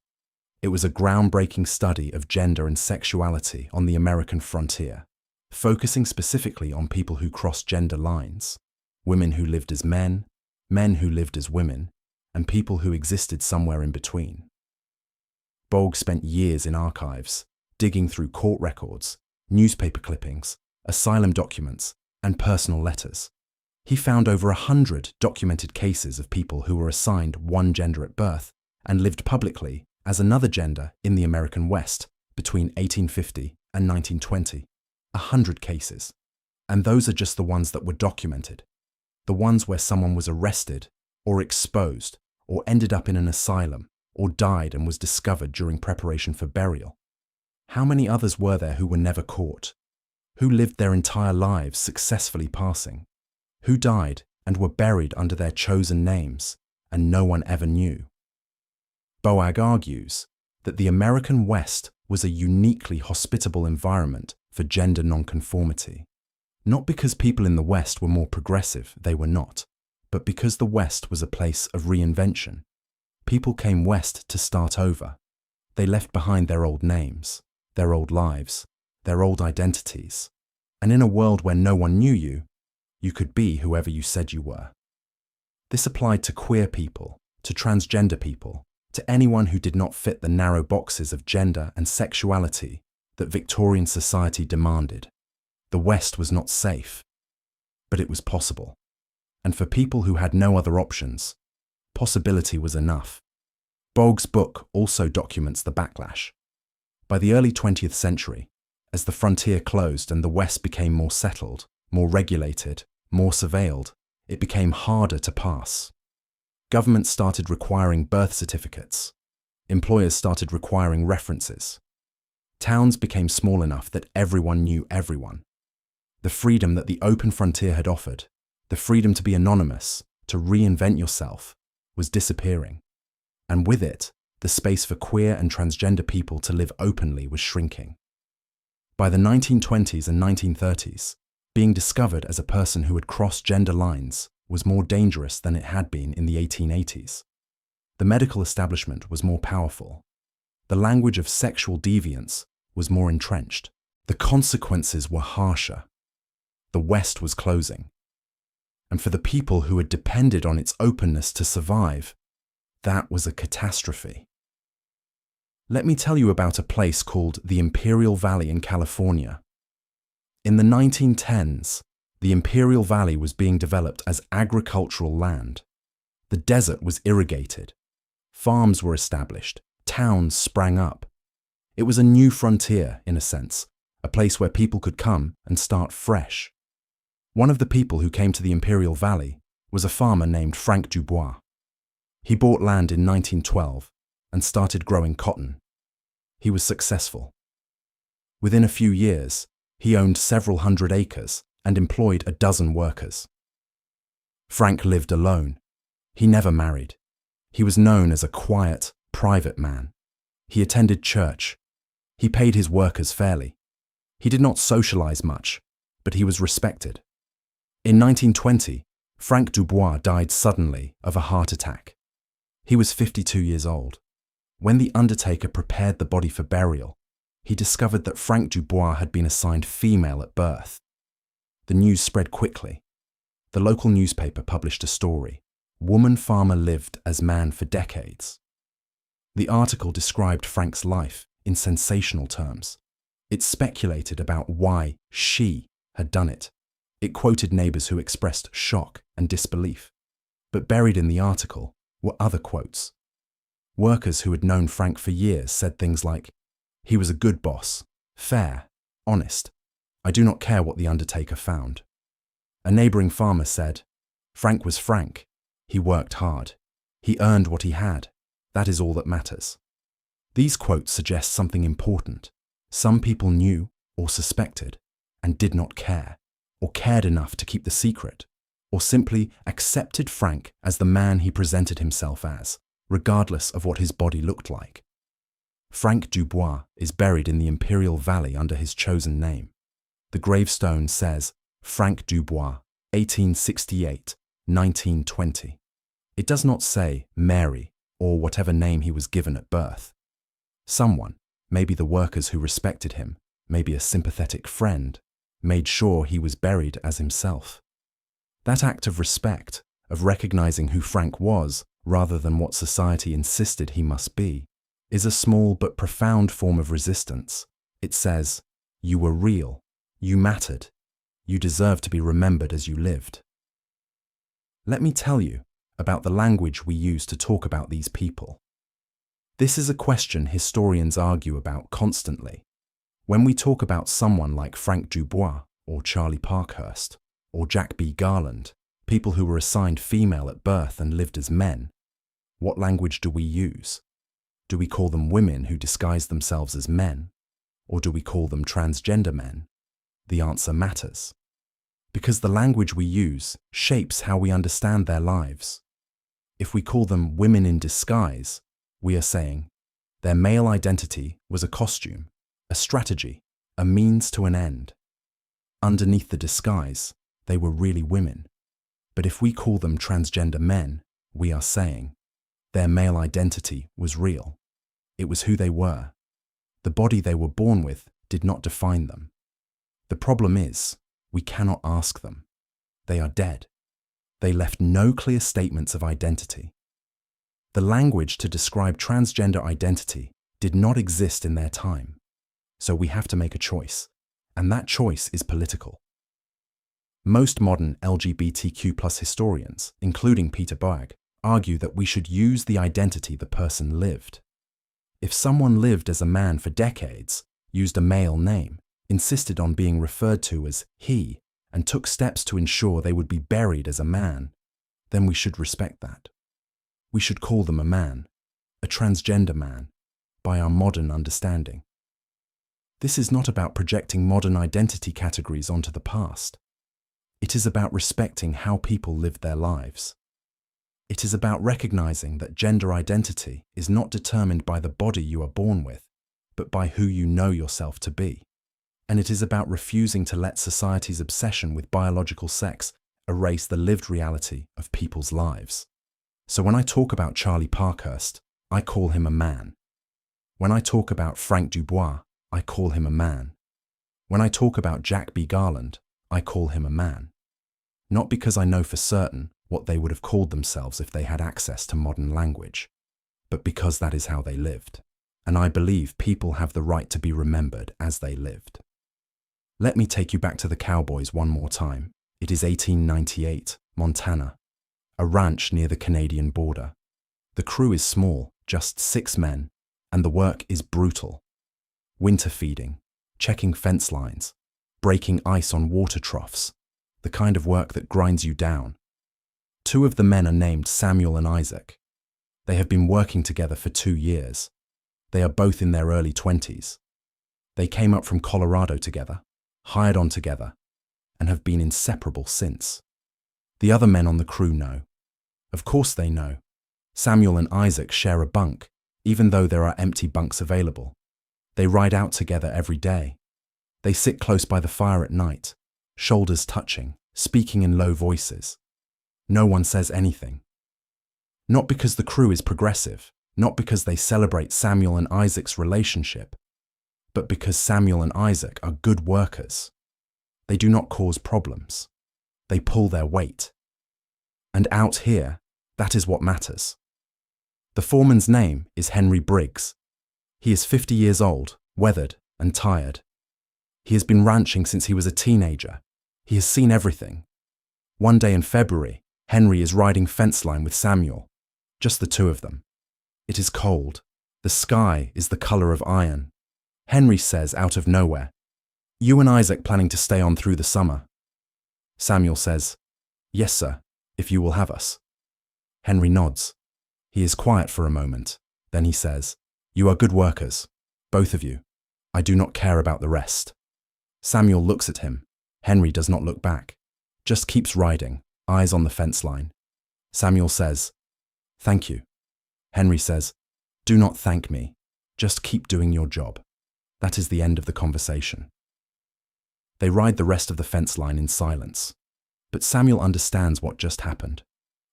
Speaker 1: It was a groundbreaking study of gender and sexuality on the American frontier, focusing specifically on people who crossed gender lines, women who lived as men, men who lived as women, and people who existed somewhere in between. Boag spent years in archives, digging through court records, newspaper clippings, asylum documents, and personal letters. He found over 100 documented cases of people who were assigned one gender at birth and lived publicly as another gender in the American West between 1850 and 1920. 100 cases. And those are just the ones that were documented. The ones where someone was arrested or exposed or ended up in an asylum or died and was discovered during preparation for burial. How many others were there who were never caught? Who lived their entire lives successfully passing? Who died and were buried under their chosen names and no one ever knew? Boag argues that the American West was a uniquely hospitable environment for gender nonconformity. Not because people in the West were more progressive, they were not, but because the West was a place of reinvention. People came west to start over. They left behind their old names, their old lives, their old identities. And in a world where no one knew you, you could be whoever you said you were. This applied to queer people, to transgender people, to anyone who did not fit the narrow boxes of gender and sexuality that Victorian society demanded. The West was not safe, but it was possible. And for people who had no other options, possibility was enough. Boag's book also documents the backlash. By the early 20th century, as the frontier closed and the West became more settled, more regulated, more surveilled, it became harder to pass. Governments started requiring birth certificates. Employers started requiring references. Towns became small enough that everyone knew everyone. The freedom that the open frontier had offered, the freedom to be anonymous, to reinvent yourself, was disappearing. And with it, the space for queer and transgender people to live openly was shrinking. By the 1920s and 1930s, being discovered as a person who had crossed gender lines was more dangerous than it had been in the 1880s. The medical establishment was more powerful. The language of sexual deviance was more entrenched. The consequences were harsher. The West was closing. And for the people who had depended on its openness to survive, that was a catastrophe. Let me tell you about a place called the Imperial Valley in California. In the 1910s, the Imperial Valley was being developed as agricultural land. The desert was irrigated. Farms were established. Towns sprang up. It was a new frontier, in a sense, a place where people could come and start fresh. One of the people who came to the Imperial Valley was a farmer named Frank Dubois. He bought land in 1912 and started growing cotton. He was successful. Within a few years, he owned several hundred acres and employed a dozen workers. Frank lived alone. He never married. He was known as a quiet, private man. He attended church. He paid his workers fairly. He did not socialize much, but he was respected. In 1920, Frank Dubois died suddenly of a heart attack. He was 52 years old. When the undertaker prepared the body for burial, he discovered that Frank Dubois had been assigned female at birth. The news spread quickly. The local newspaper published a story. Woman farmer lived as man for decades. The article described Frank's life in sensational terms. It speculated about why she had done it. It quoted neighbors who expressed shock and disbelief. But buried in the article were other quotes. Workers who had known Frank for years said things like, "He was a good boss, fair, honest. I do not care what the undertaker found." A neighboring farmer said, "Frank was Frank. He worked hard. He earned what he had. That is all that matters." These quotes suggest something important. Some people knew or suspected and did not care, or cared enough to keep the secret, or simply accepted Frank as the man he presented himself as, regardless of what his body looked like. Frank Dubois is buried in the Imperial Valley under his chosen name. The gravestone says, Frank Dubois, 1868-1920. It does not say Mary or whatever name he was given at birth. Someone, maybe the workers who respected him, maybe a sympathetic friend, made sure he was buried as himself. That act of respect, of recognizing who Frank was rather than what society insisted he must be, is a small but profound form of resistance. It says, you were real, you mattered, you deserve to be remembered as you lived. Let me tell you about the language we use to talk about these people. This is a question historians argue about constantly. When we talk about someone like Frank Dubois or Charlie Parkhurst or Jack B. Garland, people who were assigned female at birth and lived as men, what language do we use? Do we call them women who disguise themselves as men? Or do we call them transgender men? The answer matters. Because the language we use shapes how we understand their lives. If we call them women in disguise, we are saying their male identity was a costume, a strategy, a means to an end. Underneath the disguise, they were really women. But if we call them transgender men, we are saying their male identity was real. It was who they were. The body they were born with did not define them. The problem is, we cannot ask them. They are dead. They left no clear statements of identity. The language to describe transgender identity did not exist in their time. So we have to make a choice, and that choice is political. Most modern LGBTQ+ historians, including Peter Berg, argue that we should use the identity the person lived. If someone lived as a man for decades, used a male name, insisted on being referred to as he, and took steps to ensure they would be buried as a man, then we should respect that. We should call them a man, a transgender man, by our modern understanding. This is not about projecting modern identity categories onto the past. It is about respecting how people lived their lives. It is about recognizing that gender identity is not determined by the body you are born with, but by who you know yourself to be. And it is about refusing to let society's obsession with biological sex erase the lived reality of people's lives. So when I talk about Charlie Parkhurst, I call him a man. When I talk about Frank Dubois, I call him a man. When I talk about Jack B. Garland, I call him a man. Not because I know for certain what they would have called themselves if they had access to modern language, but because that is how they lived. And I believe people have the right to be remembered as they lived. Let me take you back to the Cowboys one more time. It is 1898, Montana, a ranch near the Canadian border. The crew is small, just 6 men, and the work is brutal. winter feeding, checking fence lines, breaking ice on water troughs, the kind of work that grinds you down. Two of the men are named Samuel and Isaac. They have been working together for 2 years. They are both in their early 20s. They came up from Colorado together, hired on together, and have been inseparable since. The other men on the crew know. Of course they know. Samuel and Isaac share a bunk, even though there are empty bunks available. They ride out together every day. They sit close by the fire at night, shoulders touching, speaking in low voices. No one says anything. Not because the crew is progressive, not because they celebrate Samuel and Isaac's relationship, but because Samuel and Isaac are good workers. They do not cause problems. They pull their weight. And out here, that is what matters. The foreman's name is Henry Briggs. He is 50 years old, weathered and tired. He has been ranching since he was a teenager. He has seen everything. One day in February, Henry is riding fence line with Samuel, just the two of them. It is cold. The sky is the color of iron. Henry says out of nowhere, "You and Isaac planning to stay on through the summer?" Samuel says, "Yes, sir, if you will have us." Henry nods. He is quiet for a moment. Then he says, "You are good workers, both of you. I do not care about the rest." Samuel looks at him. Henry does not look back, just keeps riding, eyes on the fence line. Samuel says, "Thank you." Henry says, "Do not thank me. Just keep doing your job." That is the end of the conversation. They ride the rest of the fence line in silence. But Samuel understands what just happened.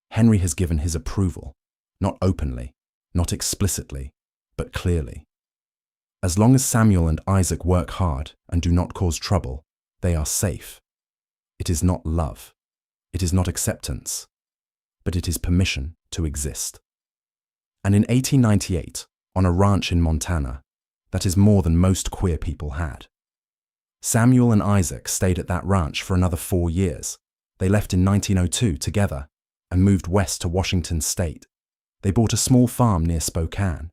Speaker 1: Henry has given his approval, not openly, not explicitly, but clearly. As long as Samuel and Isaac work hard and do not cause trouble, they are safe. It is not love. It is not acceptance. But it is permission to exist. And in 1898, on a ranch in Montana, that is more than most queer people had. Samuel and Isaac stayed at that ranch for another 4 years. They left in 1902 together and moved west to Washington State. They bought a small farm near Spokane.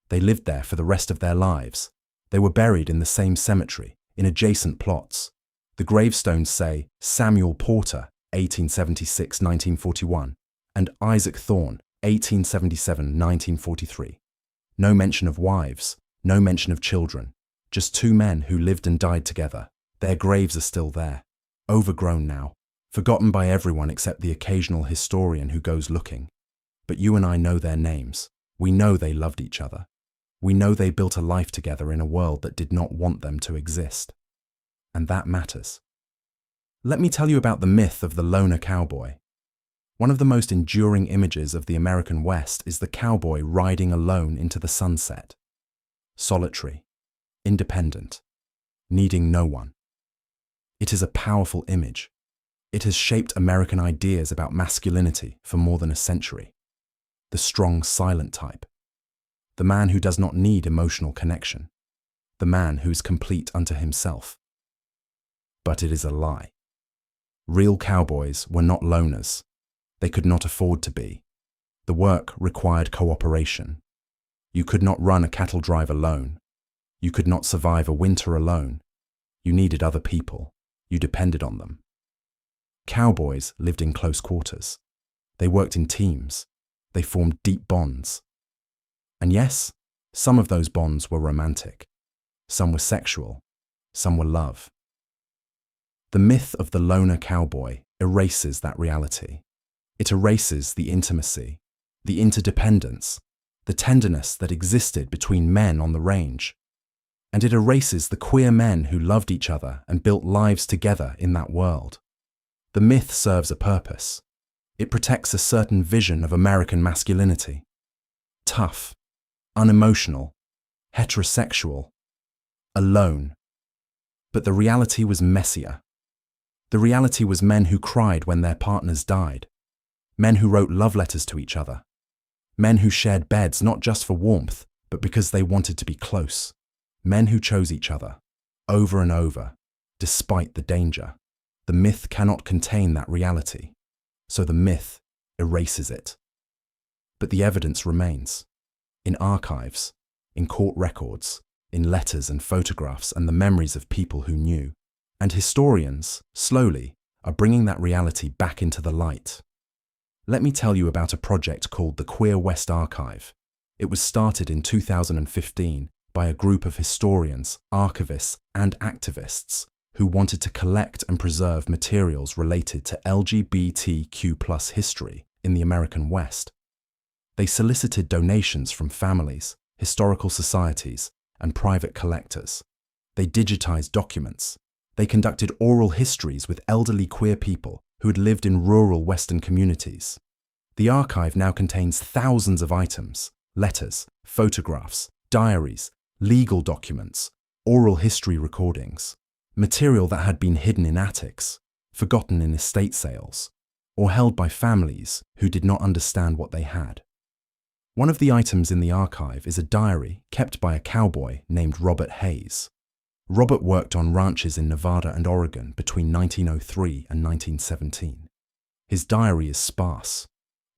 Speaker 1: They lived there for the rest of their lives. They were buried in the same cemetery, in adjacent plots. The gravestones say Samuel Porter, 1876-1941, and Isaac Thorne, 1877-1943. No mention of wives, no mention of children, just two men who lived and died together. Their graves are still there, overgrown now, forgotten by everyone except the occasional historian who goes looking. But you and I know their names. We know they loved each other. We know they built a life together in a world that did not want them to exist. And that matters. Let me tell you about the myth of the loner cowboy. One of the most enduring images of the American West is the cowboy riding alone into the sunset. Solitary, independent, needing no one. It is a powerful image. It has shaped American ideas about masculinity for more than a century. The strong, silent type. The man who does not need emotional connection. The man who is complete unto himself. But it is a lie. Real cowboys were not loners. They could not afford to be. The work required cooperation. You could not run a cattle drive alone. You could not survive a winter alone. You needed other people. You depended on them. Cowboys lived in close quarters. They worked in teams. They formed deep bonds. And yes, some of those bonds were romantic. Some were sexual. Some were love. The myth of the loner cowboy erases that reality. It erases the intimacy, the interdependence, the tenderness that existed between men on the range. And it erases the queer men who loved each other and built lives together in that world. The myth serves a purpose. It protects a certain vision of American masculinity. Tough, unemotional, heterosexual, alone. But the reality was messier. The reality was men who cried when their partners died. Men who wrote love letters to each other. Men who shared beds not just for warmth, but because they wanted to be close. Men who chose each other, over and over, despite the danger. The myth cannot contain that reality, so the myth erases it. But the evidence remains. In archives, in court records, in letters and photographs and the memories of people who knew. And historians, slowly, are bringing that reality back into the light. Let me tell you about a project called the Queer West Archive. It was started in 2015 by a group of historians, archivists, and activists who wanted to collect and preserve materials related to LGBTQ+ history in the American West. They solicited donations from families, historical societies, and private collectors. They digitized documents. They conducted oral histories with elderly queer people who had lived in rural Western communities. The archive now contains thousands of items, letters, photographs, diaries, legal documents, oral history recordings, material that had been hidden in attics, forgotten in estate sales, or held by families who did not understand what they had. One of the items in the archive is a diary kept by a cowboy named Robert Hayes. Robert worked on ranches in Nevada and Oregon between 1903 and 1917. His diary is sparse.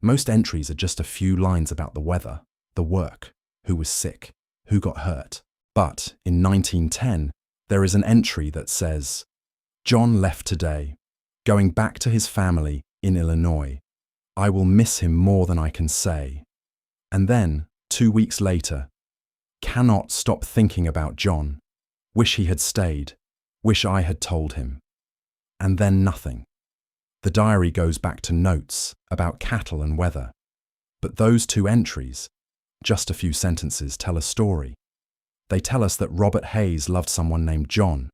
Speaker 1: Most entries are just a few lines about the weather, the work, who was sick, who got hurt. But in 1910, there is an entry that says, "John left today, going back to his family in Illinois. I will miss him more than I can say." And then, 2 weeks later, "Cannot stop thinking about John. Wish he had stayed. Wish I had told him." And then nothing. The diary goes back to notes about cattle and weather. But those two entries, just a few sentences, tell a story. They tell us that Robert Hayes loved someone named John,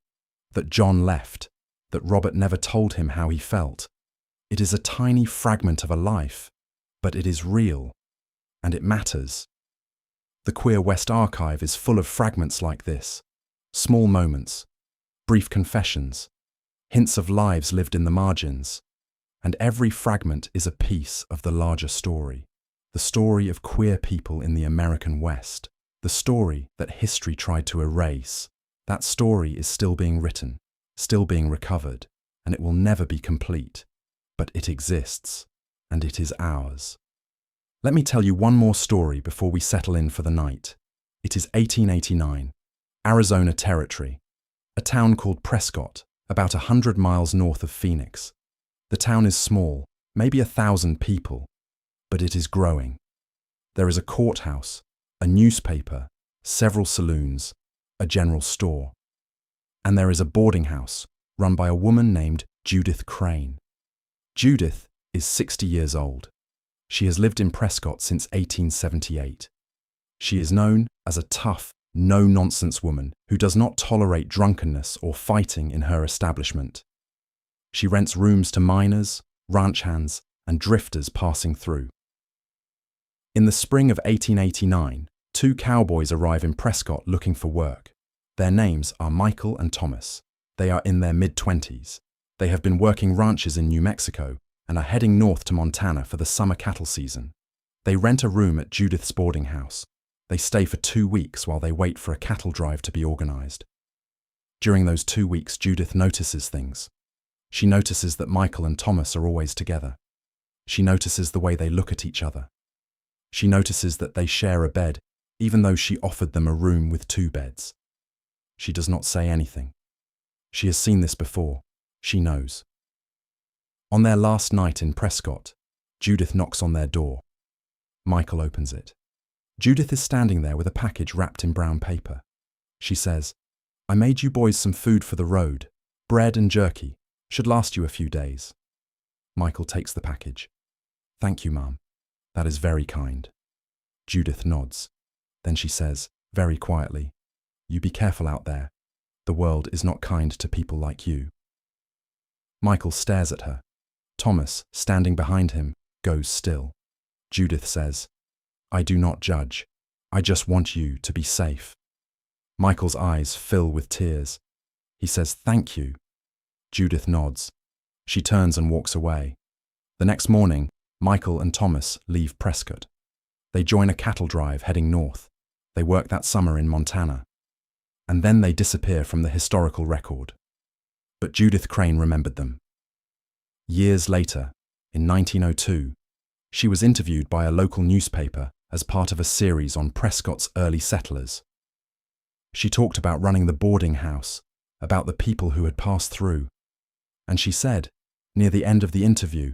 Speaker 1: that John left, that Robert never told him how he felt. It is a tiny fragment of a life, but it is real, and it matters. The Queer West Archive is full of fragments like this, small moments, brief confessions, hints of lives lived in the margins, and every fragment is a piece of the larger story, the story of queer people in the American West, the story that history tried to erase. That story is still being written, still being recovered, and it will never be complete, but it exists, and it is ours. Let me tell you one more story before we settle in for the night. It is 1889, Arizona Territory, a town called Prescott, about 100 miles north of Phoenix. The town is small, maybe 1,000 people, but it is growing. There is a courthouse, a newspaper, several saloons, a general store. And there is a boarding house run by a woman named Judith Crane. Judith is 60 years old. She has lived in Prescott since 1878. She is known as a tough, no-nonsense woman who does not tolerate drunkenness or fighting in her establishment. She rents rooms to miners, ranch hands, and drifters passing through. In the spring of 1889, 2 cowboys arrive in Prescott looking for work. Their names are Michael and Thomas. They are in their mid-20s. They have been working ranches in New Mexico and are heading north to Montana for the summer cattle season. They rent a room at Judith's boarding house. They stay for 2 weeks while they wait for a cattle drive to be organized. During those 2 weeks, Judith notices things. She notices that Michael and Thomas are always together. She notices the way they look at each other. She notices that they share a bed, even though she offered them a room with 2 beds. She does not say anything. She has seen this before. She knows. On their last night in Prescott, Judith knocks on their door. Michael opens it. Judith is standing there with a package wrapped in brown paper. She says, "I made you boys some food for the road, bread and jerky. Should last you a few days." Michael takes the package. "Thank you, Mum. That is very kind." Judith nods. Then she says, very quietly, "You be careful out there. The world is not kind to people like you." Michael stares at her. Thomas, standing behind him, goes still. Judith says, "I do not judge. I just want you to be safe." Michael's eyes fill with tears. He says, "Thank you." Judith nods. She turns and walks away. The next morning, Michael and Thomas leave Prescott. They join a cattle drive heading north. They work that summer in Montana. And then they disappear from the historical record. But Judith Crane remembered them. Years later, in 1902, she was interviewed by a local newspaper as part of a series on Prescott's early settlers. She talked about running the boarding house, about the people who had passed through. And she said, near the end of the interview,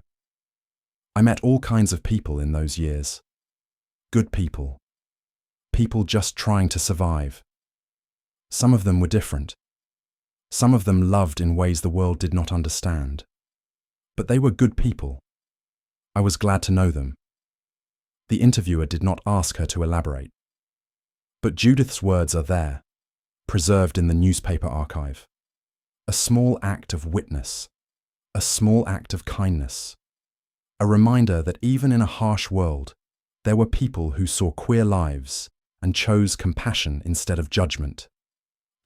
Speaker 1: "I met all kinds of people in those years. Good people. People just trying to survive. Some of them were different. Some of them loved in ways the world did not understand. But they were good people. I was glad to know them." The interviewer did not ask her to elaborate. But Judith's words are there, preserved in the newspaper archive. A small act of witness, a small act of kindness, a reminder that even in a harsh world, there were people who saw queer lives and chose compassion instead of judgment.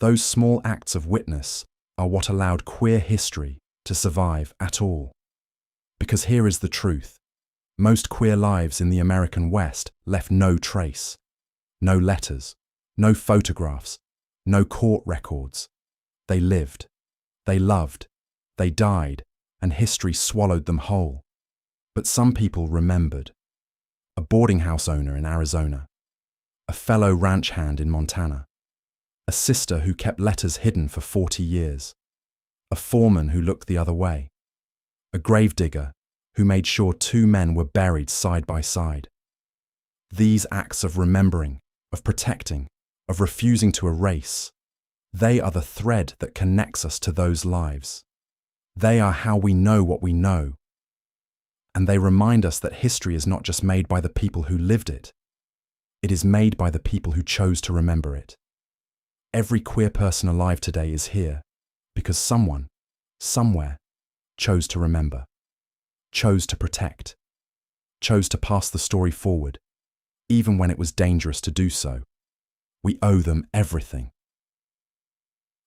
Speaker 1: Those small acts of witness are what allowed queer history to survive at all. Because here is the truth. Most queer lives in the American West left no trace. No letters, no photographs, no court records. They lived, they loved, they died, and history swallowed them whole. But some people remembered. A boarding house owner in Arizona, a fellow ranch hand in Montana, a sister who kept letters hidden for 40 years, a foreman who looked the other way, a gravedigger who made sure 2 men were buried side by side. These acts of remembering, of protecting, of refusing to erase, they are the thread that connects us to those lives. They are how we know what we know. And they remind us that history is not just made by the people who lived it. It is made by the people who chose to remember it. Every queer person alive today is here because someone, somewhere, chose to remember, chose to protect, chose to pass the story forward, even when it was dangerous to do so. We owe them everything.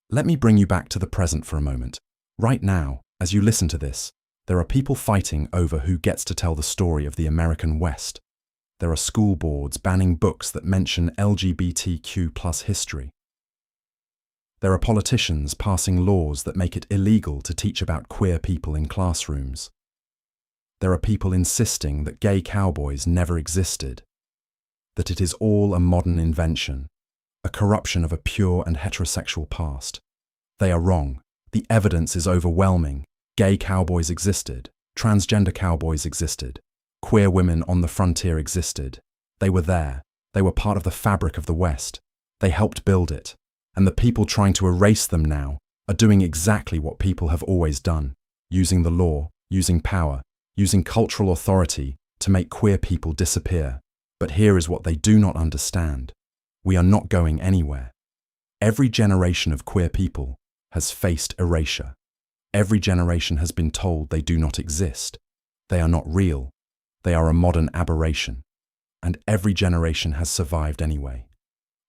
Speaker 1: Let me bring you back to the present for a moment. Right now, as you listen to this, there are people fighting over who gets to tell the story of the American West. There are school boards banning books that mention LGBTQ+ history. There are politicians passing laws that make it illegal to teach about queer people in classrooms. There are people insisting that gay cowboys never existed, that it is all a modern invention, a corruption of a pure and heterosexual past. They are wrong. The evidence is overwhelming. Gay cowboys existed. Transgender cowboys existed. Queer women on the frontier existed. They were there. They were part of the fabric of the West. They helped build it. And the people trying to erase them now are doing exactly what people have always done, using the law, using power, using cultural authority to make queer people disappear. But here is what they do not understand. We are not going anywhere. Every generation of queer people has faced erasure. Every generation has been told they do not exist. They are not real. They are a modern aberration. And every generation has survived anyway,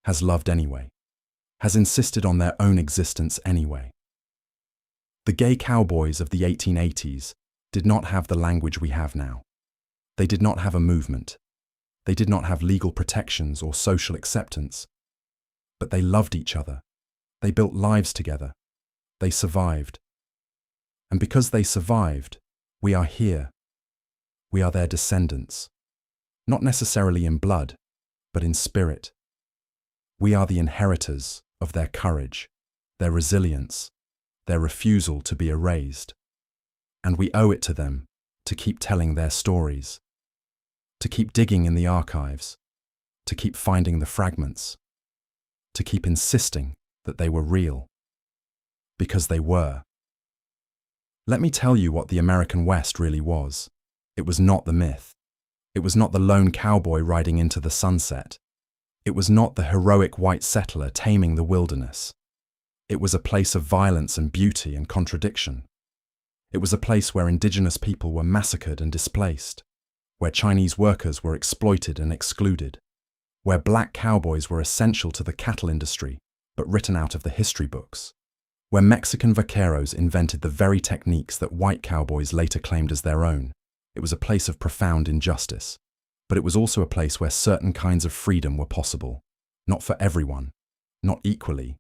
Speaker 1: has loved anyway, has insisted on their own existence anyway. The gay cowboys of the 1880s did not have the language we have now. They did not have a movement. They did not have legal protections or social acceptance. But they loved each other. They built lives together. They survived. And because they survived, we are here. We are their descendants. Not necessarily in blood, but in spirit. We are the inheritors of their courage, their resilience, their refusal to be erased. And we owe it to them to keep telling their stories, to keep digging in the archives, to keep finding the fragments, to keep insisting that they were real. Because they were. Let me tell you what the American West really was. It was not the myth. It was not the lone cowboy riding into the sunset. It was not the heroic white settler taming the wilderness. It was a place of violence and beauty and contradiction. It was a place where indigenous people were massacred and displaced, where Chinese workers were exploited and excluded, where black cowboys were essential to the cattle industry but written out of the history books, where Mexican vaqueros invented the very techniques that white cowboys later claimed as their own. It was a place of profound injustice, but it was also a place where certain kinds of freedom were possible, not for everyone, not equally.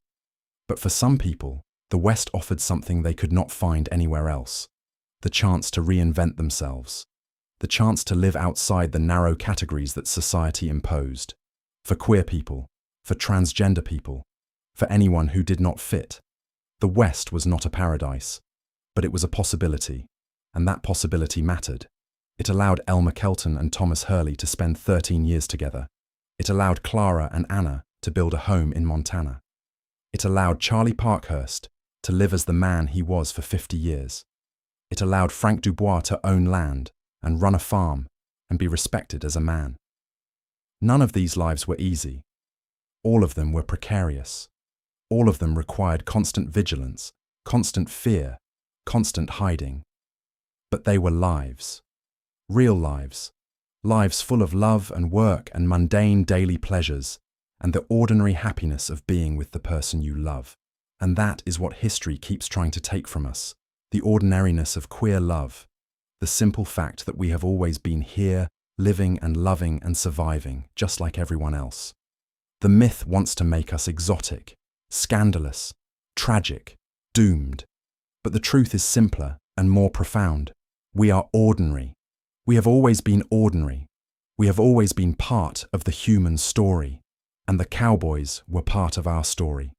Speaker 1: But for some people, the West offered something they could not find anywhere else: the chance to reinvent themselves, the chance to live outside the narrow categories that society imposed. For queer people, for transgender people, for anyone who did not fit. The West was not a paradise, but it was a possibility, and that possibility mattered. It allowed Elma and Thomas Hurley to spend 13 years together. It allowed Clara and Anna to build a home in Montana. It allowed Charlie Parkhurst to live as the man he was for 50 years. It allowed Frank Dubois to own land and run a farm and be respected as a man. None of these lives were easy. All of them were precarious. All of them required constant vigilance, constant fear, constant hiding. But they were lives. Real lives. Lives full of love and work and mundane daily pleasures, and the ordinary happiness of being with the person you love. And that is what history keeps trying to take from us, the ordinariness of queer love, the simple fact that we have always been here, living and loving and surviving, just like everyone else. The myth wants to make us exotic, scandalous, tragic, doomed. But the truth is simpler and more profound. We are ordinary. We have always been ordinary. We have always been part of the human story, and the Cowboys were part of our story.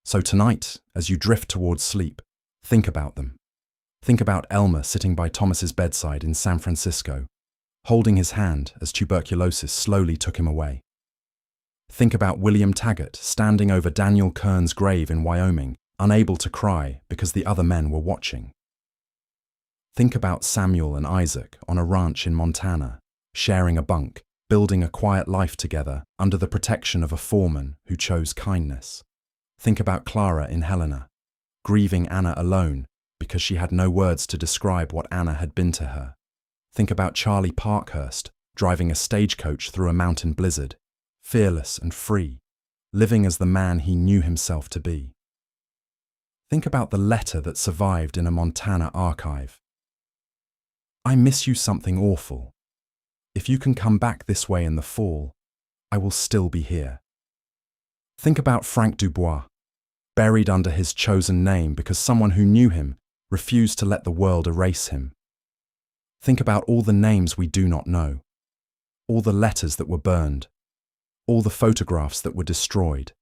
Speaker 1: So tonight, as you drift towards sleep, think about them. Think about Elmer sitting by Thomas's bedside in San Francisco, holding his hand as tuberculosis slowly took him away. Think about William Taggart standing over Daniel Kern's grave in Wyoming, unable to cry because the other men were watching. Think about Samuel and Isaac on a ranch in Montana, sharing a bunk, building a quiet life together under the protection of a foreman who chose kindness. Think about Clara in Helena, grieving Anna alone because she had no words to describe what Anna had been to her. Think about Charlie Parkhurst driving a stagecoach through a mountain blizzard, fearless and free, living as the man he knew himself to be. Think about the letter that survived in a Montana archive. I miss you something awful. If you can come back this way in the fall, I will still be here. Think about Frank Dubois, buried under his chosen name because someone who knew him refused to let the world erase him. Think about all the names we do not know, all the letters that were burned, all the photographs that were destroyed,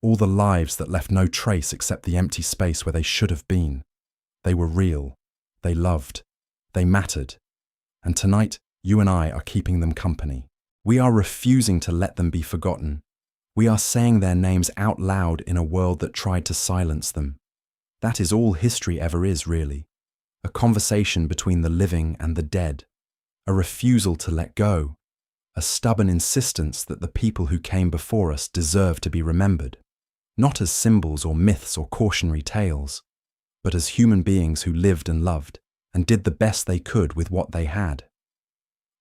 Speaker 1: all the lives that left no trace except the empty space where they should have been. They were real, they loved, they mattered, and tonight you and I are keeping them company. We are refusing to let them be forgotten. We are saying their names out loud in a world that tried to silence them. That is all history ever is, really. A conversation between the living and the dead. A refusal to let go. A stubborn insistence that the people who came before us deserve to be remembered. Not as symbols or myths or cautionary tales, but as human beings who lived and loved and did the best they could with what they had.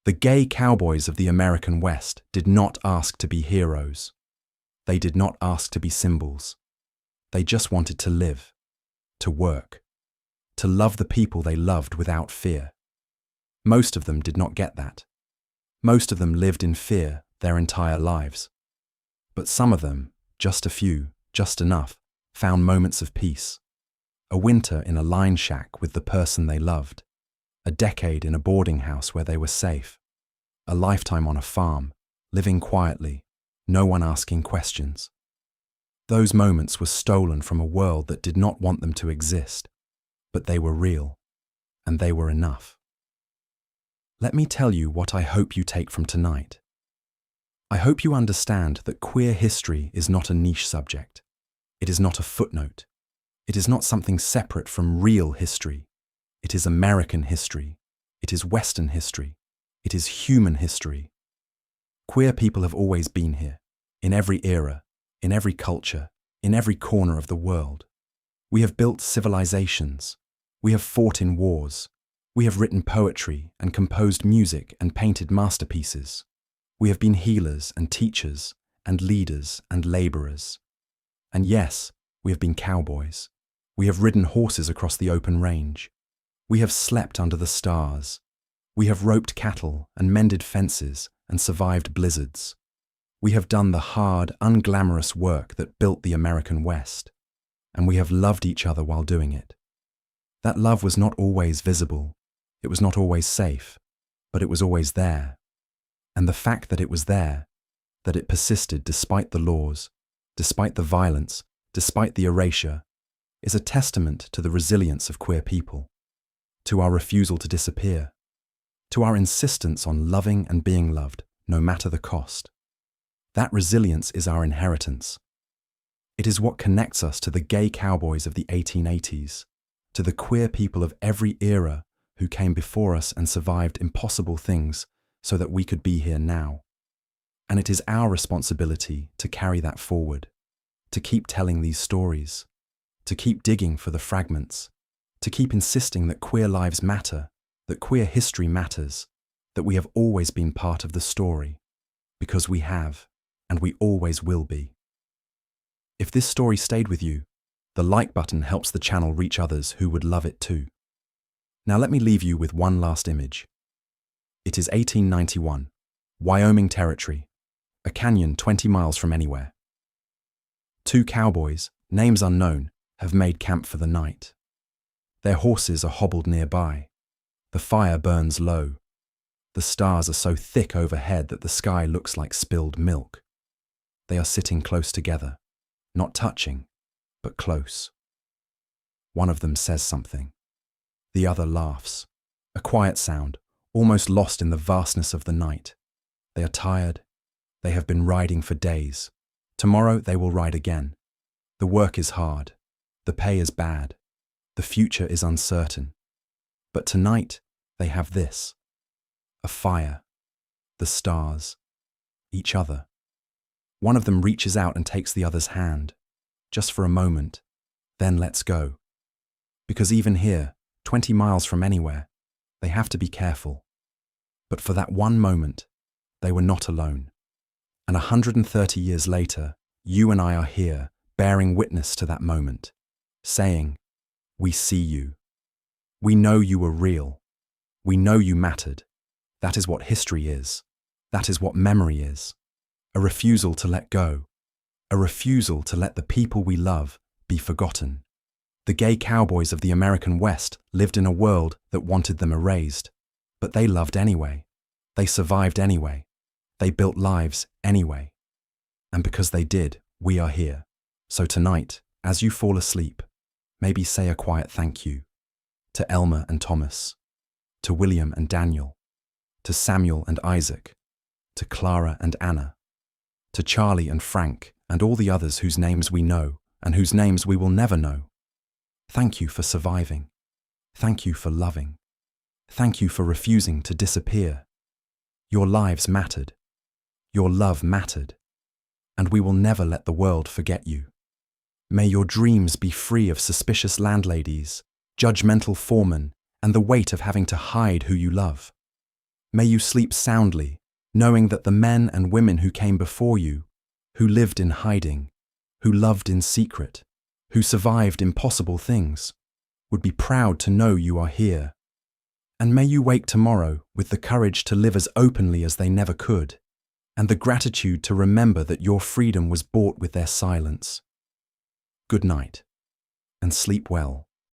Speaker 1: The gay cowboys of the American West did not ask to be heroes. They did not ask to be symbols. They just wanted to live, to work, to love the people they loved without fear. Most of them did not get that. Most of them lived in fear their entire lives. But some of them, just a few, just enough, found moments of peace. A winter in a line shack with the person they loved. A decade in a boarding house where they were safe. A lifetime on a farm, living quietly, no one asking questions. Those moments were stolen from a world that did not want them to exist, but they were real, and they were enough. Let me tell you what I hope you take from tonight. I hope you understand that queer history is not a niche subject. It is not a footnote. It is not something separate from real history. It is American history. It is Western history. It is human history. Queer people have always been here, in every era, in every culture, in every corner of the world. We have built civilizations. We have fought in wars. We have written poetry and composed music and painted masterpieces. We have been healers and teachers and leaders and laborers. And yes, we have been cowboys. We have ridden horses across the open range. We have slept under the stars. We have roped cattle and mended fences and survived blizzards. We have done the hard, unglamorous work that built the American West. And we have loved each other while doing it. That love was not always visible. It was not always safe, but it was always there. And the fact that it was there, that it persisted despite the laws, despite the violence, despite the erasure, is a testament to the resilience of queer people, to our refusal to disappear, to our insistence on loving and being loved, no matter the cost. That resilience is our inheritance. It is what connects us to the gay cowboys of the 1880s, to the queer people of every era who came before us and survived impossible things so that we could be here now. And it is our responsibility to carry that forward, to keep telling these stories, to keep digging for the fragments, to keep insisting that queer lives matter, that queer history matters, that we have always been part of the story, because we have, and we always will be. If this story stayed with you, the like button helps the channel reach others who would love it too. Now let me leave you with one last image. It is 1891, Wyoming Territory, a canyon 20 miles from anywhere. Two cowboys, names unknown, have made camp for the night. Their horses are hobbled nearby. The fire burns low. The stars are so thick overhead that the sky looks like spilled milk. They are sitting close together, not touching, but close. One of them says something. The other laughs, a quiet sound, almost lost in the vastness of the night. They are tired. They have been riding for days. Tomorrow they will ride again. The work is hard. The pay is bad. The future is uncertain. But tonight they have this: a fire, the stars, each other. One of them reaches out and takes the other's hand, just for a moment, then lets go. Because even here, 20 miles from anywhere, they have to be careful. But for that one moment, they were not alone. And 130 years later, you and I are here, bearing witness to that moment, saying, "We see you. We know you were real. We know you mattered." That is what history is. That is what memory is. A refusal to let go. A refusal to let the people we love be forgotten. The gay cowboys of the American West lived in a world that wanted them erased. But they loved anyway. They survived anyway. They built lives anyway. And because they did, we are here. So tonight, as you fall asleep, maybe say a quiet thank you to Elma and Thomas, to William and Daniel, to Samuel and Isaac, to Clara and Anna, to Charlie and Frank and all the others whose names we know and whose names we will never know. Thank you for surviving. Thank you for loving. Thank you for refusing to disappear. Your lives mattered. Your love mattered. And we will never let the world forget you. May your dreams be free of suspicious landladies, judgmental foremen, and the weight of having to hide who you love. May you sleep soundly, knowing that the men and women who came before you, who lived in hiding, who loved in secret, who survived impossible things, would be proud to know you are here. And may you wake tomorrow with the courage to live as openly as they never could, and the gratitude to remember that your freedom was bought with their silence. Good night, and sleep well.